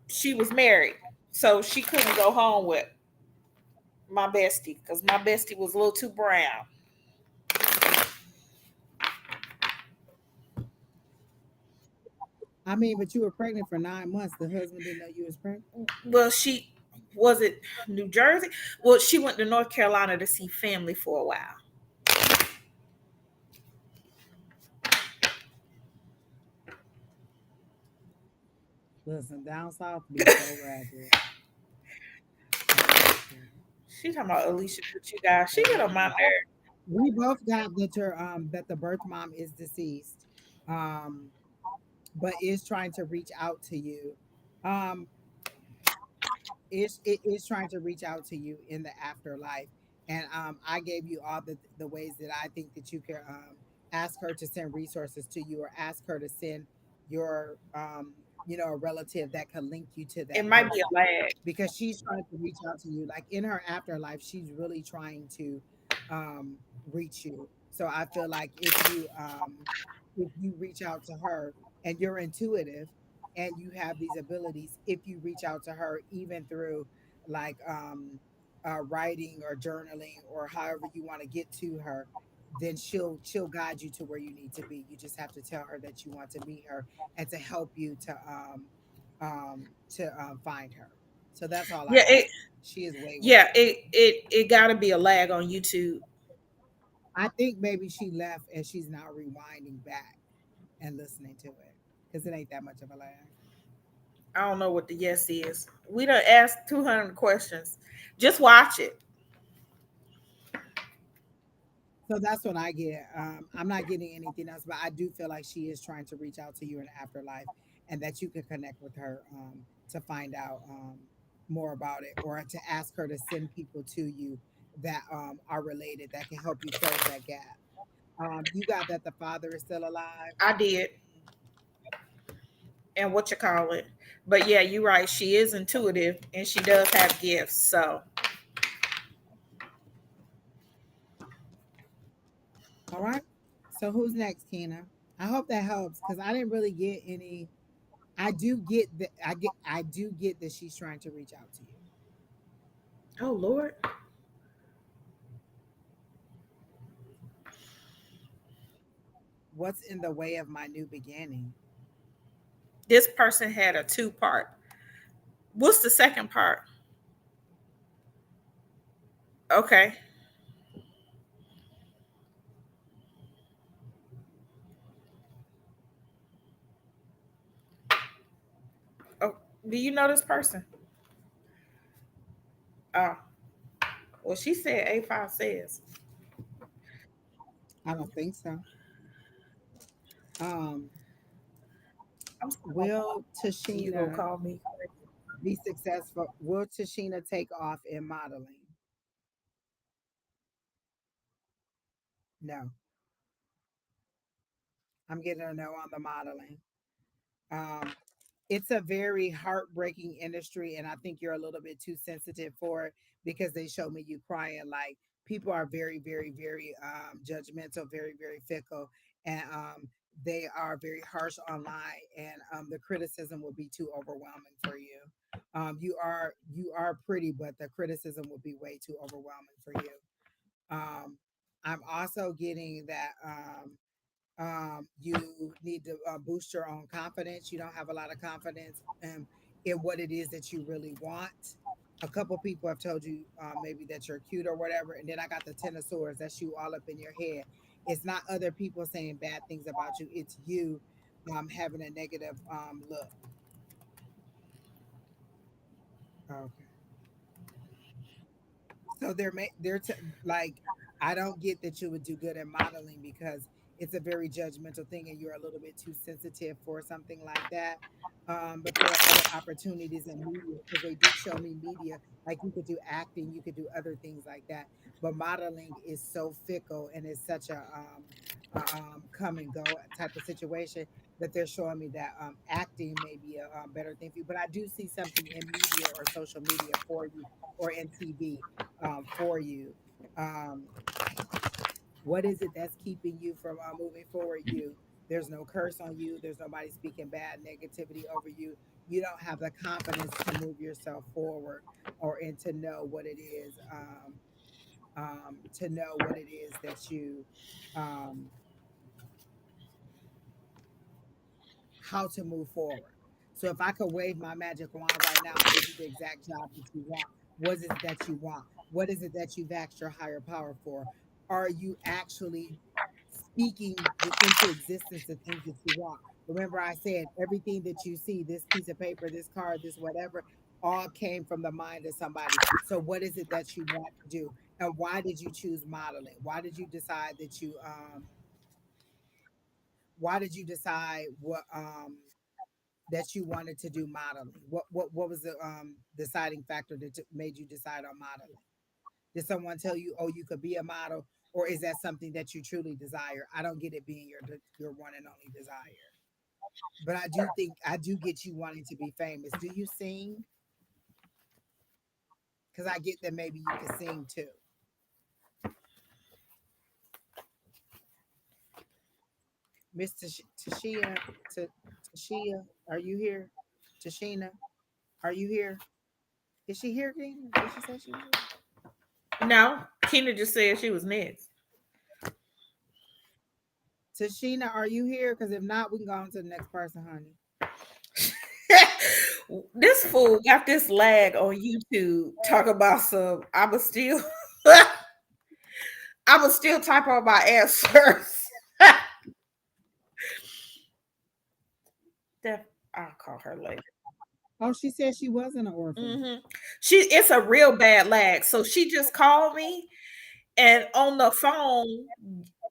she was married, so she couldn't go home with my bestie because my bestie was a little too brown. I mean, but you were pregnant for 9 months. The husband didn't know you was pregnant. Well, she was it New Jersey. Well, she went to North Carolina to see family for a while. Listen, down south be so ratchet. Ratchet. She talking about Alycia, but you guys, she So get on my ratchet. nerve. We both got that the birth mom is deceased, um, but is trying to reach out to you. Um, it is trying to reach out to you in the afterlife, and I gave you all the ways that I think that you can ask her to send resources to you, or ask her to send your a relative that can link you to It that might be a person, lag. because she's trying to reach out to you. Like in her afterlife, she's really trying to um, reach you. So I feel like if you reach out to her, and you're intuitive, and you have these abilities, if you reach out to her even through like writing or journaling, or however you want to get to her, then she'll guide you to where you need to be. You just have to tell her that you want to meet her, and to help you to find her. So that's all I Yeah, got. She is way yeah, gone. it got to be a lag on YouTube. I think maybe she left and she's now rewinding back and listening to it, because it ain't that much of a lag. I don't know what the yes is. We done asked 200 questions. Just watch it. So that's what I get. I'm not getting anything else, but I do feel like she is trying to reach out to you in the afterlife, and that you could connect with her to find out more about it, or to ask her to send people to you that are related, that can help you close that gap. You got that the father is still alive. I did, and what you call it. But yeah, you're right. She is intuitive, and she does have gifts. So All right. So who's next, Kina? I hope that helps, because I didn't really get any. I do get that she's trying to reach out to you. oh Lord, What's in the way of my new beginning? this person had a two-part. What's the second part? Okay. Oh, do you know this person? Oh, well, she said A5 says. I don't think so. Um, I'm still gonna will you gonna Tashina call me? be successful? Will Tashina take off in modeling? No. I'm getting a no on the modeling. Um, it's a very heartbreaking industry, and I think you're a little bit too sensitive for it, because they show me you crying. Like, people are very, very, very judgmental, very, very fickle, and they are very harsh online, and the criticism will be too overwhelming for you. You are pretty, but the criticism will be way too overwhelming for you. Um, I'm also getting that you need to boost your own confidence. You don't have a lot of confidence, in what it is that you really want. A couple people have told you maybe that you're cute or whatever, and then I got the Ten of Swords. That's you all up in your head. It's not other people saying bad things about you. It's you having a negative look. Okay. So like, I don't get that you would do good at modeling because it's a very judgmental thing and you're a little bit too sensitive for something like that. But there are other opportunities in media because they do show me media. Like you could do acting, you could do other things like that. But modeling is so fickle and it's such a come and go type of situation that they're showing me that acting may be a better thing for you. But I do see something in media or social media for you or in TV for you. Um, what is it that's keeping you from moving forward? You. There's no curse on you. There's nobody speaking bad negativity over you. You don't have the confidence to move yourself forward or and to know what it is. To know what it is that you um, how to move forward. So if I could wave my magic wand right now and give you the exact job that you want, what is it that you want? What is it that you've asked your higher power for? Are you actually speaking into existence the things that you want? Remember, I said everything that you see, this piece of paper, this card, this whatever, all came from the mind of somebody. So what is it that you want to do? And why did you choose modeling? Why did you decide that you wanted to do modeling? What was the deciding factor that made you decide on modeling? Did someone tell you, oh, you could be a model, or is that something that you truly desire? I don't get it being your one and only desire, but I do think I do get you wanting to be famous. Do you sing? Because I get that maybe you could sing too. Miss Tashia, Tashia, are you here? Tashina, are you here? Is she here, Gina? Did she say she was here? No, Keena just said she was next. Tashina, are you here? Because if not, we can go on to the next person, honey. This fool got this lag on YouTube. Talk about some. I'ma still type on my answers. That I'll call her later. Oh, she said she wasn't an orphan. hmm it's a real bad lag. So she just called me, and on the phone,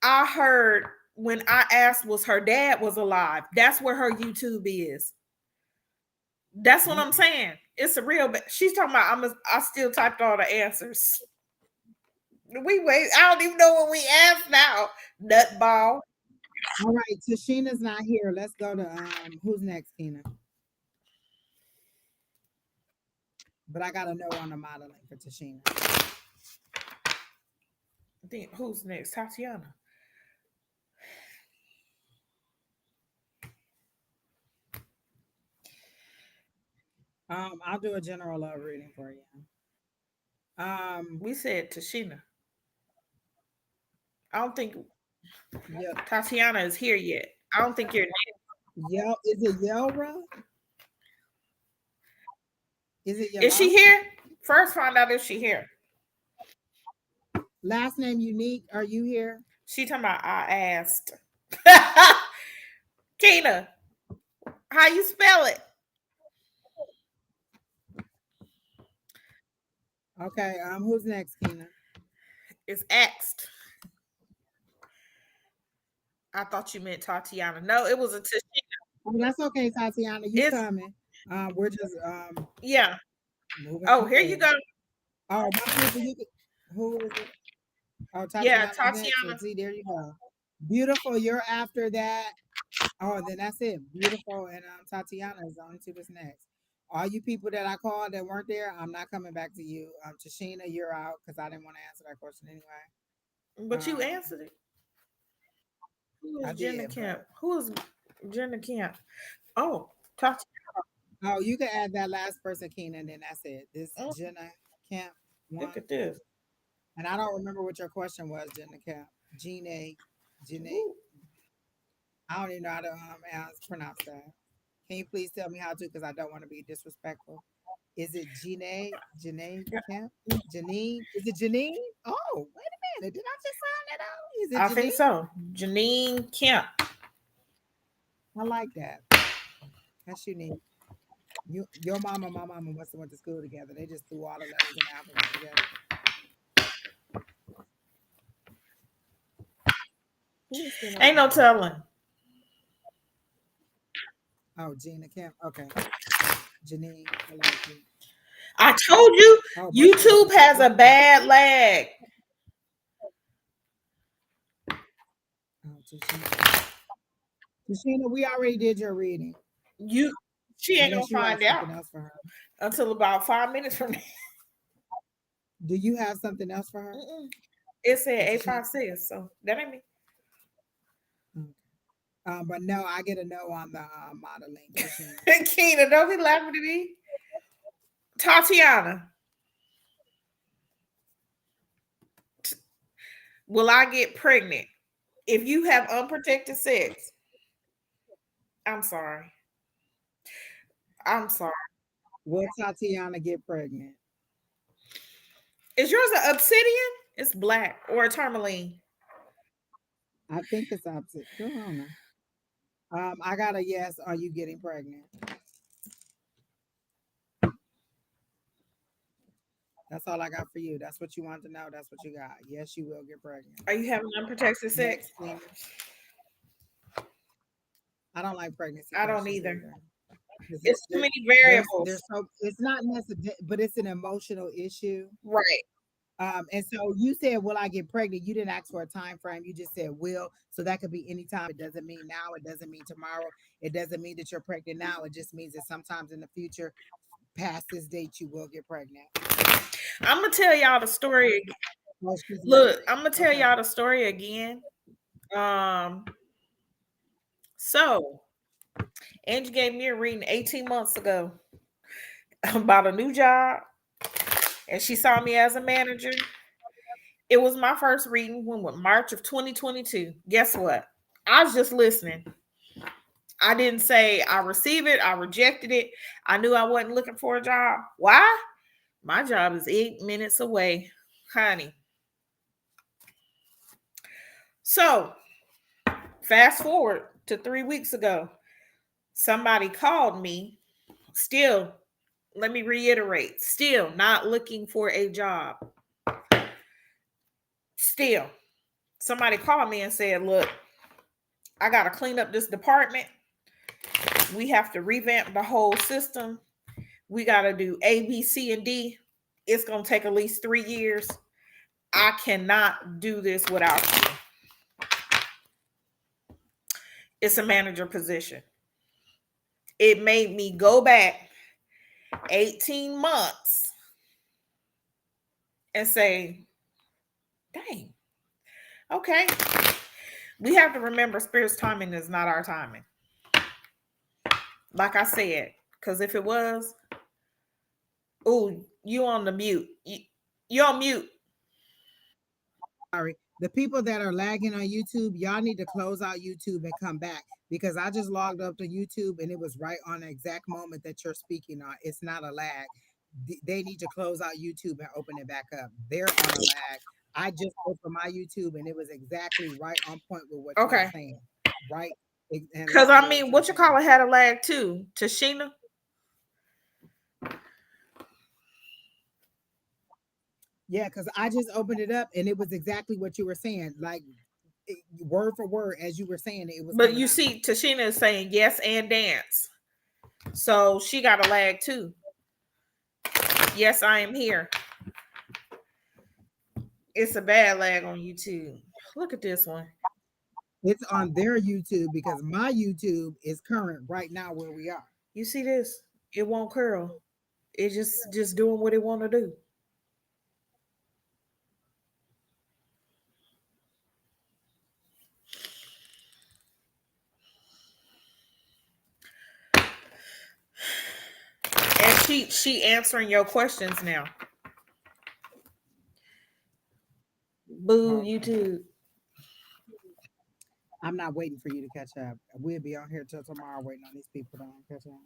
I heard when I asked was her dad was alive. That's where her YouTube is. That's what I'm saying. It's a real. She's talking about. I still typed all the answers. We wait. I don't even know what we asked now. Nutball. All right, Tashina's not here. Let's go to who's next, Tina? But I gotta know on the modeling for Tashina. I think who's next? Tatiana. I'll do a general love reading for you. Um, We said Tashina. I don't think yeah, Tatiana is here yet. I don't think you're. Is it Yelra? Is it Is she Yellow? here? First, find out if she here. Last name Unique. Are you here? She talking about. I asked. Tina, how you spell it? Okay. Who's next, Kina? It's asked. I thought you meant Tatiana. No, it was a Tashina. Oh, that's okay, Tatiana. You It's coming? We're just yeah. moving Oh, here you forward. go. Oh, my people, you could. Who is it? Oh, Yeah, Tatiana's next. So Tatiana. see, there you go. Beautiful. You're after that. Oh, then that's it. Beautiful and Tatiana is on to this next. All you people that I called that weren't there, I'm not coming back to you. Tashina, you're out because I didn't want to answer that question anyway. But you Um, answered it. Who I is Jenna did, Camp? but Who is Jenna Camp? Oh, Tatiana. oh, you can add that last person, Keenan, and then that's it. This Mm, Jenna Camp look one, at this. and I don't remember what your question was, Jenna Camp. Gina, Gina. Who? I don't even know how to pronounce that. Can you please tell me how to? Because I don't want to be disrespectful. Is it Janae Kemp? Janine? Is it Janine? Oh, wait a minute. Did I just sound that out? Is it I Janine? think so. Janine Kemp. I like that. That's unique. Your mama, my mama must have went to school together. They just threw all the letters in the alphabet together. Who is still Ain't no telling. Oh, Gina Kemp. Okay. Janine. I like you. I told you, Oh, YouTube has a bad lag. Oh, Tashina, we already did your reading. She ain't Unless gonna you have find out something else for her. until about 5 minutes from now. Do you have something else for her? It said A5says, so that ain't me. But no, I get a no on the modeling. Keena, don't be laughing at me. Tatiana, will I get pregnant if you have unprotected sex? I'm sorry. Will Tatiana get pregnant? Is yours an obsidian? It's black or a tourmaline? I think it's opposite. Go on now. I got a yes. Are you getting pregnant? That's all I got for you. That's what you want to know. That's what you got. Yes, you will get pregnant. Are you having unprotected sex? I don't like pregnancy. I don't either. It's too many variables. It's not necessary, but it's an emotional issue. Right. And so you said, will I get pregnant? You didn't ask for a time frame. You just said will. So that could be anytime. It doesn't mean now. It doesn't mean tomorrow. It doesn't mean that you're pregnant now. It just means that sometimes in the future, past this date, you will get pregnant. I'm going to tell y'all the story. Look, I'm going to tell y'all the story again. So Angie gave me a reading 18 months ago about a new job, and she saw me as a manager. It was my first reading when March of 2022. Guess what? I was just listening. I didn't say I received it, I rejected it. I knew I wasn't looking for a job. Why? My job is 8 minutes away, honey. So, fast forward to 3 weeks ago. Somebody called me. Still, let me reiterate, still not looking for a job. Still, somebody called me and said, look, I got to clean up this department. We have to revamp the whole system. We got to do A, B, C, and D. It's going to take at least 3 years. I cannot do this without you. It's a manager position. It made me go back 18 months and say, dang, okay. We have to remember Spirit's timing is not our timing. Like I said, because if it was, oh, you on the mute. You on mute. Sorry. The people that are lagging on YouTube, y'all need to close out YouTube and come back, because I just logged up to YouTube and it was right on the exact moment that you're speaking on. It's not a lag. They need to close out YouTube and open it back up. They're on a lag. I just opened my YouTube and it was exactly right on point with what you're saying. Right. Because I mean, what you call it had a lag too. Tashina? Yeah, because I just opened it up and it was exactly what you were saying, like word for word as you were saying it. Was but you see, Tashina is saying yes and dance, so she got a lag too. Yes, I am here. It's a bad lag on YouTube. Look at this one. It's on their YouTube because my YouTube is current right now where we are. You see this? It won't curl. It's just doing what it want to do. And she answering your questions now. Boo, YouTube. I'm not waiting for you to catch up. We'll be on here till tomorrow waiting on these people to catch up.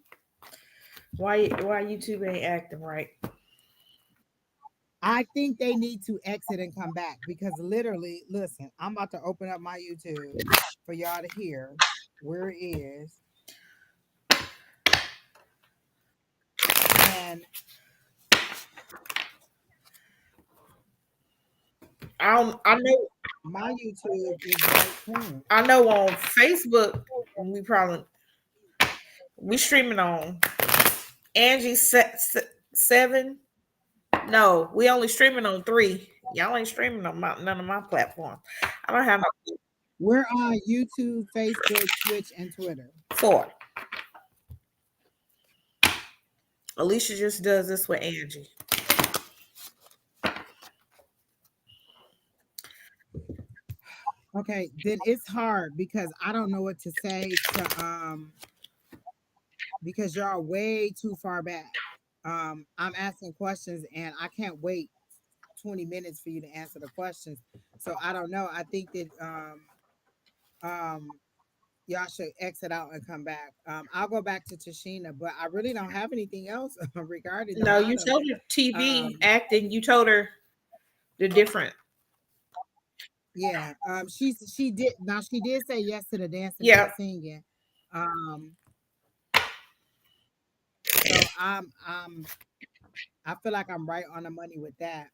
Why YouTube ain't acting right? I think they need to exit and come back because literally, listen, I'm about to open up my YouTube for y'all to hear where it is. And I know my YouTube is right here. I know on Facebook we probably we streaming on Angie 7. No, we only streaming on 3. Y'all ain't streaming on none of my platforms. I don't have no We're on YouTube, Facebook, Twitch, and Twitter. 4. Alycia just does this with Angie. Okay, then it's hard because I don't know what to say to because y'all way too far back. I'm asking questions and I can't wait 20 minutes for you to answer the questions. So I don't know. I think that um y'all should exit out and come back. I'll go back to Tashina, but I really don't have anything else regarding the No, you bottom. told her TV Um acting. You told her the different. yeah, she did now she did say yes to the dancing and the Yeah. singing. Um so I feel like I'm right on the money with that.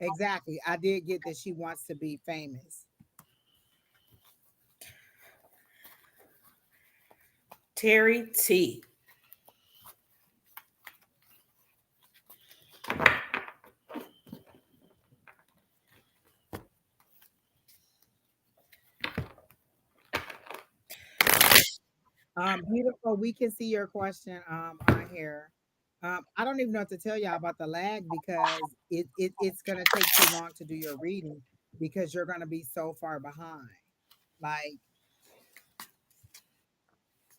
Exactly. I did get that she wants to be famous. Terry T. Beautiful. We can see your question on here. I don't even know what to tell y'all about the lag because it's gonna take too long to do your reading because you're gonna be so far behind. Like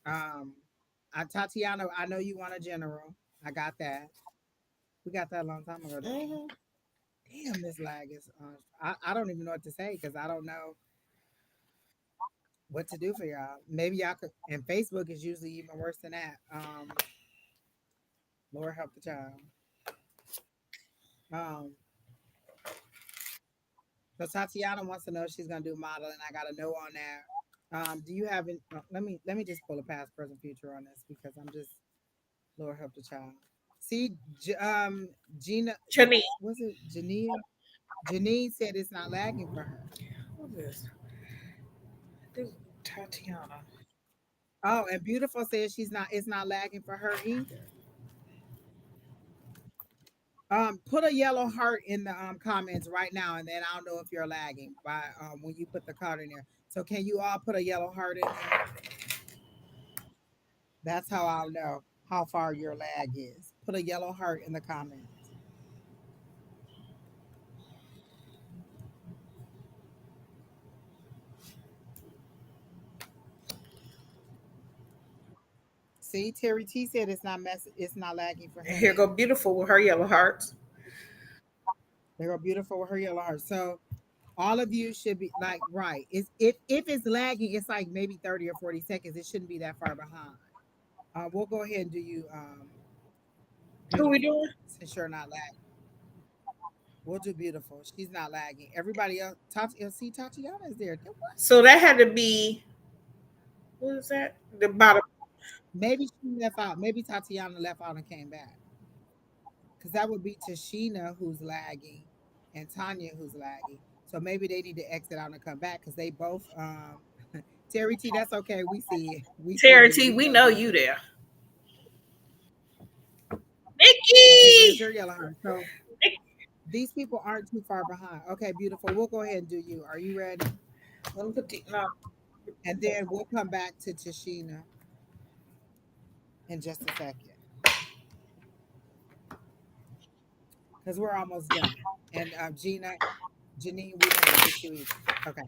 um Tatiana, I know you want a general. I got that. We got that a long time ago, didn't we? Hmm. Damn, this lag is I don't even know what to say because I don't know what to do for y'all. Maybe y'all could and Facebook is usually even worse than that. Lord help the child. Um So Tatiana wants to know if she's gonna do modeling. I got a no on that. Do you have any, let me just pull a past, present, future on this because I'm just Lord help the child. See, Gina, Chani. was it Janine? Janine said it's not lagging for her. Who's this? This is Tatiana. Oh, and Beautiful says she's not. It's not lagging for her either. Put a yellow heart in the comments right now, and then I'll know if you're lagging by when you put the card in there. So can you all put a yellow heart in there? That's how I'll know how far your lag is. Put a yellow heart in the comments. See, Terry T said it's not lagging for And him here go either. beautiful with her yellow hearts. They go beautiful with her yellow heart. So all of you should be like right. It's if it's lagging, it's like maybe 30 or 40 seconds. It shouldn't be that far behind. We'll go ahead and do you Who we beautiful doing? since you're not lagging. We'll do beautiful. She's not lagging. Everybody else, see Tatiana is there. Then what? So that had to be what is that? The bottom. Maybe she left out. Maybe Tatiana left out and came back. Because that would be Tashina who's lagging and Tanya who's lagging. So maybe they need to exit out and come back because they both Terry T, that's okay. We see it. We see Terry you. T, We we know know you. you there. Okay, there's Nikki! your yellow heart. So these people aren't too far behind. Okay, beautiful. We'll go ahead and do you. Are you ready? Let me put the no. And then we'll come back to Tashina in just a second because we're almost done. And Janine, we didn't forget you either. Okay.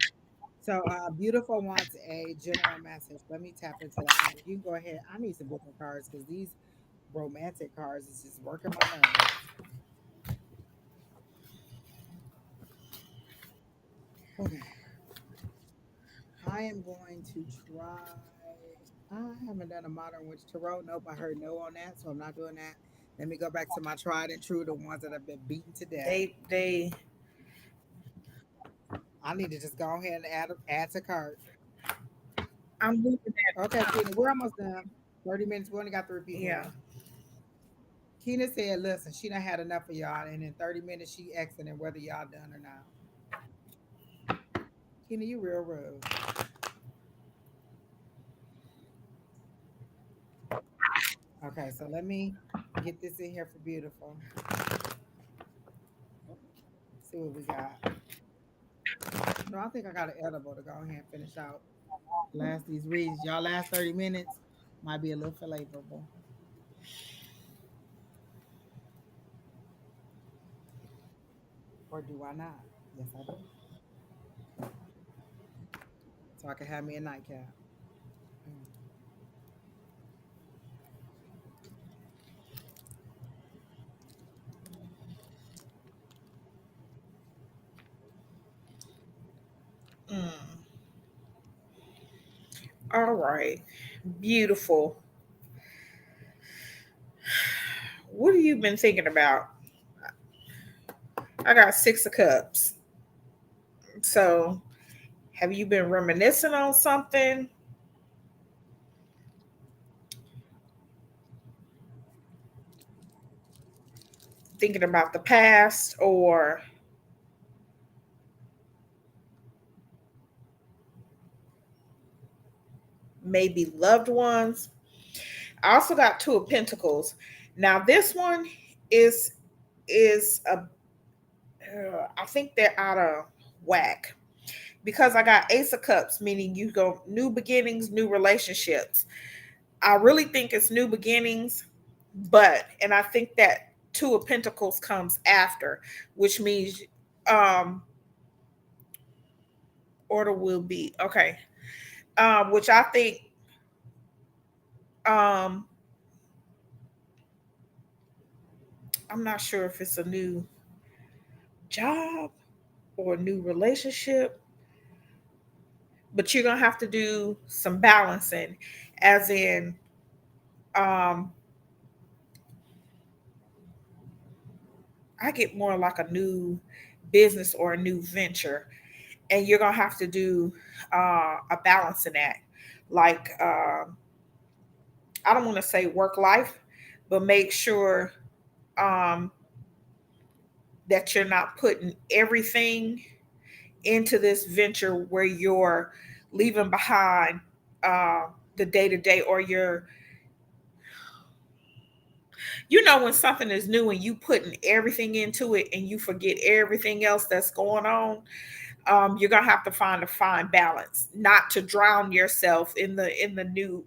So beautiful wants a general message. Let me tap into that one. You can go ahead. I need some different cards because these romantic cards is just working my nerves. Okay. I am going to try. I haven't done a modern witch tarot. Nope, I heard no on that, so I'm not doing that. Let me go back to my tried and true, the ones that have been beaten to death. They I need to just go ahead and add to cart. I'm looking Okay, at Keena, we're almost done. 30 minutes. We only got three people yeah. in. Keena said, listen, she done had enough of y'all, and in 30 minutes she exiting whether y'all done or not. Keena, you real rude. Okay, so let me get this in here for beautiful. See what we got. No, I think I got an edible to go ahead and finish out. Last these reads. Y'all last 30 minutes might be a little flavorful. Or do I not? Yes, I do. So I can have me a nightcap. Mm. Mm. All right. Beautiful. What have you been thinking about? I got 6 of cups. So have you been reminiscing on something? Thinking about the past or maybe loved ones? I also got 2 of Pentacles. Now this one is is a I think they're out of whack because I got Ace of Cups, meaning you go new beginnings, new relationships. I really think it's new beginnings, and I think that 2 of Pentacles comes after, which means order will be okay. Which I think um I'm not sure if it's a new job or a new relationship, but you're gonna have to do some balancing, as in um I get more like a new business or a new venture, and you're gonna have to do a balance in that. Like I don't want to say work life, but make sure um, that you're not putting everything into this venture where you're leaving behind the day to day, or when something is new and you putting everything into it and you forget everything else that's going on. You're gonna have to find a fine balance, not to drown yourself in the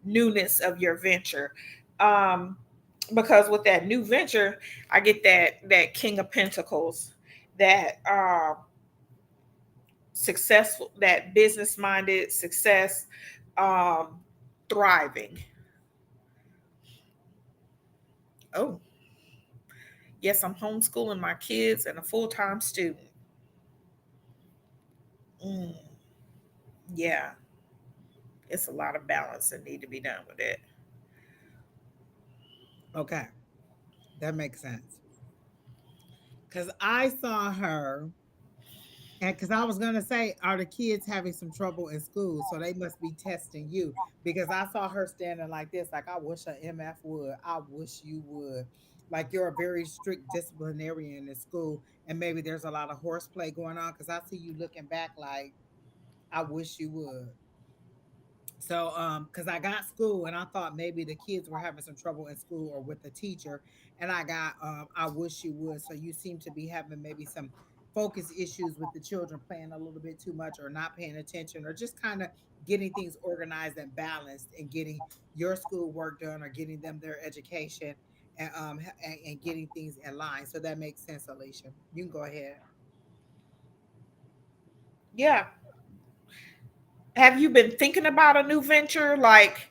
newness of your venture. Um, because with that new venture, I get that King of Pentacles, that successful, that business minded success, um, thriving. Oh, yes, I'm homeschooling my kids and a full time student. Mm, yeah, it's a lot of balance that need to be done with it. Okay, that makes sense. Because I saw her, and because I was going to say, are the kids having some trouble in school? So they must be testing you. Because I saw her standing like this, like, I wish a MF would. I wish you would. Like, you're a very strict disciplinarian in school, and maybe there's a lot of horseplay going on. Because I see you looking back like, I wish you would. So because I got school and I thought maybe the kids were having some trouble in school or with the teacher, and I got I wish you would. So you seem to be having maybe some focus issues with the children, playing a little bit too much or not paying attention, or just kind of getting things organized and balanced, and getting your school work done, or getting them their education, and getting things in line. So that makes sense, Alicia. You can go ahead. Yeah. Have you been thinking about a new venture? Like,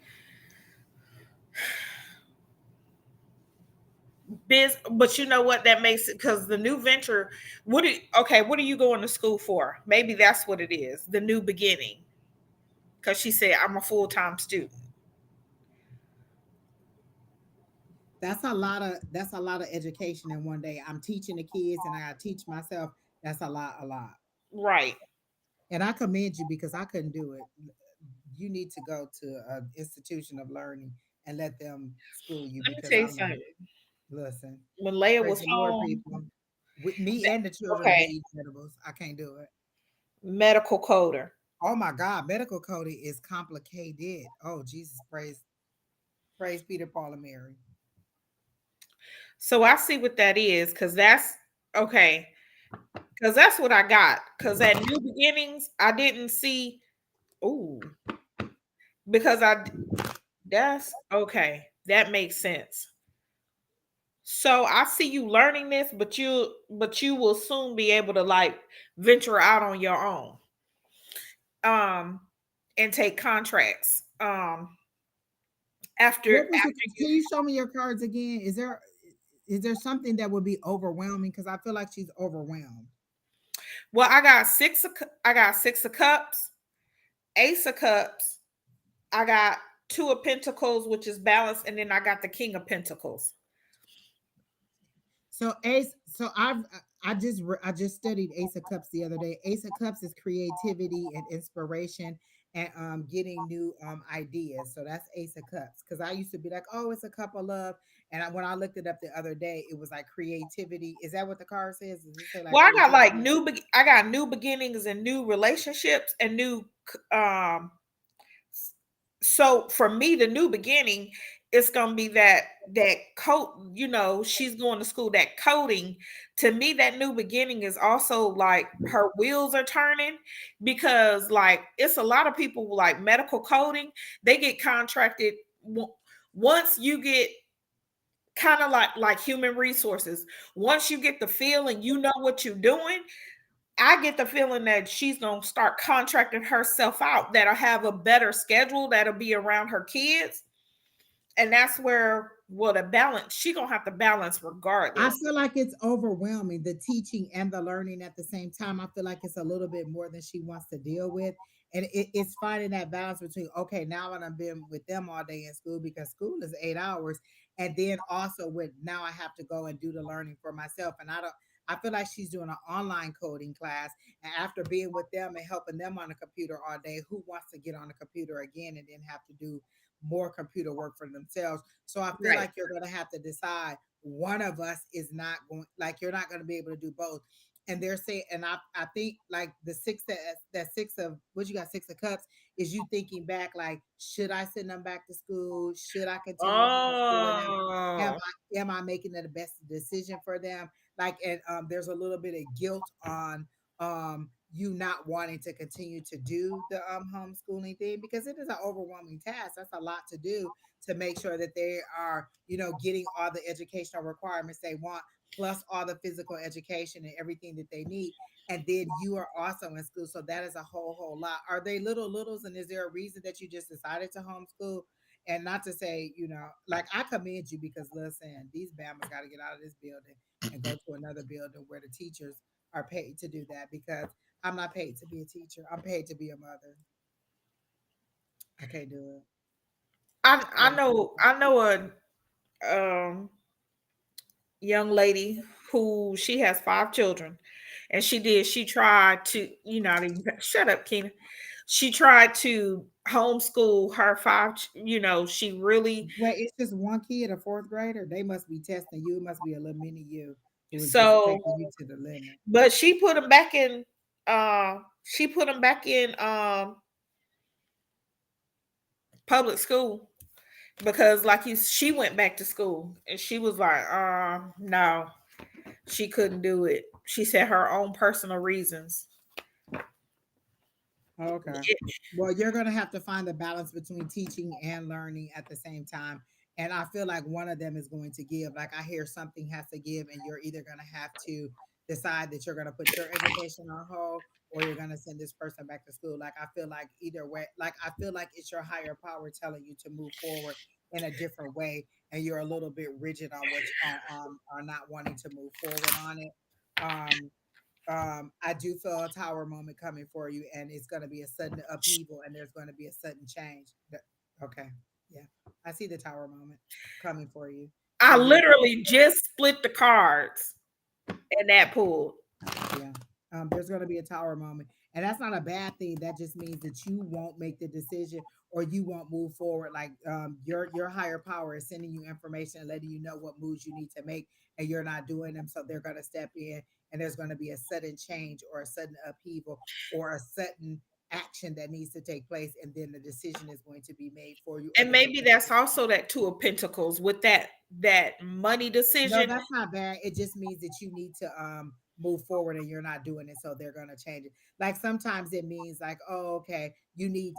But you know what? That makes it because the new venture. Okay? What are you going to school for? Maybe that's what it is. The new beginning. Because she said I'm a full time student. That's a lot of education in one day. I'm teaching the kids and I gotta teach myself. That's a lot. Right. And I commend you because I couldn't do it. You need to go to an institution of learning and let them school you Let me because tell you I'm not. something. Listen, When Leia praise was the Lord, home, people. With me and the children okay, need edibles. I can't do it. medical coder. Oh my God, medical coding is complicated. Oh Jesus, praise Peter, Paul, and Mary. So I see what that is because that's okay. Because that's what I got. Because at New Beginnings, I didn't see. Ooh, because that's okay. That makes sense. So I see you learning this, but you will soon be able to like venture out on your own, um, and take contracts. What was it? After you. Can you show me your cards again? Is there something that would be overwhelming? Because I feel like she's overwhelmed. Well, I got 6 of cups, Ace of Cups. I got 2 of Pentacles, which is balance, and then I got the King of Pentacles. So Ace, so I just studied Ace of Cups the other day. Ace of Cups is creativity and inspiration and getting new ideas. So that's Ace of Cups. Because I used to be like, oh, it's a cup of love. And when I looked it up the other day, it was like creativity. Is that what the card says? Does it say like Well, I got like creativity? I got new beginnings and new relationships and new um so for me the new beginning it's gonna be that coat, she's going to school, that coding. To me, that new beginning is also like her wheels are turning, because like it's a lot of people like medical coding, they get contracted once you get kind of like human resources. Once you get the feel and you know what you're doing, I get the feeling that she's gonna start contracting herself out. That'll have a better schedule. That'll be around her kids, and that's where, well, the balance. She gonna have to balance I regardless. feel like it's overwhelming, the teaching and the learning at the same time. I feel like it's a little bit more than she wants to deal with. And it's finding that balance between, okay, now I've been with them all day in school because school is 8 hours. And then also with now I have to go and do the learning for myself. And I feel like she's doing an online coding class. And after being with them and helping them on the computer all day, who wants to get on the computer again and then have to do more computer work for themselves? So I feel Right. like you're going to have to decide one of us is not going, like you're not going to be able to do both. And they're saying, and I think like the six that six of what you got, 6 of cups, is you thinking back like, should I send them back to school? Should I continue homeschooling them? am Oh, am I making the best decision for them? Like, and there's a little bit of guilt on you not wanting to continue to do the homeschooling thing because it is an overwhelming task. That's a lot to do to make sure that they are, getting all the educational requirements they want, plus all the physical education and everything that they need. And then you are also in school. So that is a whole lot. Are they littles? And is there a reason that you just decided to homeschool? And not to say, like I commend you because listen, these Bama's got to get out of this building and go to another building where the teachers are paid to do that because I'm not paid to be a teacher. I'm paid to be a mother. I can't do it. I I know I know a um young lady who she has 5 children, and she tried to, not even, shut up, Keena. She tried to homeschool her she really. Wait, it's just one kid, a fourth grader. They must be testing you. It must be a little mini you who is just So taking you to the limit. but she put them back in public school, because like she went back to school and she was like, no, she couldn't do it. She said her own personal reasons. Okay. Well, you're going to have to find the balance between teaching and learning at the same time. And I feel like one of them is going to give. Like I hear something has to give, and you're either going to have to decide that you're going to put your education on hold, or you're gonna send this person back to school. Like I feel like either way, like I feel like it's your higher power telling you to move forward in a different way, and you're a little bit rigid on what are not wanting to move forward on it. Um, I do feel a tower moment coming for you, and it's going to be a sudden upheaval, and there's going to be a sudden change. Okay, yeah, I see the tower moment coming for you. So I you're, literally just split the cards in that pool. yeah, there's going to be a tower moment, and that's not a bad thing. That just means that you won't make the decision or you won't move forward. Like your higher power is sending you information, and letting you know what moves you need to make, and you're not doing them. So they're going to step in, and there's going to be a sudden change or a sudden upheaval or a sudden action that needs to take place, and then the decision is going to be made for you, or And the maybe decision. that's also that two of pentacles with that money No, decision. that's not bad. It just means that you need to move forward and you're not doing it, so they're gonna change it. Like sometimes it means like, oh, okay, you need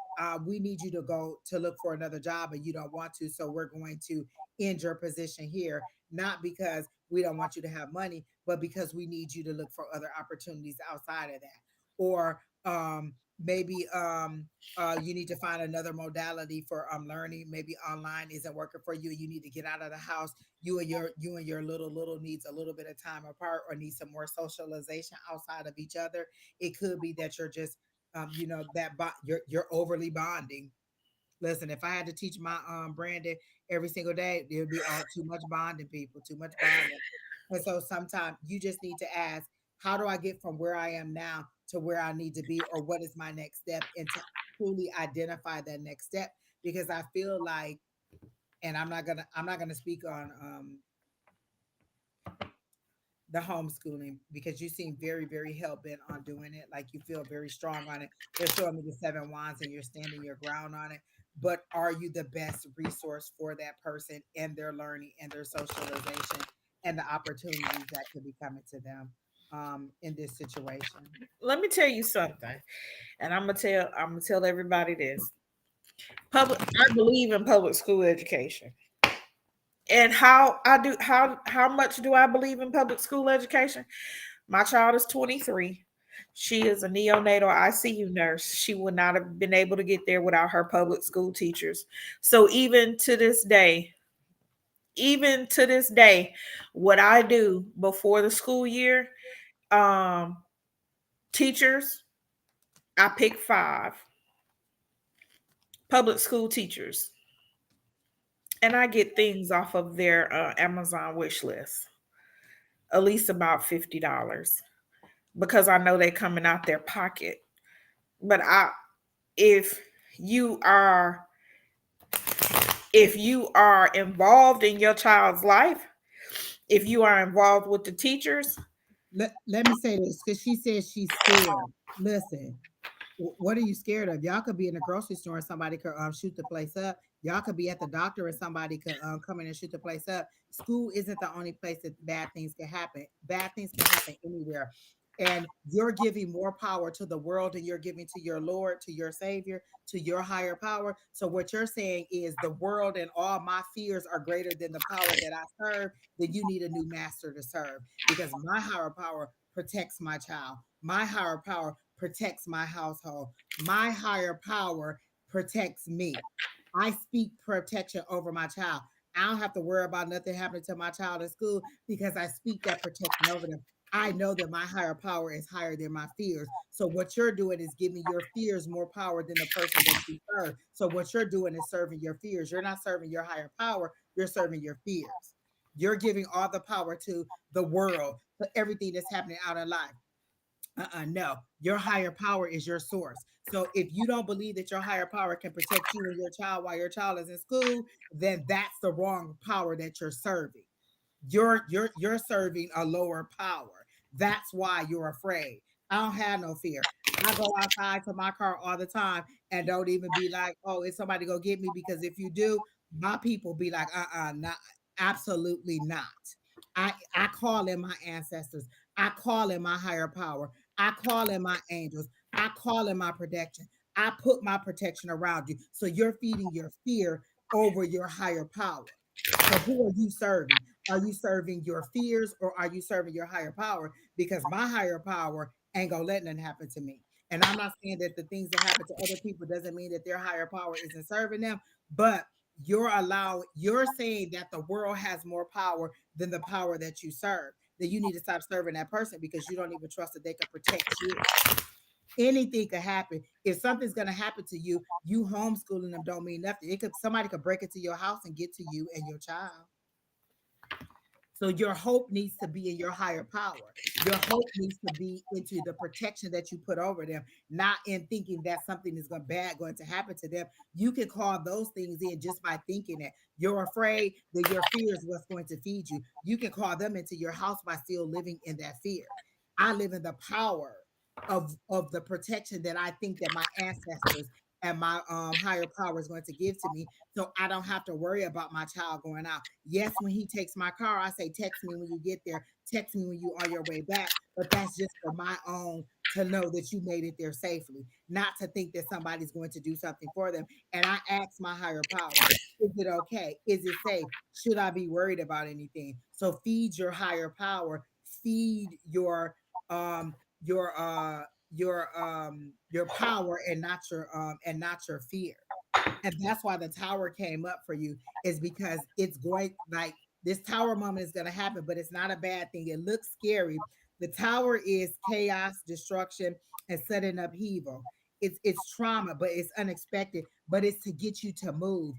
we need you to go to look for another job and you don't want to, so we're going to end your position here, not because we don't want you to have money, but because we need you to look for other opportunities outside of that. Or maybe you need to find another modality for learning. Maybe online isn't working for you. You need to get out of the house. You and your little needs a little bit of time apart, or need some more socialization outside of each other. It could be that you're just you're overly bonding. Listen, if I had to teach my Brandon every single day, there would be all too much bonding, people, too much bonding. And so sometimes you just need to ask, how do I get from where I am now to where I need to be, or what is my next step, and to truly identify that next step. Because I feel like, and I'm not gonna speak on the homeschooling, because you seem very, very hell bent on doing it. Like you feel very strong on it. They're showing me the seven wands and you're standing your ground on it. But are you the best resource for that person and their learning and their socialization and the opportunities that could be coming to them in this situation? Let me tell you something, and I'm gonna tell everybody this. I believe in public school education. And how much do I believe in public school education? My child is 23. She is a neonatal ICU nurse. She would not have been able to get there without her public school teachers. So even to this day, what I do before the school year, um, teachers, I pick 5 public school teachers, and I get things off of their Amazon wish list, at least about $50, because I know they're coming out their pocket. But if you are if you are involved in your child's life, if you are involved with the teachers, Let me say this, because she says she's scared. Listen, what are you scared of? Y'all could be in a grocery store and somebody could shoot the place up. Y'all could be at the doctor and somebody could come in and shoot the place up. School isn't the only place that bad things can happen. Bad things can happen anywhere. And you're giving more power to the world than you're giving to your Lord, to your Savior, to your higher power. So what you're saying is the world and all my fears are greater than the power that I serve. Then you need a new master to serve, because my higher power protects my child. My higher power protects my household. My higher power protects me. I speak protection over my child. I don't have to worry about nothing happening to my child in school, because I speak that protection over them. I know that my higher power is higher than my fears. So what you're doing is giving your fears more power than the person that you serve. So what you're doing is serving your fears. You're not serving your higher power, you're serving your fears. You're giving all the power to the world, to everything that's happening out in life. No, your higher power is your source. So if you don't believe that your higher power can protect you and your child while your child is in school, then that's the wrong power that you're serving. You're serving a lower power. That's why you're afraid. I don't have no fear. I go outside to my car all the time and don't even be like, oh, is somebody gonna get me? Because if you do, my people be like, not absolutely not. I call in my ancestors. I call in my higher power. I call in my angels. I call in my protection. I put my protection around you. So you're feeding your fear over your higher power. So who are you serving? Are you serving your fears or are you serving your higher power? Because my higher power ain't gonna let nothing happen to me. And I'm not saying that the things that happen to other people doesn't mean that their higher power isn't serving them, but you're saying that the world has more power than the power that you serve. That you need to stop serving that person because you don't even trust that they can protect you. Anything could happen. If something's gonna happen to you, you homeschooling them don't mean nothing. It could somebody could break into your house and get to you and your child. So your hope needs to be in your higher power. Your hope needs to be into the protection that you put over them, not in thinking that something is going to happen to them. You can call those things in just by thinking it. You're afraid that your fear is what's going to feed you. You can call them into your house by still living in that fear. I live in the power of the protection that I think that my ancestors and my higher power is going to give to me, so I don't have to worry about my child going out. Yes, when he takes my car, I say, text me when you get there, text me when you on your way back. But that's just for my own to know that you made it there safely, not to think that somebody's going to do something for them. And I ask my higher power, is it okay? Is it safe? Should I be worried about anything? So feed your higher power, feed um your uh your power and not your fear. And that's why the tower came up for you, is because it's going like this tower moment is going to happen, but it's not a bad thing. It looks scary. The tower is chaos, destruction, and sudden upheaval. It's trauma, but it's unexpected, but it's to get you to move.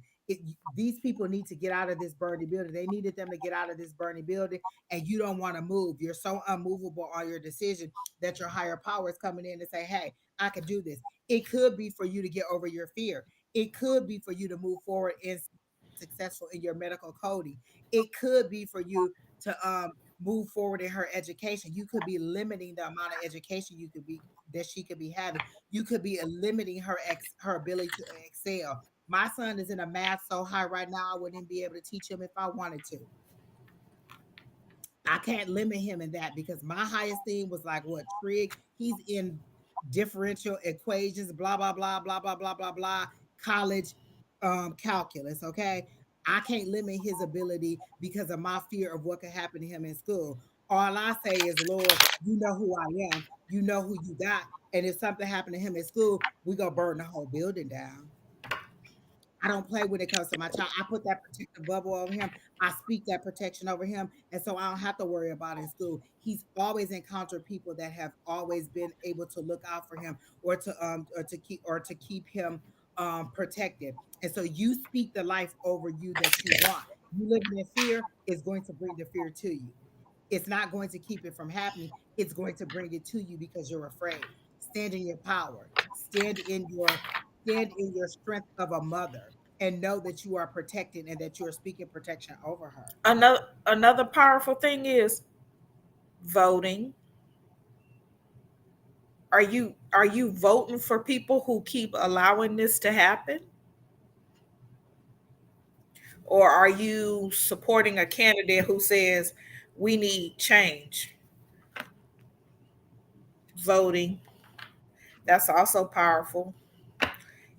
These people need to get out of this burning building. They needed them to get out of this burning building, and you don't want to move. You're so unmovable on your decision that your higher power is coming in and say, hey, I can do this. It could be for you to get over your fear. It could be for you to move forward and successful in your medical coding. It could be for you to move forward in her education. You could be limiting the amount of education you could be that she could be having. You could be limiting her ability to excel. My son is in a math so high right now, I wouldn't be able to teach him if I wanted to. I can't limit him in that because my highest thing was like what trig. He's in differential equations, blah blah blah blah blah blah blah blah. College calculus. Okay, I can't limit his ability because of my fear of what could happen to him in school. All I say is, Lord, you know who I am. You know who you got. And if something happened to him in school, we gonna burn the whole building down. I don't play when it comes to my child. I put that protective bubble over him. I speak that protection over him. And so I don't have to worry about it in school. He's always encountered people that have always been able to look out for him or to keep him protected. And so you speak the life over you that you want. You living in fear is going to bring the fear to you. It's not going to keep it from happening. It's going to bring it to you because you're afraid. Stand in your power. Stand in your strength of a mother and know that you are protected and that you are speaking protection over her. Another powerful thing is voting. Are you voting for people who keep allowing this to happen? Or are you supporting a candidate who says we need change? Voting, that's also powerful.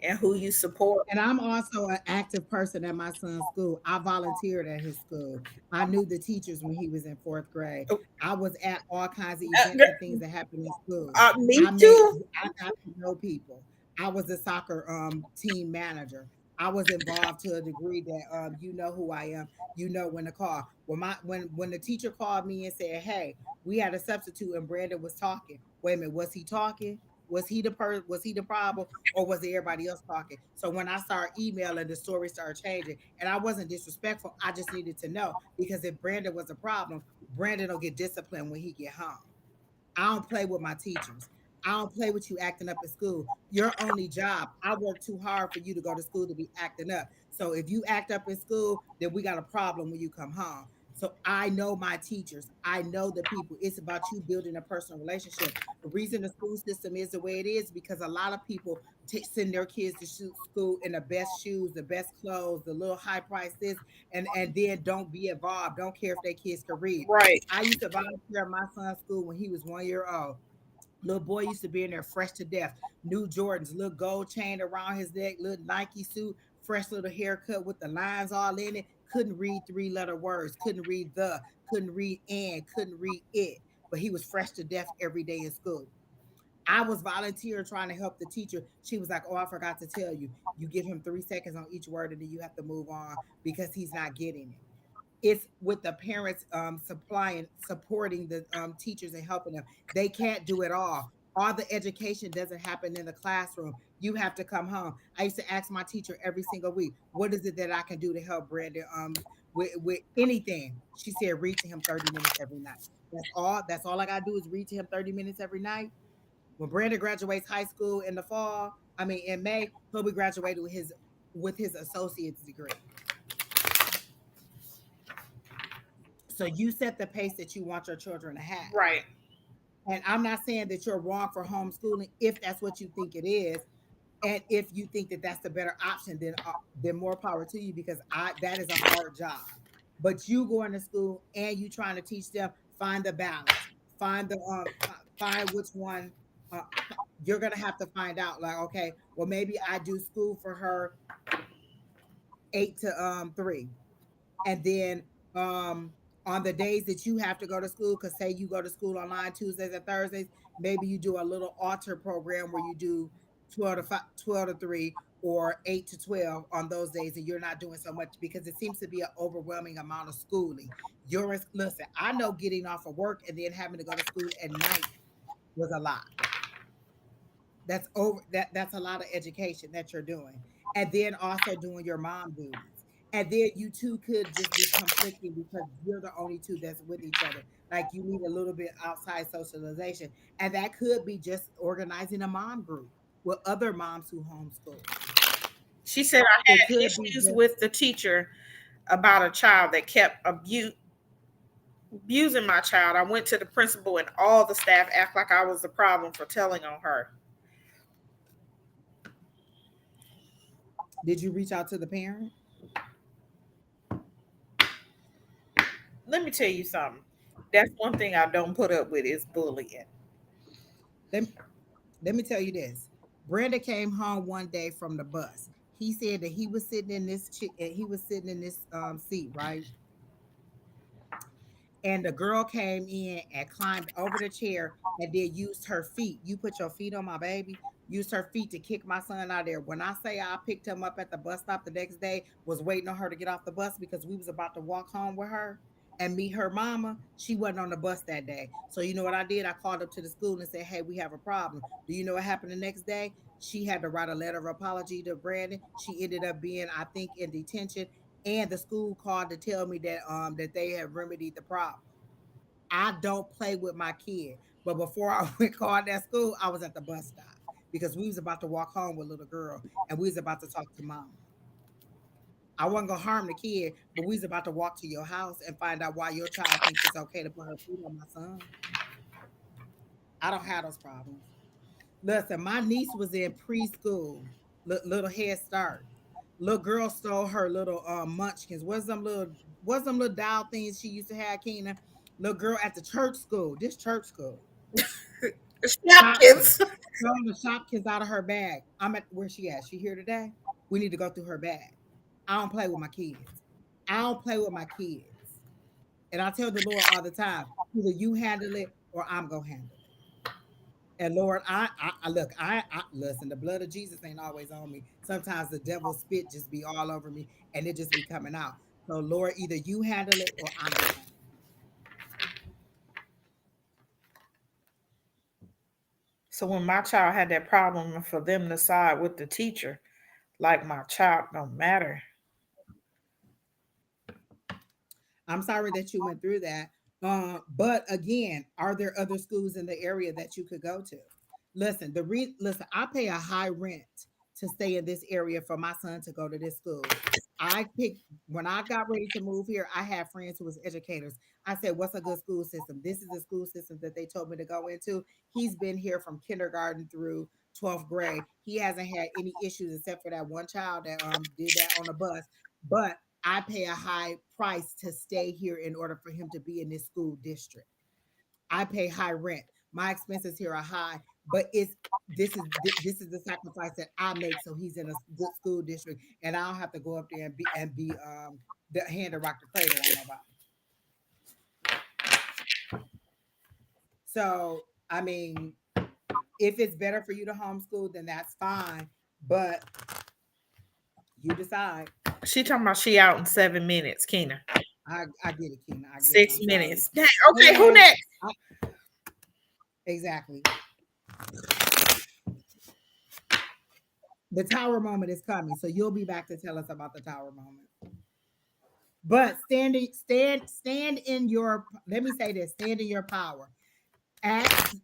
And who you support. And I'm also an active person at my son's school. I volunteered at his school. I knew the teachers when he was in fourth grade. I was at all kinds of events and things that happened in school. Me too. I got to know people. I was a soccer team manager. I was involved to a degree that you know who I am. You know when to call. When the teacher called me and said, "Hey, we had a substitute and Brandon was talking." Wait a minute, was he talking? Was he the problem, or was it everybody else talking? So when I started emailing, the story started changing, and I wasn't disrespectful. I just needed to know because if Brandon was a problem, Brandon will get disciplined when he get home. I don't play with my teachers. I don't play with you acting up at school. Your only job. I work too hard for you to go to school to be acting up. So if you act up in school, then we got a problem when you come home. So I know my teachers. I know the people. It's about you building a personal relationship. The reason the school system is the way it is because a lot of people send their kids to school in the best shoes, the best clothes, the little high prices, and then don't be involved. Don't care if their kids can read. Right. I used to volunteer at my son's school when he was 1 year old. Little boy used to be in there fresh to death. New Jordans, little gold chain around his neck, little Nike suit, fresh little haircut with the lines all in it. Couldn't read three-letter words, couldn't read couldn't read and, couldn't read it. But he was fresh to death every day in school. I was volunteering trying to help the teacher. She was like, "Oh, I forgot to tell you. You give him 3 seconds on each word, and then you have to move on because he's not getting it." It's with the parents supplying supporting the teachers and helping them. They can't do it all the education doesn't happen in the classroom. You have to come home. I used to ask my teacher every single week, what is it that I can do to help Brandon with anything? She said, read to him 30 minutes every night. That's all I gotta do is read to him 30 minutes every night. When Brandon graduates high school in the fall, I mean in May, he'll be graduated with his associate's degree. So you set the pace that you want your children to have. Right. And I'm not saying that you're wrong for homeschooling if that's what you think it is, and if you think that that's the better option, then more power to you because I that is a hard job. But you going to school and you trying to teach them, find the balance, find which one. Uh, you're gonna have to find out. Like, okay, well maybe I do school for her 8 to 3, and then on the days that you have to go to school, because say you go to school online Tuesdays and Thursdays, maybe you do a little alter program where you do 12 to 5, 12 to 3 or 8 to 12 on those days, and you're not doing so much because it seems to be an overwhelming amount of schooling. Listen, I know getting off of work and then having to go to school at night was a lot. That's a lot of education that you're doing, and then also doing your mom duties, and then you two could just be conflicting because you're the only two that's with each other. Like you need a little bit outside socialization, and that could be just organizing a mom group with other moms who homeschool. She said I It had could be issues just with the teacher about a child that kept abusing my child. I went to the principal and all the staff act like I was the problem for telling on her. did you reach out to the parent? Let me tell you something. That's one thing I don't put up with is bullying. Let, let me tell you this. Brenda came home one day from the bus. He said that he was sitting in this seat, right? And the girl came in and climbed over the chair and then used her feet. You put your feet on my baby. Used her feet to kick my son out of there. When I say I picked him up at the bus stop the next day, was waiting on her to get off the bus because we was about to walk home with her and meet her mama. She wasn't on the bus that day. So you know what I did? I called up to the school and said, "Hey, we have a problem." Do you know what happened the next day? She had to write a letter of apology to Brandon. She ended up being, I think, in detention, and the school called to tell me that they have remedied the problem. I don't play with my kid. But before I went called that school, I was at the bus stop because we was about to walk home with little girl and we was about to talk to mama. I wasn't gonna harm the kid, but we was about to walk to your house and find out why your child thinks it's okay to put her feet on my son. I don't have those problems. Listen, my niece was in preschool, little Head Start. Little girl stole her little munchkins. What's them little doll things she used to have, Keena? Little girl at the church school, this church school. Shopkins. Shopkins. Throwing the Shopkins out of her bag. I'm at where she at? She here today? We need to go through her bag. I don't play with my kids. I don't play with my kids. And I tell the Lord all the time, either you handle it or I'm gonna handle it. And Lord, I look, I listen. The blood of Jesus ain't always on me. Sometimes the devil's spit just be all over me, and it just be coming out. So Lord, either you handle it or I'm gonna handle So when my child had that problem, and for them to side with the teacher, like my child don't matter. it. I'm sorry that you went through that. But again, are there other schools in the area that you could go to? Listen, I pay a high rent to stay in this area for my son to go to this school. I picked When I got ready to move here, I had friends who was educators. I said, "What's a good school system?" This is the school system that they told me to go into. He's been here from kindergarten through 12th grade. He hasn't had any issues except for that one child that did that on the bus. But I pay a high price to stay here in order for him to be in this school district. I pay high rent. My expenses here are high, but this is the sacrifice that I make so he's in a good school district and I don't have to go up there and be the hand to rock the cradle on nobody. So I mean, if it's better for you to homeschool, then that's fine. But you decide. She talking about she out in 7 minutes, Keena. I get it, Keena. I get it. 6 I'm sorry. minutes. Dang, okay, who And next? exactly. The tower moment is coming, so you'll be back to tell us about the tower moment. But stand in your. Let me say this: stand in your power. Ask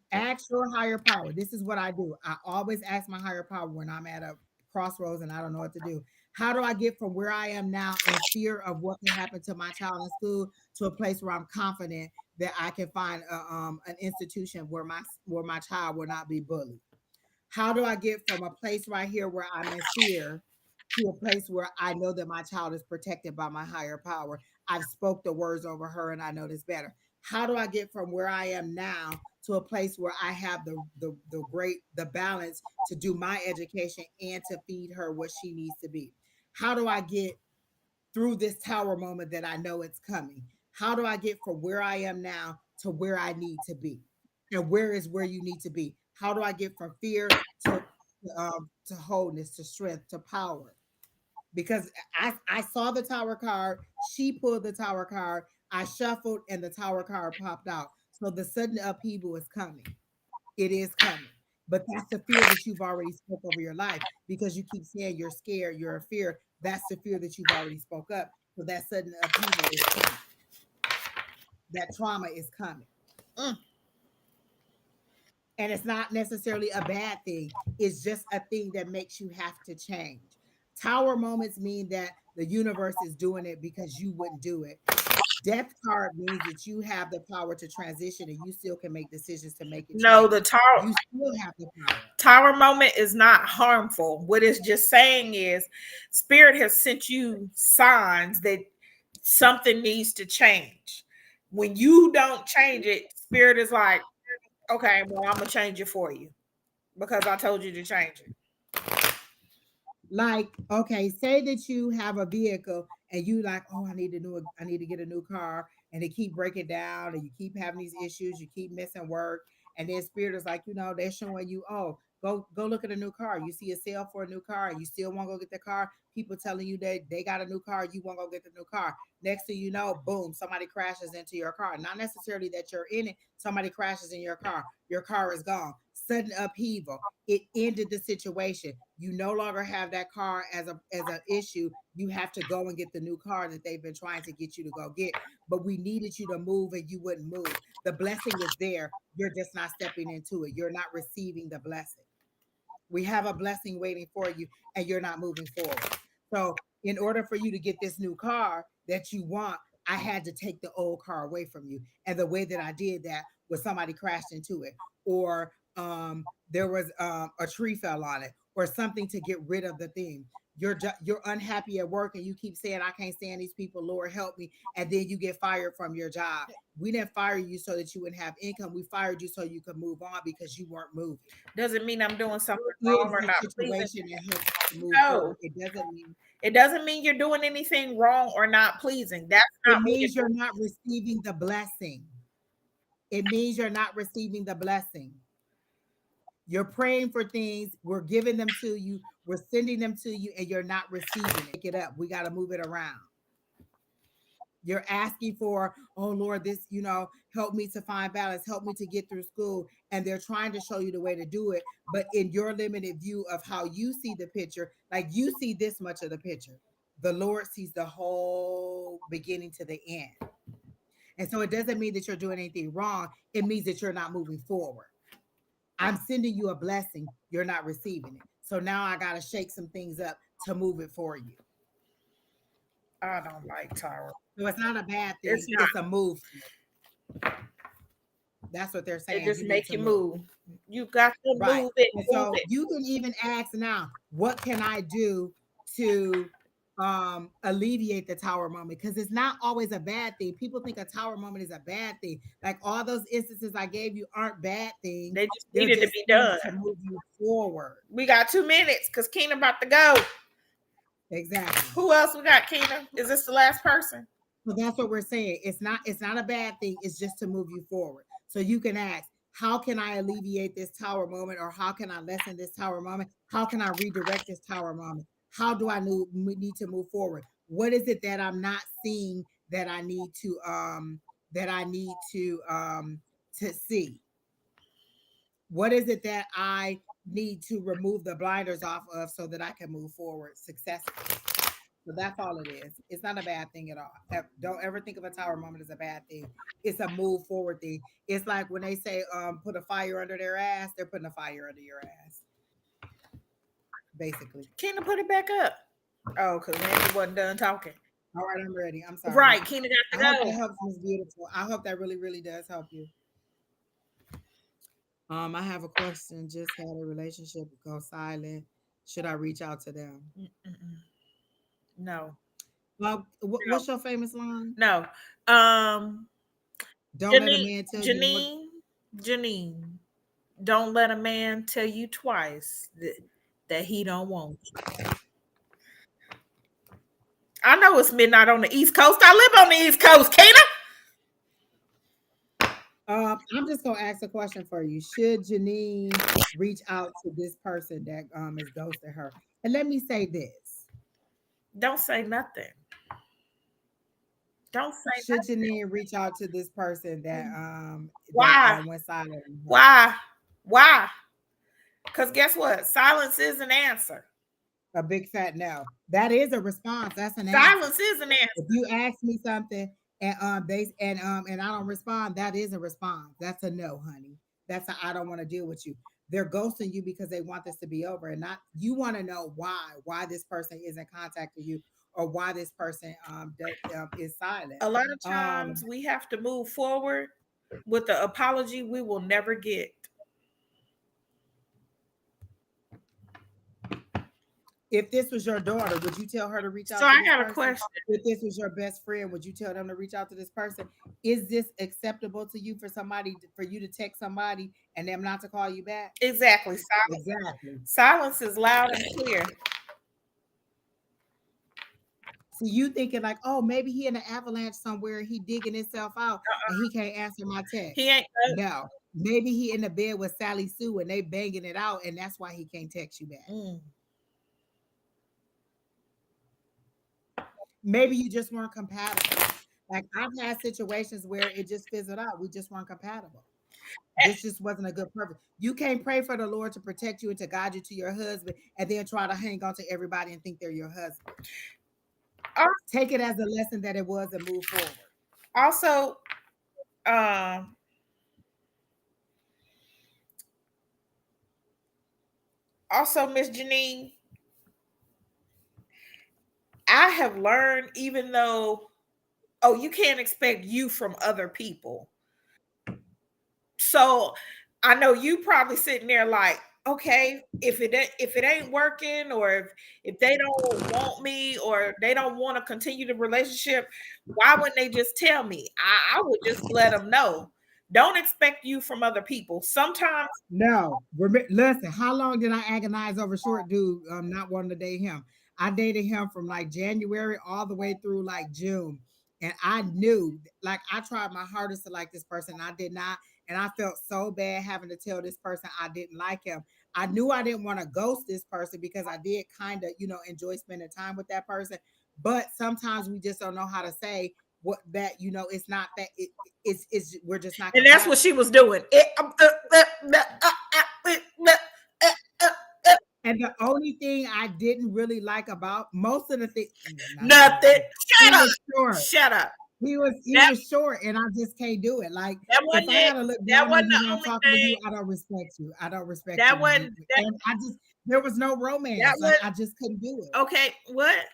your higher power. This is what I do. I always ask my higher power when I'm at a crossroads and I don't know what to do. How do I get from where I am now in fear of what can happen to my child in school to a place where I'm confident that I can find an institution where my child will not be bullied? How do I get from a place right here where I'm in fear to a place where I know that my child is protected by my higher power? I've spoke the words over her and I know this better. How do I get from where I am now to a place where I have the balance to do my education and to feed her what she needs to be? How do I get through this tower moment that I know it's coming? How do I get from where I am now to where I need to be? And where is where you need to be? How do I get from fear to wholeness, to strength, to power? Because I saw the tower card, she pulled the tower card, I shuffled, and the tower card popped out. So the sudden upheaval is coming. It is coming. But that's the fear that you've already spoke over your life because you keep saying you're scared, you're a fear. That's the fear that you've already spoke up. So that sudden upheaval is coming. That trauma is coming. Mm. And it's not necessarily a bad thing. It's just a thing that makes you have to change. Tower moments mean that the universe is doing it because you wouldn't do it. Death card means that you have the power to transition and you still can make decisions to make it No, change. the tower You still have the power. tower moment is not harmful. What it's just saying is spirit has sent you signs that something needs to change. When you don't change it, spirit is like, okay, well, I'm gonna change it for you because I told you to change it. Like, okay, say that you have a vehicle and you like, oh, I need to get a new car, and they keep breaking down and you keep having these issues, you keep missing work, and then spirit is like, they're showing you, oh, go look at a new car. You see a sale for a new car and you still want to go get the car. People telling you that they got a new car, you want to go get the new car. Next thing you know, boom, somebody crashes into your car. Not necessarily that you're in it, somebody crashes in your car is gone. Sudden upheaval, it ended the situation. You no longer have that car as an issue. You have to go and get the new car that they've been trying to get you to go get. But we needed you to move and you wouldn't move. The blessing is there. You're just not stepping into it. You're not receiving the blessing. We have a blessing waiting for you and you're not moving forward. So, in order for you to get this new car that you want, I had to take the old car away from you. And the way that I did that was somebody crashed into it, or there was a tree fell on it, or something to get rid of the thing. You're unhappy at work and you keep saying, I can't stand these people, Lord help me, and then you get fired from your job. We didn't fire you so that you wouldn't have income. We fired you so you could move on because you weren't moving. Doesn't mean I'm doing something It wrong is or the not pleasing. situation that helps you to move No, forward. it doesn't mean you're doing anything wrong or not pleasing. That's It not what it means you're not receiving the blessing. It means you're not receiving the blessing. You're praying for things, we're giving them to you, we're sending them to you, and you're not receiving it. Pick it up. We got to move it around. You're asking for, oh Lord, this, help me to find balance, help me to get through school. And they're trying to show you the way to do it. But in your limited view of how you see the picture, like you see this much of the picture, the Lord sees the whole beginning to the end. And so it doesn't mean that you're doing anything wrong. It means that you're not moving forward. I'm sending you a blessing. You're not receiving it. So now I got to shake some things up to move it for you. I don't like Tyra. So it's not a bad It's thing. not. It's a move. That's what they're It saying. just You need make to you move. move. You got to Right. move it. And Move so it. you can even ask now, what can I do to alleviate the tower moment? Because it's not always a bad thing. People think a tower moment is a bad thing. Like all those instances I gave you aren't bad things. They just They're needed to just be things done. to move you forward. We got 2 minutes because Keena about to go. Exactly. Who else we got, Keena? Is this the last person? So that's what we're saying. It's not a bad thing. It's just to move you forward. So you can ask, How can I alleviate this tower moment, or how can I lessen this tower moment? How can I redirect this tower moment? How do I need to move forward? What is it that I'm not seeing that I need to see? What is it that I need to remove the blinders off of so that I can move forward successfully? So that's all it is. It's not a bad thing at all. Don't ever think of a tower moment as a bad thing. It's a move forward thing. It's like when they say put a fire under their ass, they're putting a fire under your ass. Basically. Keena, put it back up. Oh, because Randy wasn't done talking. All right, I'm ready. I'm sorry. Right, Keena got I hope to that go. helps, Miss Beautiful. I hope that really, really does help you. I have a question. Just had a relationship go silent. Should I reach out to them? Mm-mm. No, Well, no, what's your famous line? no. Um, Don't let a Janine, man tell you what. Janine, Janine. Don't let a man tell you twice that he don't want you. I know it's midnight on the East Coast. I live on the East Coast, Keena. I'm just gonna ask a question for you. Should Janine reach out to this person that is ghosting her? And let me say this: Don't say nothing. Don't say should Janine reach out to this person nothing. that Why? went silent on her? Why? Why? Because guess what? Silence is an answer. A big fat no. That is a response. That's an answer. Silence is an answer. If you ask me something and I don't respond, that is a response. That's a no, honey. That's a I don't want to deal with you. They're ghosting you because they want this to be over, and not you want to know why this person isn't contacting you, or why this person is silent. A lot of Um, times we have to move forward with the apology we will never get. if this was your daughter, would you tell her to reach So out to I this got a person? question. If this was your best friend, would you tell them to reach out to this person? Is this acceptable to you for you to text somebody and them not to call you back? Exactly. Exactly. Silence is loud and clear. So you thinking like, oh, maybe he in an avalanche somewhere, he digging himself out and he can't answer my text. He ain't. No. Maybe he in the bed with Sally Sue and they banging it out, and that's why he can't text you back. Mm. Maybe you just weren't compatible. Like I've had situations where it just fizzled out. We just weren't compatible. This just wasn't a good purpose. You can't pray for the Lord to protect you and to guide you to your husband and then try to hang on to everybody and think they're your husband. Take it as a lesson that it was and move forward. Also, um, Miss Janine, I have learned, even though, oh, you can't expect you from other people. So I know you probably sitting there like, okay, if it ain't working, or if they don't want me, or they don't want to continue the relationship, why wouldn't they just tell me? I would just let them know. Don't expect you from other people. Sometimes No, listen. How long did I agonize over short dude? Not wanting to date him. I dated him from like January all the way through like June, and I knew, like, I tried my hardest to like this person. I did not, and I felt so bad having to tell this person I didn't like him. I knew I didn't want to ghost this person because I did kind of, enjoy spending time with that person. But sometimes we just don't know how to say what that, it's not that it's we're just not and that's what compatible. she was doing. And the only thing I didn't really like about most of the things, not Nothing. nothing, he Shut up. was short. Shut up. He That was short, and I just can't do it. Like that if wasn't I it. gotta look That down on wasn't you the when I'm only talking to thing. you, I don't respect you. I don't respect That you. wasn't that. And I just there was no That romance. Like was I just couldn't do it. okay. What?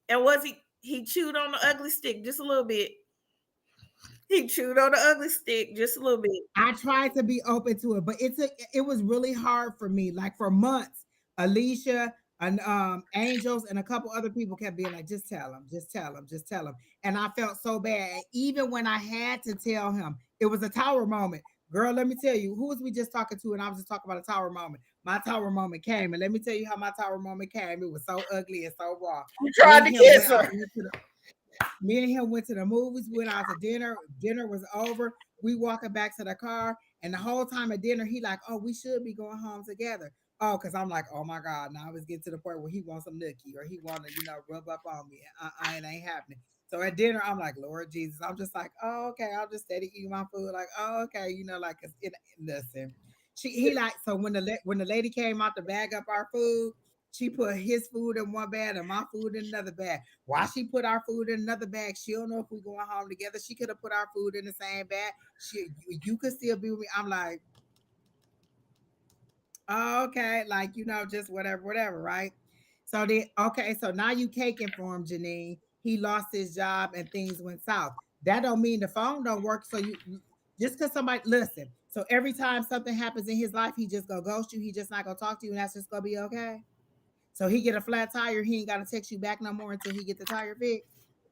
And was he chewed on the ugly stick just a little bit? He chewed on the ugly stick just a little bit. I tried to be open to it, but it was really hard for me. Like for months, Alycia and Angels and a couple other people kept being like, just tell him, just tell him, just tell him. And I felt so bad. And even when I had to tell him, it was a tower moment. Girl, let me tell you, who was we just talking to? And I was just talking about a tower moment. My tower moment came, and let me tell you how my tower moment came. It was so ugly and so raw. You Me tried and to him kiss went out. her. Me and him went to the movies. We went out to dinner. Dinner was over. We walking back to the car, And the whole time at dinner, he like, oh, we should be going home together. Oh, because I'm like, oh my God, now it's getting to the point where he wants some nookie or he want to, rub up on me. It ain't happening. So at dinner, I'm like, Lord Jesus, I'm just like, oh, okay, I'll just steady eating my food. Like, oh, okay, like, listen. He like, so when the lady came out to bag up our food, she put his food in one bag and my food in another bag. Why she put our food in another bag? She don't know if we going home together. She could have put our food in the same bag. You could still be with me. I'm like, oh, okay, like just whatever, right? So okay, so now you caking for him, Janine. He lost his job and things went south. That don't mean the phone don't work. So just because somebody listen. So every time something happens in his life, he just gonna ghost you. He just not gonna talk to you, and that's just gonna be okay. So he get a flat tire, he ain't gotta text you back no more until he get the tire fixed.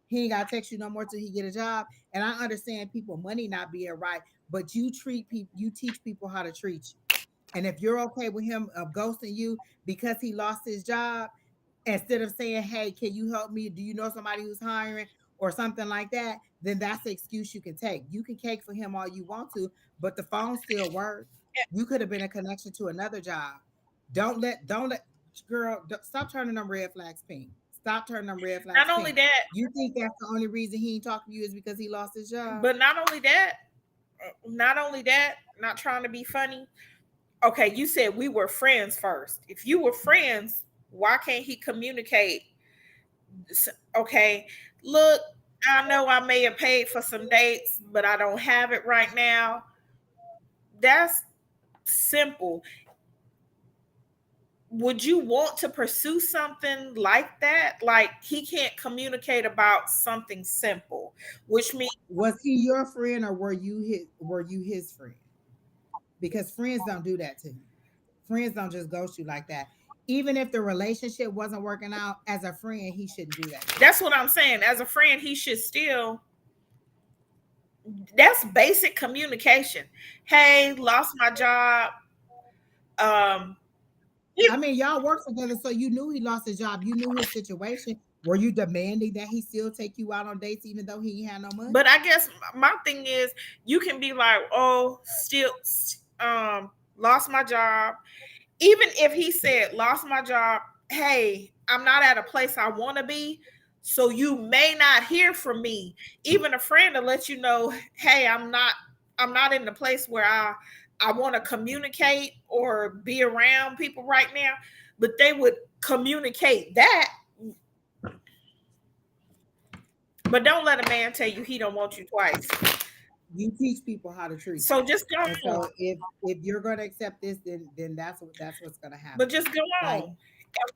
He ain't gotta text you no more till he get a job. And I understand people money not being right, but you teach people how to treat you. And if you're okay with him ghosting you because he lost his job, instead of saying, "Hey, can you help me? Do you know somebody who's hiring?" or something like that, then that's the excuse you can take. You can cake for him all you want to, but the phone still works. You could have been a connection to another job. Don't let girl stop turning them red flags pink. Stop turning them red flags Not only pink. that, You think that's the only reason he ain't talking to you is because he lost his job? but not only that, not trying to be funny. Okay, you said we were friends first. If you were friends, why can't he communicate? Okay, look, I know I may have paid for some dates, but I don't have it right now. That's simple. Would you want to pursue something like that? Like he can't communicate about something simple, which means Was he your friend or were you his friend? Because friends don't do that to you. Friends don't just ghost you like that. Even if the relationship wasn't working out, as a friend, he shouldn't do that to you. that's what I'm saying. As a friend, he should still, that's basic communication. Hey, lost my job. Um, I mean, y'all work together, so you knew he lost his job. You knew his situation. Were you demanding that he still take you out on dates even though he had no money? but I guess my thing is, you can be like, oh, still, lost my job. Even if he said, lost my job, hey, I'm not at a place I want to be. So you may not hear from me. Even a friend to let you know, hey, I'm not in the place where I want to communicate or be around people right now. But they would communicate that. But don't let a man tell you he don't want you twice. You teach people how to treat So you. just go And on. so if you're gonna accept this, then that's what's gonna But happen. just go Like, on.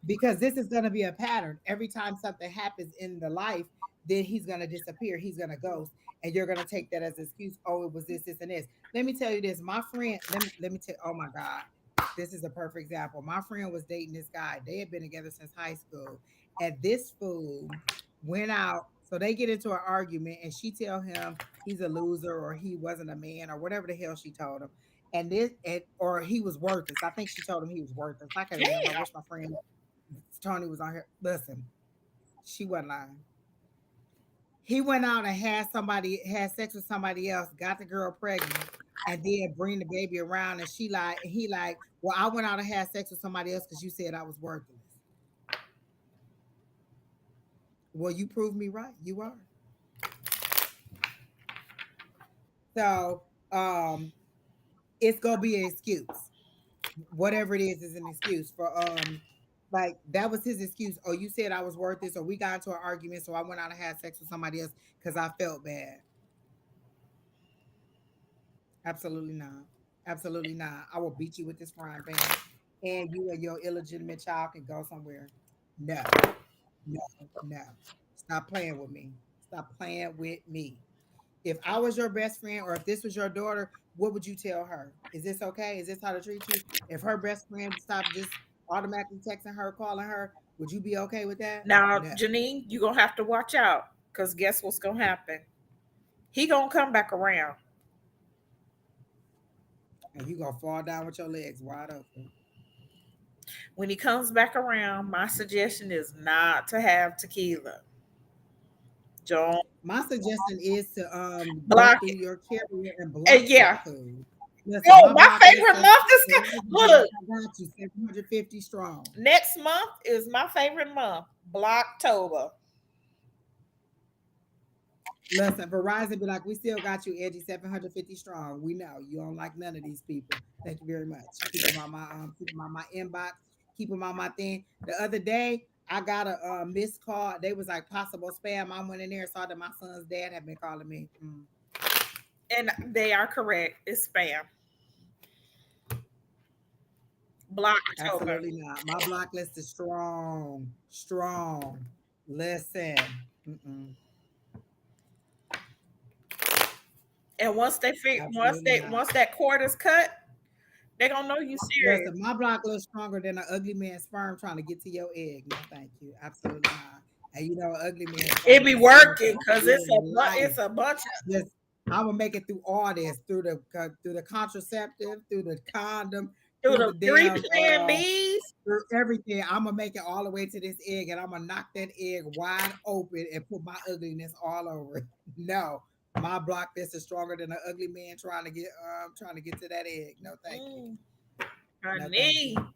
because this is going to be a pattern. Every time something happens in the life, then he's going to disappear. He's going to ghost, and you're going to take that as an excuse. Oh, it was this, and this. Let me tell you this. My friend, let me tell. Oh my God, this is a perfect example. My friend was dating this guy. They had been together since high school, and this fool went out. So they get into an argument, and she tell him he's a loser or he wasn't a man or whatever the hell she told him. Or he was worthless. I think she told him he was worthless. I can't remember. I Damn. wish my friend Tony was on here. Listen, she wasn't lying. He went out and had sex with somebody else, got the girl pregnant, and then bring the baby around. And he like, well, I went out and had sex with somebody else because you said I was worthless. Well, you proved me right. You are. So, it's gonna be an excuse. Whatever it is an excuse for like that was his excuse. Oh, you said I was worthless, or we got into an argument, so I went out and had sex with somebody else because I felt bad. Absolutely not. Absolutely not. I will beat you with this frying pan, and you and your illegitimate child can go somewhere. No, no, no. Stop playing with me. Stop playing with me. If I was your best friend, or if this was your daughter, what would you tell her? Is this okay? Is this how to treat you? If her best friend stopped just automatically texting her, calling her, would you be okay with that? Now, No. Janine, you're gonna have to watch out because guess what's gonna happen? He gonna come back around. And you gonna fall down with your legs wide open. When he comes back around, my suggestion is not to have tequila. Don't My suggestion is to go block through it. your carrier and block that Yeah, food. Listen, Oh, my my block list favorite is month is like look. I got you, 750 strong. Next month is my favorite month, Blocktober. Listen, Verizon be like, we still got you, Edgy, 750 strong. We know you don't like none of these people. Thank you very much. Keep them on my inbox, keep them on my thing. The other day, I got a missed call. They was like possible spam. I went in there and saw that my son's dad had been calling me. And they are correct. It's spam. Blocktober. Absolutely not. My block list is strong, strong. Listen, And absolutely not. once that cord is cut, they gonna know you serious. Listen, my block looks stronger than an ugly man's sperm trying to get to your egg. No, thank you. Absolutely not. And you know, ugly man's It sperm be ain't staying for working because real life. it's a bunch Just, I'm gonna make it through all this, through the contraceptive, through the condom, through through the the three damn plan Bs. through everything. I'm gonna make it all the way to this egg, and I'm gonna knock that egg wide open and put my ugliness all over it. No, my block list is stronger than an ugly man trying to get to that egg. No, thank you. Mm, No, thank honey, you.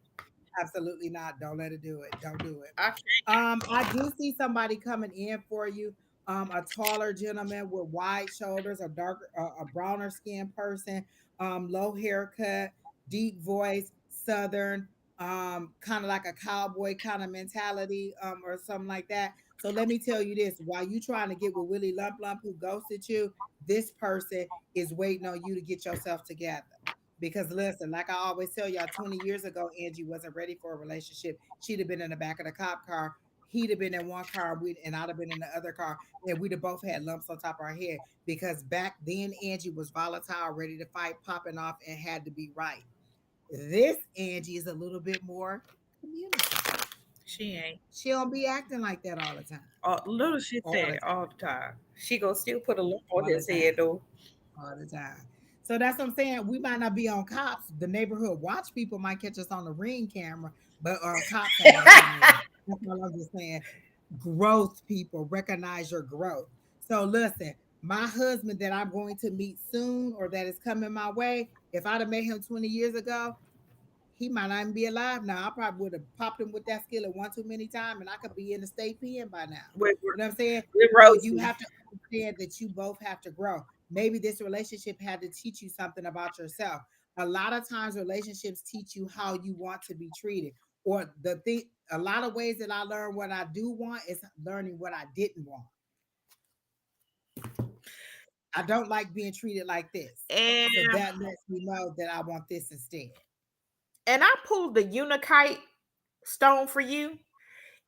Absolutely not. Don't let it do it. Don't do it. I can't. I do see somebody coming in for you. A taller gentleman with wide shoulders, a darker, a browner skinned person, low haircut, deep voice, southern, kind of like a cowboy kind of mentality, or something like that. So let me tell you this: while you trying to get with Willie Lump Lump who ghosted you, this person is waiting on you to get yourself together. Because listen, like I always tell y'all, 20 years ago, Angie wasn't ready for a relationship. She'd have been in the back of the cop car. He'd have been in one car, and I'd have been in the other car, and we'd have both had lumps on top of our head. Because back then, Angie was volatile, ready to fight, popping off, and had to be right. This Angie is a little bit more communicative. She ain't. She don't be acting like that all the time. Little shit All the there time. all the time. She gonna still put a lump on All the his head time. though. All the time. So that's what I'm saying. We might not be on cops. The neighborhood watch people might catch us on the ring camera, but cops ain't gonna come in. That's all I'm just saying. Growth, people recognize your growth. So listen, my husband that I'm going to meet soon, or that is coming my way, if I'd have met him 20 years ago, he might not even be alive now. I probably would have popped him with that skillet one too many times, and I could be in the state pen by now. with, You know what I'm saying? with So you Rosie. have to understand that you both have to grow. Maybe this relationship had to teach you something about yourself. A lot of times, relationships teach you how you want to be treated, or the thing. A lot of ways that I learned what I do want is learning what I didn't want. I don't like being treated like this, And so that lets me know that I want this instead. I pulled the Unikite stone for you.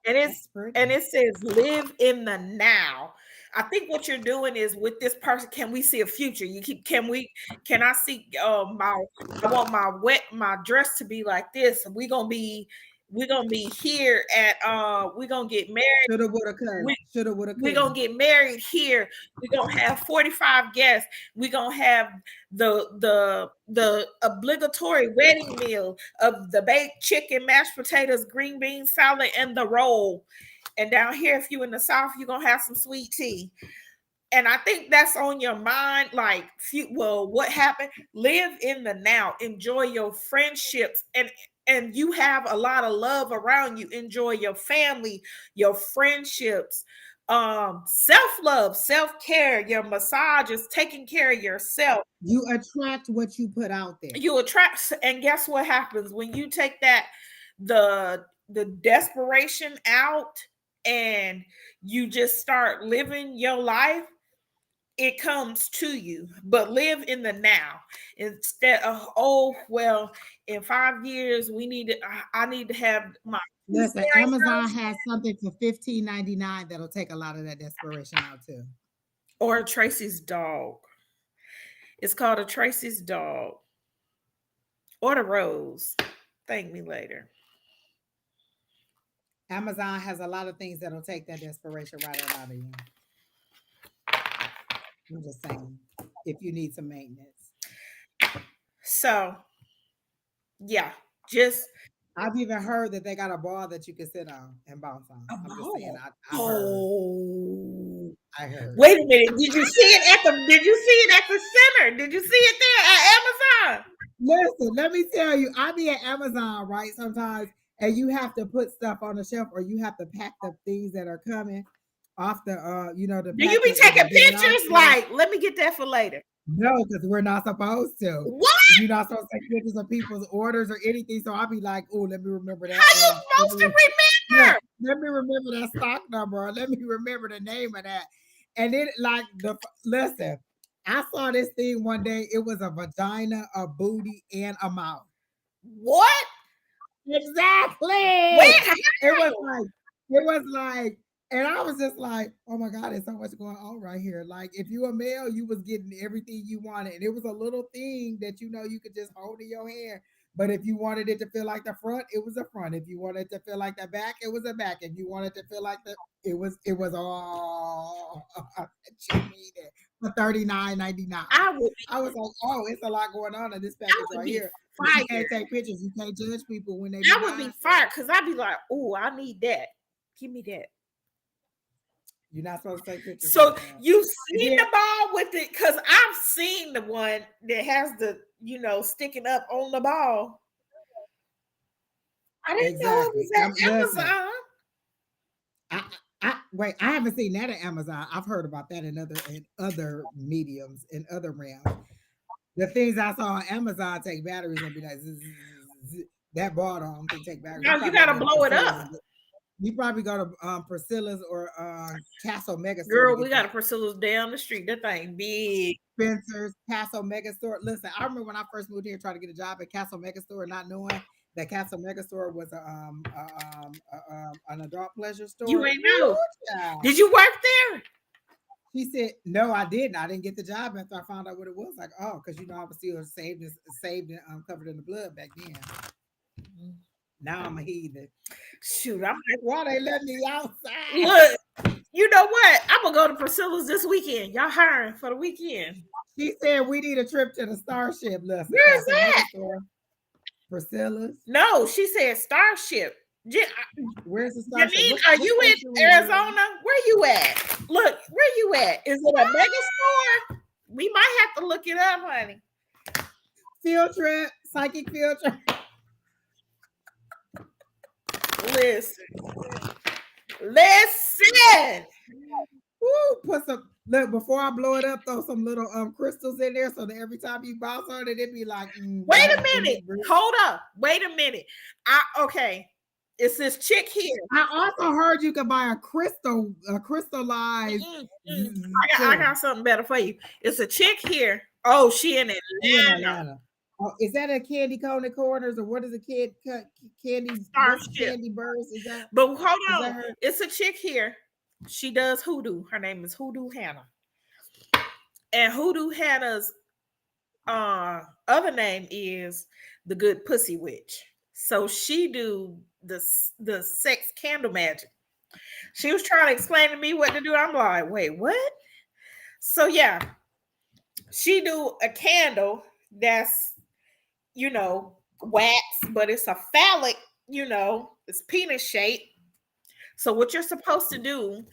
And That's and pretty. it says live in the now. I think what you're doing is with this person, can we see a future? You keep can I see my I want my dress to be like this. We're gonna be here at we're gonna get married. Shoulda, woulda, coulda. We Shoulda, woulda, we're gonna coulda. get married here. We're gonna have 45 guests. We're gonna have the obligatory wedding meal of the baked chicken, mashed potatoes, green bean salad, and the roll. And down here, if you in the South, you're gonna have some sweet tea. And I think that's on your mind. Like, well, what happened? Live in the now. Enjoy your friendships, and you have a lot of love around you. Enjoy your family, your friendships, self-love, self-care, your massages, taking care of yourself. You attract what you put out there. You attract, and guess what happens when you take that the desperation out and you just start living your life, it comes to you. But live in the now instead of, oh well, in 5 years we need to I need to have my Listen, two-story Amazon house has something for 15.99 that'll take a lot of that desperation out too. or Tracy's dog. It's called a Tracy's dog or the rose. Thank me later. Amazon has a lot of things that'll take that desperation right on out of you. I'm just saying, if you need some maintenance. So yeah, just I've even heard that they got a ball that you can sit on and bounce on. a I'm just saying, ball. I've heard. Oh, I heard. Wait a minute. Did you see it at the? Did you see it at the center? Did you see it there at Amazon? Listen, let me tell you, I be at Amazon, right? Sometimes, and you have to put stuff on the shelf, or you have to pack the things that are coming off the, the Do you be packet and taking then get it out pictures? there. Like, let me get that for later. No, because we're not supposed to. What? You're not supposed to take pictures of people's orders or anything. So I'll be like, oh, let me remember that. How you supposed to remember? Let me remember that stock number. Or let me remember the name of that. And then, like, listen, I saw this thing one day. It was a vagina, a booty, and a mouth. What? Exactly. Where? It was like, and I was just like, oh my God, there's so much going on right here. Like, if you a male, you was getting everything you wanted. And it was a little thing that you could just hold in your hand. But if you wanted it to feel like the front, it was the front. If you wanted it to feel like the back, it was the back. If you wanted to feel like it was all that you needed for $39.99. I was like, oh, it's a lot going on in this package right here. But you can't take pictures. You can't judge people when they. I would be fired because I'd be like, oh, I need that. Give me that. You're not supposed to take pictures. So you've seen the ball with it, because I've seen the one that has the, sticking up on the ball. I didn't know it was at Amazon. Wait, I haven't seen that at Amazon. I've heard about that in other mediums, in other realms. The things I saw on Amazon take batteries and be like, that ball don't take batteries. No, you gotta blow it up. You probably go to Priscilla's or Castle Mega Store. Girl, we got a Priscilla's down the street. That thing big. Spencer's, Castle Mega Store. Listen, I remember when I first moved here trying to get a job at Castle Mega Store, not knowing that Castle Mega Store was an adult pleasure store. You ain't know. Did you work there? She said, no, I didn't. I didn't get the job after I found out what it was. Like, oh, because I was still saved and covered in the blood back then. Mm-hmm. Now I'm a heathen. Shoot, I'm like, why they let me outside? Look, you know what? I'm gonna go to Priscilla's this weekend. Y'all hiring for the weekend? She said we need a trip to the Starship. Listen, where's that? Priscilla's? No, she said Starship. Where's the Starship? Janine, are you in Arizona? Where you at? Look, where you at? Is it a mega store? We might have to look it up, honey. Field trip, psychic field trip. Listen. Woo, put some. Look, before I blow it up, throw some little crystals in there so that every time you bounce on it, it'd be like. Wait a minute. Hold up. Wait a minute. Okay. It's this chick here. I also heard you could buy a crystallized. I got something better for you. It's a chick here. Oh, she in Atlanta. Oh, is that a candy cone corners or what is a candy Starship? Candy burst? Is that? But hold on, it's a chick here. She does hoodoo. Her name is Hoodoo Hannah, and Hoodoo Hannah's other name is the Good Pussy Witch. So she do the sex candle magic. She was trying to explain to me what to do. I'm like, wait, what? So yeah, she do a candle that's wax, but it's a phallic, it's penis shape. So what you're supposed to do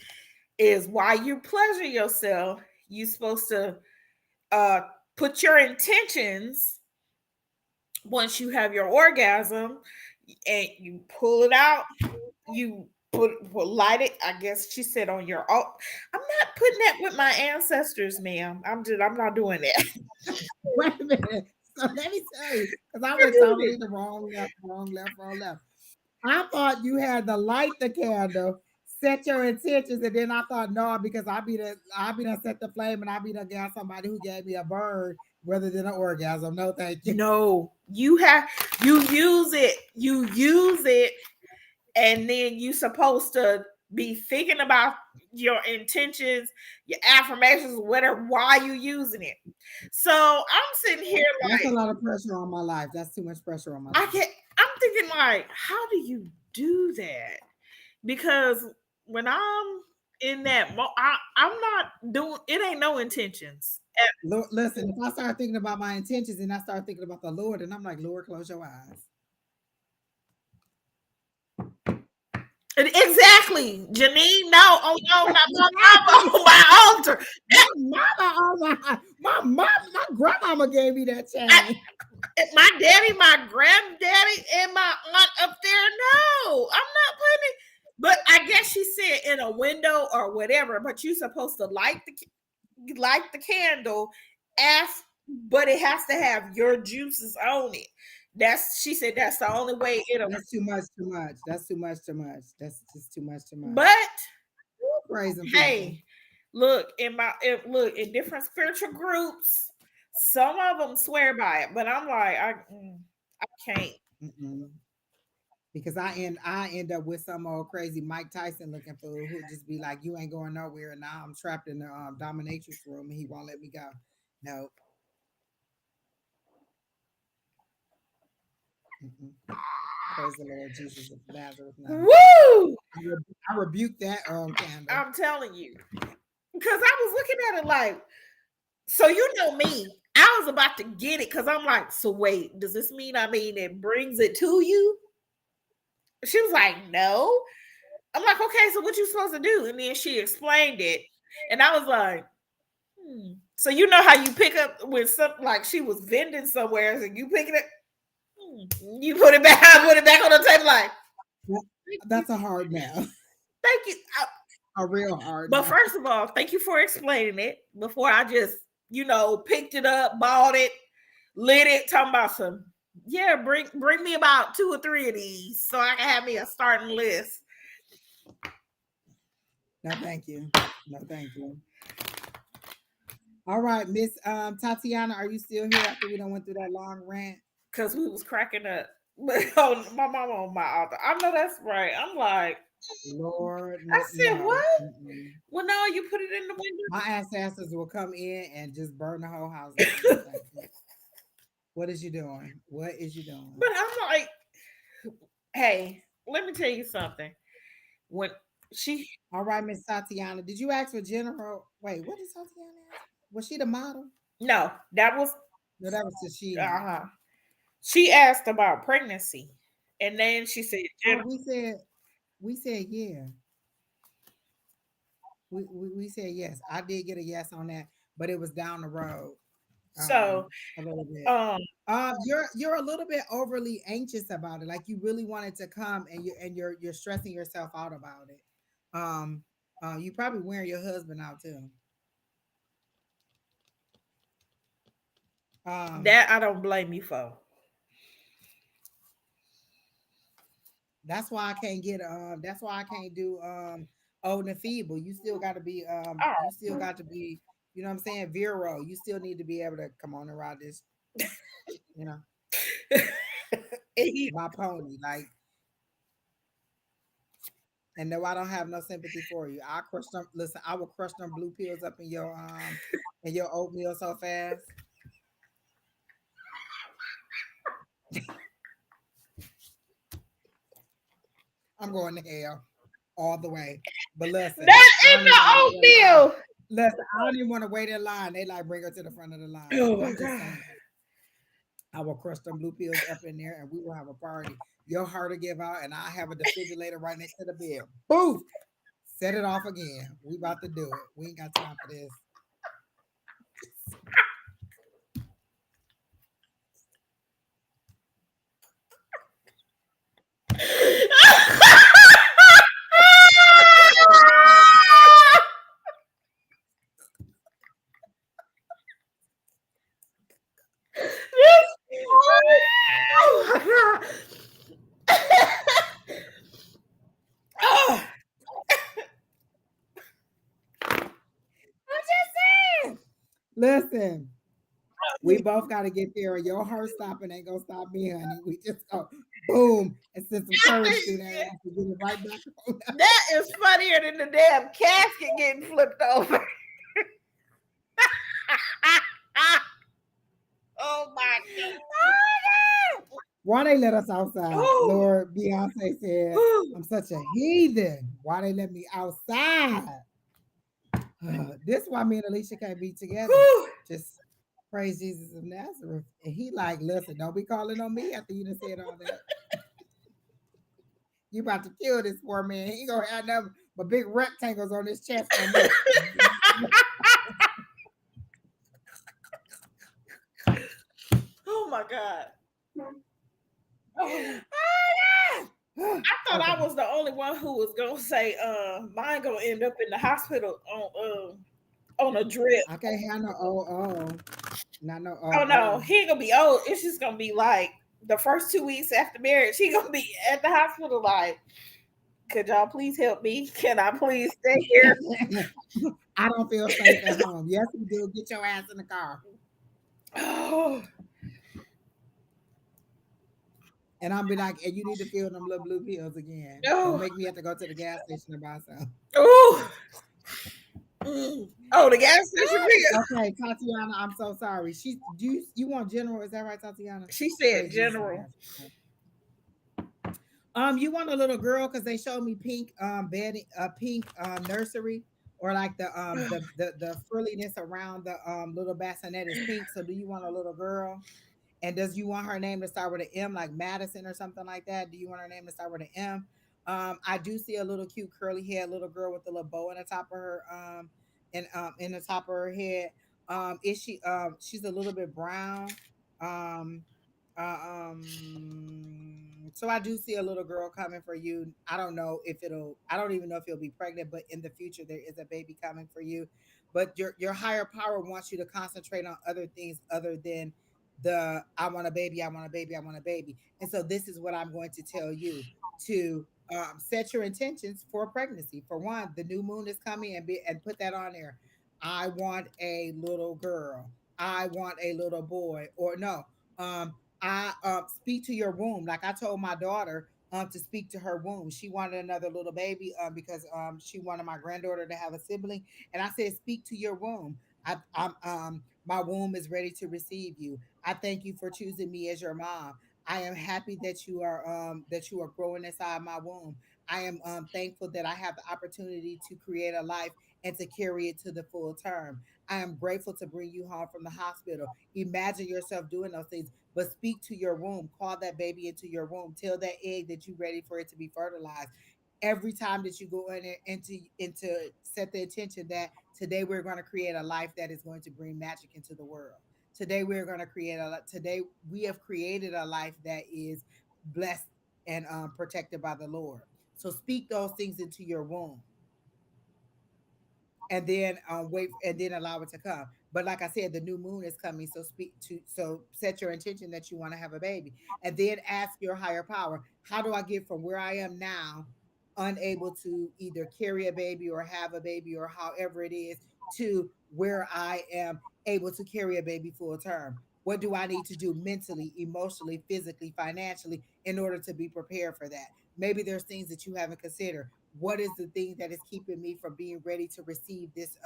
is while you pleasure yourself, you're supposed to put your intentions once you have your orgasm and you pull it out, you light it, I guess she said on your I'm not putting that with my ancestors, ma'am. I'm not doing that. Wait a minute. So let me tell you, because I went totally the wrong left. I thought you had to light the candle, set your intentions, and then I thought no, because I be done set the flame, and I be done got somebody who gave me a bird rather than an orgasm. No, thank you. No, you use it, and then you supposed to be thinking about your intentions, your affirmations, whatever, while you using it. So I'm sitting here like that's a lot of pressure on my life. That's too much pressure on my life. I'm thinking like, how do you do that? Because when I'm in that, I'm not doing it. Ain't no intentions. Lord, listen, if I start thinking about my intentions and I start thinking about the Lord, and I'm like, Lord, close your eyes. Exactly, Janine. No, oh no, not my mama on my altar. My mama, oh my grandmama gave me that I, chain. my daddy, my granddaddy, and my aunt up there. No, I'm not putting it. But I guess she said in a window or whatever. But you're supposed to light the candle, ask, but it has to have your juices on it. That's she said that's the only way it'll. That's too much, too much. That's too much, too much. That's just too much, too much. But Praising people. hey, look in different spiritual groups. Some of them swear by it, but I'm like, I can't. Mm-mm. Because I end up with some old crazy Mike Tyson looking fool who just be like, "You ain't going nowhere." And now I'm trapped in the dominatrix room, and he won't let me go. No, mm-mm. Praise the Lord Jesus of Nazareth. No, Woo! I rebuke that candle. I'm telling you, because I was looking at it like, so you know me. I was about to get it because I'm like, so wait, does this mean it brings it to you? She was like, no. I'm like, okay, so what you supposed to do? And then she explained it. And I was like, So you know how you pick up when something like she was vending somewhere and you pick it up, you put it back on the table like, That's a hard now, thank you. a real hard But now. first of all, thank you for explaining it before I just, picked it up, bought it, lit it, talking about some. Yeah, bring me about 2 or 3 of these so I can have me a starting list. No, thank you. No, thank you. All right, Miss Tatiana, are you still here after we done went through that long rant? Because we was cracking up. But my mama on my altar. I know that's right. I'm like, Lord, I said, no. what? Mm-mm. Well, no, you put it in the My ancestors will come in and just burn the whole house down. No, window. thank you. What is you doing? What is you doing? But I'm like, hey, let me tell you something. When she All right, Miss Tatiana, did you ask for general? Wait, what did Tatiana ask? Was she the model? no, that was No, that was Tashina. uh-huh. She asked about pregnancy. And then she said, Oh, we said yeah. We said yes. I did get a yes on that, but it was down the road. so A little bit. um You're a little bit overly anxious about it. Like you really wanted to come, and you're stressing yourself out about it. Um, you probably wearing your husband out too. Um, that I don't blame you for. that's why I can't get. That's why I can't do old and feeble. You still got to be. You still Oh. got to be. You know what I'm saying? Vero. You still need to be able to come on and ride this. You know, He- my pony. Like, and no, I don't have no sympathy for you. I crush them. Listen, I will crush them blue pills up in your oatmeal so fast. I'm going to hell all the way. But listen, Not I in don't even want to wait in the line. oatmeal. Listen, I don't even want to wait in line. They like bring her to the front of the line. Oh my I'm just god. saying. I will crush them blue pills up in there and we will have a party. Your heart will give out and I have a defibrillator right next to the bed. Boof! Set it off again. We about to do it. We ain't got time for this. Oh my god. Oh, I'm just saying. Listen, we both got to get there, or your heart stopping ain't gonna stop me, honey. We just go boom and send some courage through that ass and get it right back on. That is funnier than the damn casket getting flipped over. Oh my Why they let us outside? god. Lord, Beyonce said, I'm such a heathen. Why they let me outside? This is why me and Alycia can't be together. Just praise Jesus of Nazareth. And he like, listen, don't be calling on me after you done said all that. You about to kill this poor man. He gonna have nothing but big rectangles on his chest from me. Oh my god. Oh. I thought Okay. I was the only one who was gonna say, mine gonna end up in the hospital on a drip. I can't have no not no Oh no, oh. he ain't gonna be old. It's just gonna be like the first 2 weeks after marriage, he gonna be at the hospital like, could y'all please help me? Can I please stay here? I don't feel safe at home. Yes, you do. Get your ass in the car. Oh, And I'll be like, and you need to fill them little blue pills again. Don't no. make me have to go to the gas station to buy some. Oh, oh, the gas station bill. Okay, Tatiana, I'm so sorry. You want general? Is that right, Tatiana? She Pray said Jesus, I general. got you. You want a little girl because they showed me pink bed, pink nursery, or like the frilliness around the little bassinet is pink. So do you want a little girl? And does you want her name to start with an M, like Madison or something like that? Do you want her name to start with an M? I do see a little cute curly haired little girl with a little bow in the top of her in the top of her head. Is she she's a little bit brown. Um so I do see a little girl coming for you. I don't even know if you'll be pregnant, but in the future there is a baby coming for you. But your higher power wants you to concentrate on other things other than the I want a baby, I want a baby, I want a baby. And so this is what I'm going to tell you to set your intentions for pregnancy. For one, the new moon is coming and put that on there. I want a little girl. I want a little boy. Or no, I speak to your womb. Like I told my daughter to speak to her womb. She wanted another little baby because she wanted my granddaughter to have a sibling. And I said, speak to your womb. I'm my womb is ready to receive you. I thank you for choosing me as your mom. I am happy that you are growing inside my womb. I am thankful that I have the opportunity to create a life and to carry it to the full term. I am grateful to bring you home from the hospital. Imagine yourself doing those things, but speak to your womb. Call that baby into your womb. Tell that egg that you're ready for it to be fertilized. Every time that you go in there into set the intention that today we're going to create a life that is going to bring magic into the world. Today we're going to create a today we have created a life that is blessed and protected by the Lord. So speak those things into your womb and then wait and then allow it to come. But like I said, the new moon is coming, so set your intention that you want to have a baby, and then ask your higher power, how do I get from where I am now, unable to either carry a baby or have a baby or however it is, to where I am able to carry a baby full term? What do I need to do mentally, emotionally, physically, financially in order to be prepared for that? Maybe there's things that you haven't considered. What is the thing that is keeping me from being ready to receive this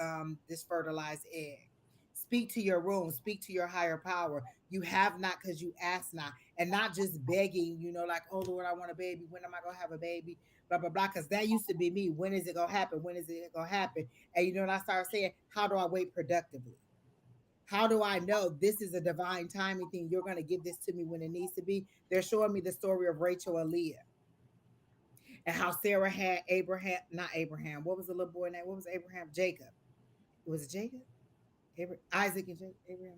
fertilized egg? Speak to your room, speak to your higher power. You have not because you ask not, and not just begging, like, oh Lord, I want a baby. When am I gonna have a baby? Blah blah blah. Because that used to be me. When is it gonna happen? When is it gonna happen? And when I started saying, how do I wait productively? How do I know this is a divine timing thing? You're gonna give this to me when it needs to be. They're showing me the story of Rachel and Leah and how Sarah had Abraham, not Abraham. What was the little boy name? What was Abraham? Jacob. Was it Jacob? Isaac and Jacob, Abraham,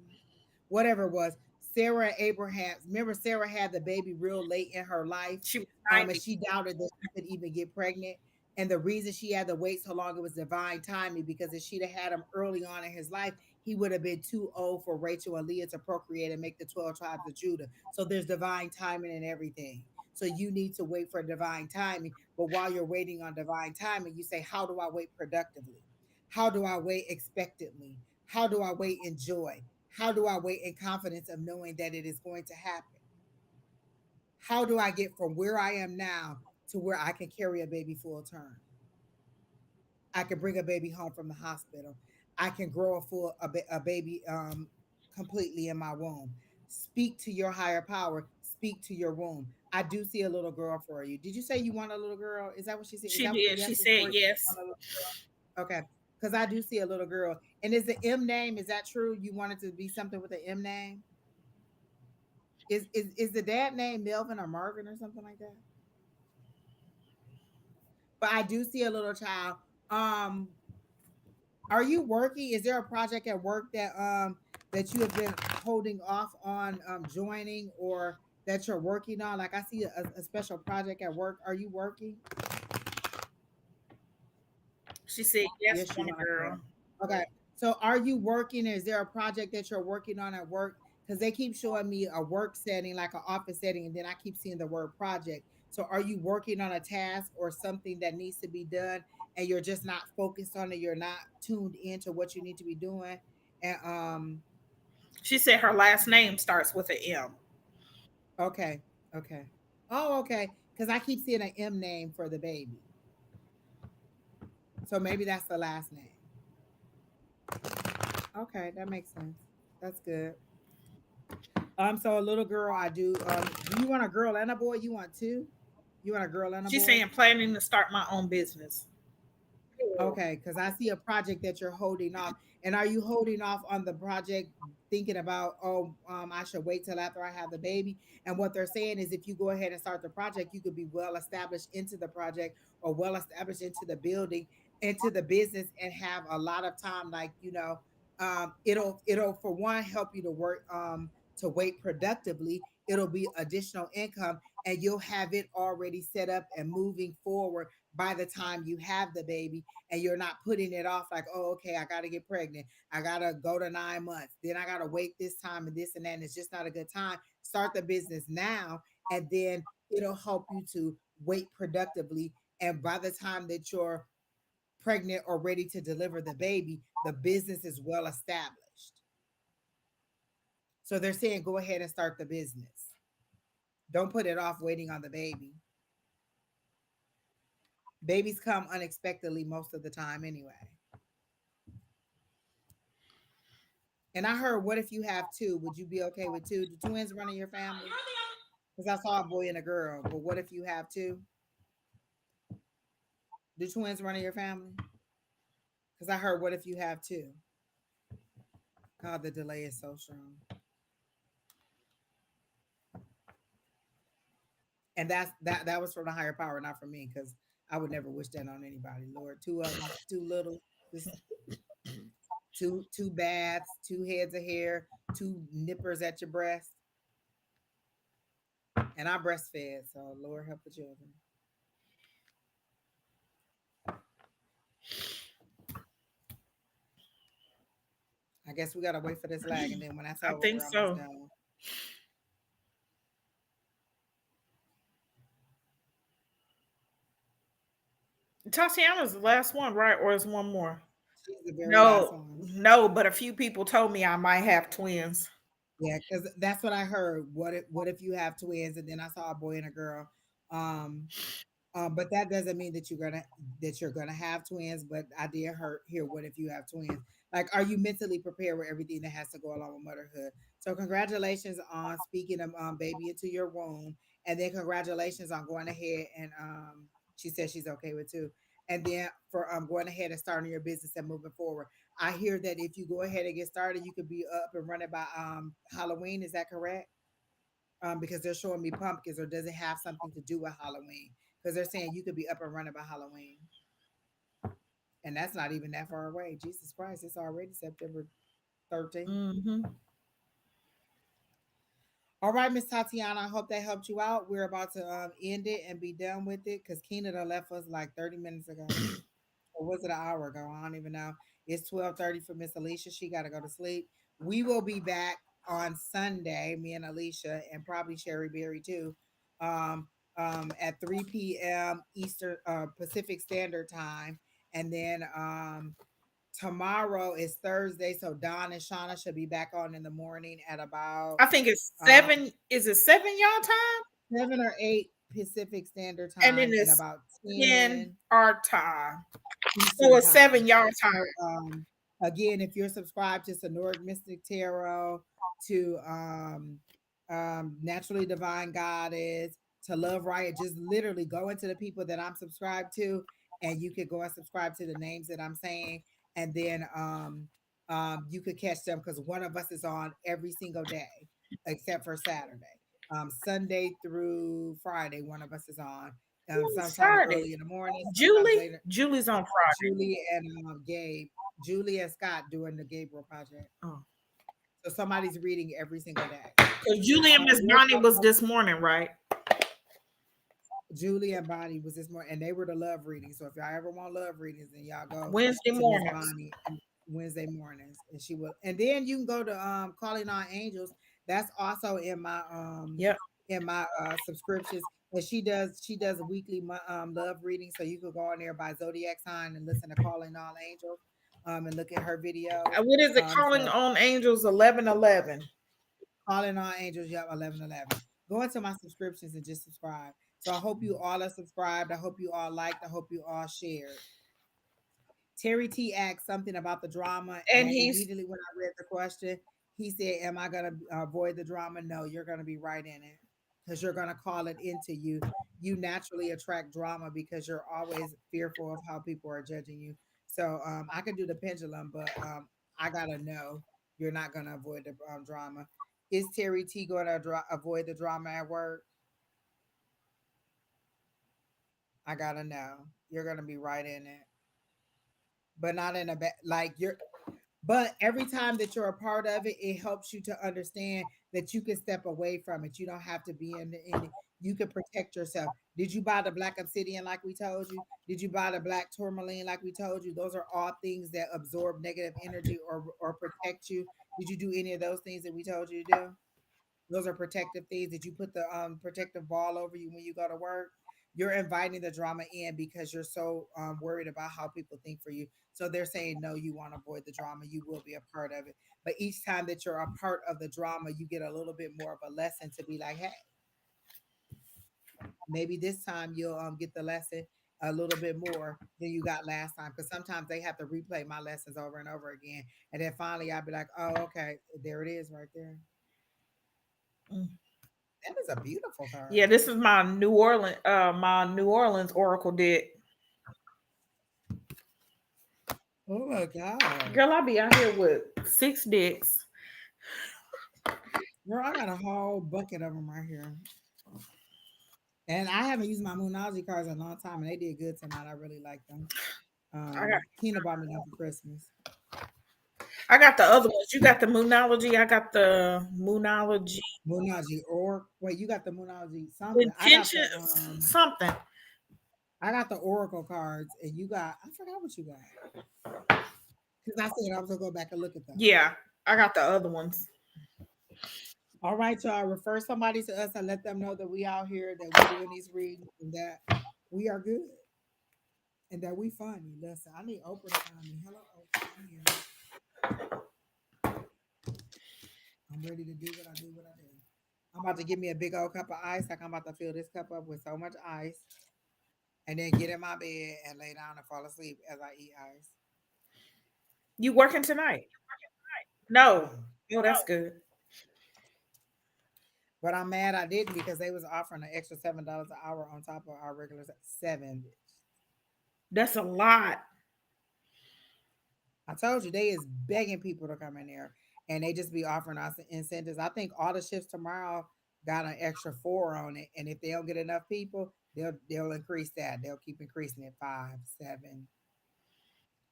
whatever it was. Sarah and Abraham. Remember, Sarah had the baby real late in her life, She was and 90. she doubted that she could even get pregnant. And the reason she had to wait so long, it was divine timing, because if she'd have had him early on in his life, he would have been too old for Rachel and Leah to procreate and make the 12 tribes of Judah. So there's divine timing and everything. So you need to wait for divine timing. But while you're waiting on divine timing, you say, how do I wait productively? How do I wait expectantly? How do I wait in joy? How do I wait in confidence of knowing that it is going to happen? How do I get from where I am now to where I can carry a baby full term? I can bring a baby home from the hospital. I can grow a baby completely in my womb. Speak to your higher power. Speak to your womb. I do see a little girl for you. Did you say you want a little girl? Is that what she said? Is She that what the did. She yes was said for? You yes. want a little girl? Okay. Because I do see a little girl. And is the M name, is that true? You want it to be something with an M name? Is the dad name Melvin or Marvin or something like that? but I do see a little child. Um, are you working? Is there a project at work that you have been holding off on joining, or that you're working on? Like I see a special project at work. Are you working? She said, yes, Yes, you want a want a girl. girl. Okay. So are you working? Is there a project that you're working on at work? Because they keep showing me a work setting, like an office setting, and then I keep seeing the word project. So are you working on a task or something that needs to be done, and you're just not focused on it? You're not tuned into what you need to be doing. And She said her last name starts with an M. okay, okay. Oh, okay. Because I keep seeing an M name for the baby. So maybe that's the last name. Okay, that makes sense. That's good. So a little girl, I do. Do you want a girl and a boy? You want two? You want a girl and a She's boy? saying planning to start my own business. Okay, because I see a project that you're holding off. And are you holding off on the project thinking about, oh, I should wait till after I have the baby? And what they're saying is if you go ahead and start the project, you could be well established into the project or well established into the building, into the business, and have a lot of time. Like, it'll for one help you to work to wait productively. It'll be additional income, and you'll have it already set up and moving forward by the time you have the baby, and you're not putting it off like, oh, okay, I got to get pregnant. I got to go to 9 months. Then I got to wait this time and this and that. And it's just not a good time. Start the business now, and then it'll help you to wait productively. And by the time that you're pregnant or ready to deliver the baby, the business is well established. So they're saying go ahead and start the business. Don't put it off waiting on the baby. Babies come unexpectedly most of the time anyway. And I heard, what if you have two? Would you be okay with two? Do twins run in your family? Because I saw a boy and a girl. But what if you have two? Do twins run in your family? Because I heard, what if you have two? God, the delay is so strong. And that was from the higher power, not from me, because I would never wish that on anybody. Lord, two of them, too little, just two baths, two heads of hair, two nippers at your breast. And I breastfed, so Lord help the children. I guess we gotta wait for this lag, and then when that's I think over, I'm just so. done. Tatiana's the last one, right? Or is one more? She's the very last No, one. no, but a few people told me I might have twins. Yeah, because that's what I heard. What if you have twins? And then I saw a boy and a girl. Um, but that doesn't mean that you're gonna have twins. But I did hear, what if you have twins? Like, are you mentally prepared with everything that has to go along with motherhood? So congratulations on speaking of baby into your womb, and then congratulations on going ahead and she said she's okay with two. And then for going ahead and starting your business and moving forward. I hear that if you go ahead and get started, you could be up and running by Halloween. Is that correct? Because they're showing me pumpkins, or does it have something to do with Halloween? Because they're saying you could be up and running by Halloween, and that's not even that far away. Jesus Christ, it's already September 13th. Hmm. All right, Miss Tatiana, I hope that helped you out. We're about to end it and be done with it because Keena done left us like 30 minutes ago. Or was it an hour ago? I don't even know. It's 12:30 for Miss Alycia. She got to go to sleep. We will be back on Sunday, me and Alycia, and probably Sherry Berry too, um, at 3 p.m. Eastern Pacific Standard Time. And then tomorrow is Thursday, so Don and Shauna should be back on in the morning at about I think it's um, 7. Is it 7 y'all time? 7 or 8 Pacific Standard And then Time, and it's about 10 10 our time. So Eastern it's Time. 7 y'all time. Um, Again, if you're subscribed to Sonoric Mystic Tarot, to Naturally Divine Goddess, to Love Riot, just literally go into the people that I'm subscribed to, and you could go and subscribe to the names that I'm saying, and then you could catch them because one of us is on every single day except for Saturday. Sunday through Friday, one of us is on. Sometimes Friday. early in the morning, sometimes Julie? later. Julie's on Friday. Julie and Gabe, Julie and Scott doing the Gabriel project. Oh. So somebody's reading every single day. Because Julie and Miss We'll Bonnie talk was about this morning, right? Julie and Bonnie was this morning, and they were the love readings. So if y'all ever want love readings, then y'all go Wednesday to Miss mornings. Bonnie Wednesday mornings, and she will. And then you can go to Calling on Angels. That's also Yep. in my subscriptions. And she does a weekly love reading, so you could go on there by zodiac sign and listen to Calling All Angels, and look at her videos. What is it? Calling So on Angels 11:11. Calling All Angels, yep, 11:11. Go into my subscriptions and just subscribe. So I hope you all are subscribed. I hope you all liked. I hope you all shared. Terry T asked something about the drama, And and he's immediately when I read the question, he said, "Am I gonna avoid the drama?" No, you're gonna be right in it because you're gonna call it into you. You naturally attract drama because you're always fearful of how people are judging you. So I could do the pendulum, but I gotta know you're not gonna avoid the drama. Is Terry T going to avoid the drama at work? I gotta know. You're gonna be right in it, but not in a bad like you're. But every time that you're a part of it, it helps you to understand that you can step away from it. You don't have to be in it. You can protect yourself. Did you buy the black obsidian like we told you? Did you buy the black tourmaline like we told you? Those are all things that absorb negative energy or protect you. Did you do any of those things that we told you to do? Those are protective things. Did you put the protective ball over you when you go to work? You're inviting the drama in because you're so worried about how people think for you. So they're saying, no, you want to avoid the drama. You will be a part of it. But each time that you're a part of the drama, you get a little bit more of a lesson to be like, hey, maybe this time you'll get the lesson a little bit more than you got last time. Because sometimes they have to replay my lessons over and over again. And then finally I'll be like, oh, okay, there it is right there. Mm. That is a beautiful Yeah, card. this is my New Orleans Oracle deck. Oh my God. Girl, I be out here with 6 decks. Girl, I got a whole bucket of them right here. And I haven't used my Moonology cards in a long time, and they did good tonight. I really like them. I got Keena bought me them for Christmas. I got the other ones. You got the Moonology. I got the Moonology Moonology or wait, you got the Moonology something. Intention something. I got the Oracle cards, and you got I forgot what you got because I said I was gonna go back and look at those. Yeah, I got the other ones. All right, y'all. Refer somebody to us and let them know that we out here, that we doing these readings, and that we are good, and that we funny. Listen, I need Oprah to find me. Hello, Oprah. I'm here. I'm ready to do what I do. What I do. I'm about to give me a big old cup of ice. Like I'm about to fill this cup up with so much ice, and then get in my bed and lay down and fall asleep as I eat ice. You working tonight? No. No, Oh, that's good. but I'm mad I didn't because they was offering an extra $7 an hour on top of our regular seven. That's a lot. I told you they is begging people to come in there, and they just be offering us incentives. I think all the shifts tomorrow got an extra four on it, and if they don't get enough people, they'll increase that. They'll keep increasing it 5, 7.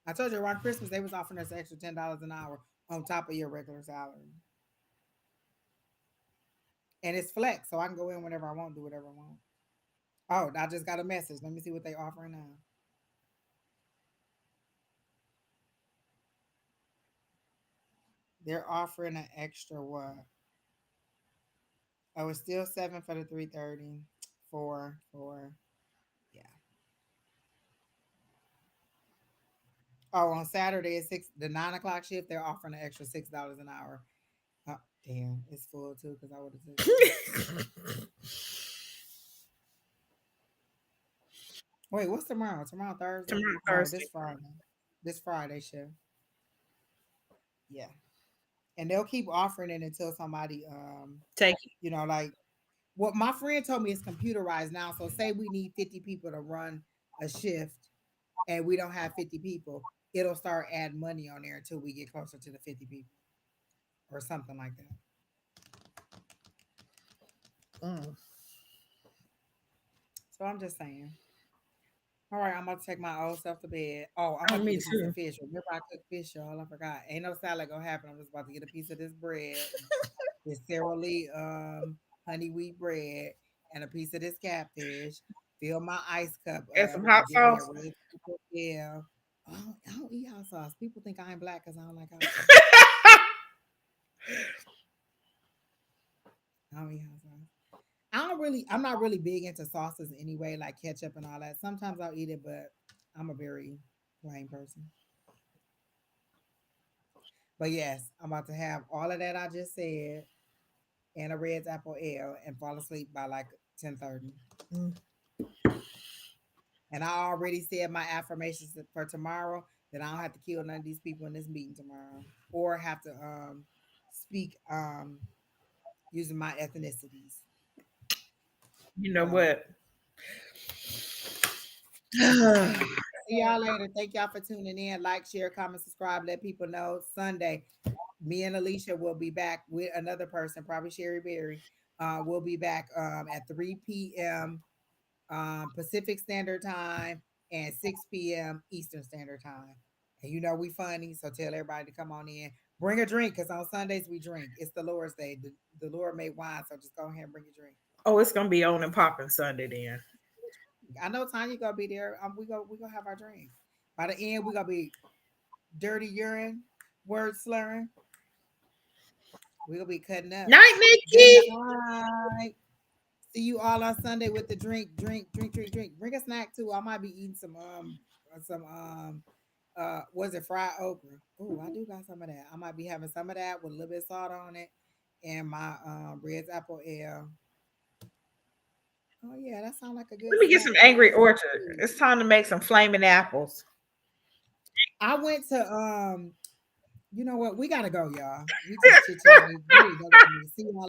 I told you around Christmas they was offering us extra $10 an hour on top of your regular salary, and it's flex, so I can go in whenever I want, do whatever I want. Oh, I just got a message. Let me see what they offering now. They're offering an extra what? Oh, it's still 7 for the 3:30. 4, 4. Yeah. Oh, on Saturday at 6, the 9 o'clock shift, they're offering an extra $6 an hour. Oh, damn, it's full too because I would have took it. Wait, what's tomorrow? Tomorrow Thursday? Tomorrow No, Thursday. this Friday. This Friday shift. Yeah, and they'll keep offering it until somebody, Take it. like what my friend told me is computerized now. So say we need 50 people to run a shift, and we don't have 50 people, it'll start adding money on there until we get closer to the 50 people or something like that. Mm. So I'm just saying. All right, I'm about to take my old self to bed. Oh, I'm Oh, about to me get a piece of too. fish. Remember, I cooked fish, y'all. I forgot. Ain't no salad gonna happen. I'm just about to get a piece of this bread, this Sara Lee honey wheat bread, and a piece of this catfish. Fill my ice cup And up some and hot give me a sauce. red pepper. Yeah. I don't eat hot sauce. People think I ain't black because I don't like hot sauce. I don't eat hot sauce. I'm not really big into sauces anyway, like ketchup and all that. Sometimes I'll eat it, but I'm a very plain person. But yes, I'm about to have all of that I just said and a Red's Apple Ale and fall asleep by like 10:30. Mm. And I already said my affirmations for tomorrow that I don't have to kill none of these people in this meeting tomorrow or have to speak using my ethnicities. You know So what? that's what's up. See y'all later. Thank y'all for tuning in. Like, share, comment, subscribe. Let people know. Sunday, me and Alycia will be back with another person, probably Sherry Berry. We'll be back at 3 p.m. Pacific Standard Time and 6 p.m. Eastern Standard Time. And you know we funny, so tell everybody to come on in. Bring a drink, because on Sundays we drink. It's the Lord's Day. The Lord made wine, so just go ahead and bring a drink. Oh, it's gonna be on and popping Sunday then. I know Tanya gonna be there. We gonna have our drinks. By the end, we gonna be dirty urine, word slurring. We gonna be cutting up. Night, Good Nikki. night. See you all on Sunday with the drink, drink, drink, drink, drink. Bring a snack too. I might be eating some was it fried okra? Oh, I do got some of that. I might be having some of that with a little bit of salt on it and my Red's Apple Ale. Oh yeah, that sounds like a good Let me get some snack too. Angry Orchard. It's time to make some flaming apples. I went to you know what? We gotta go, y'all. We just chit chatting. See y'all.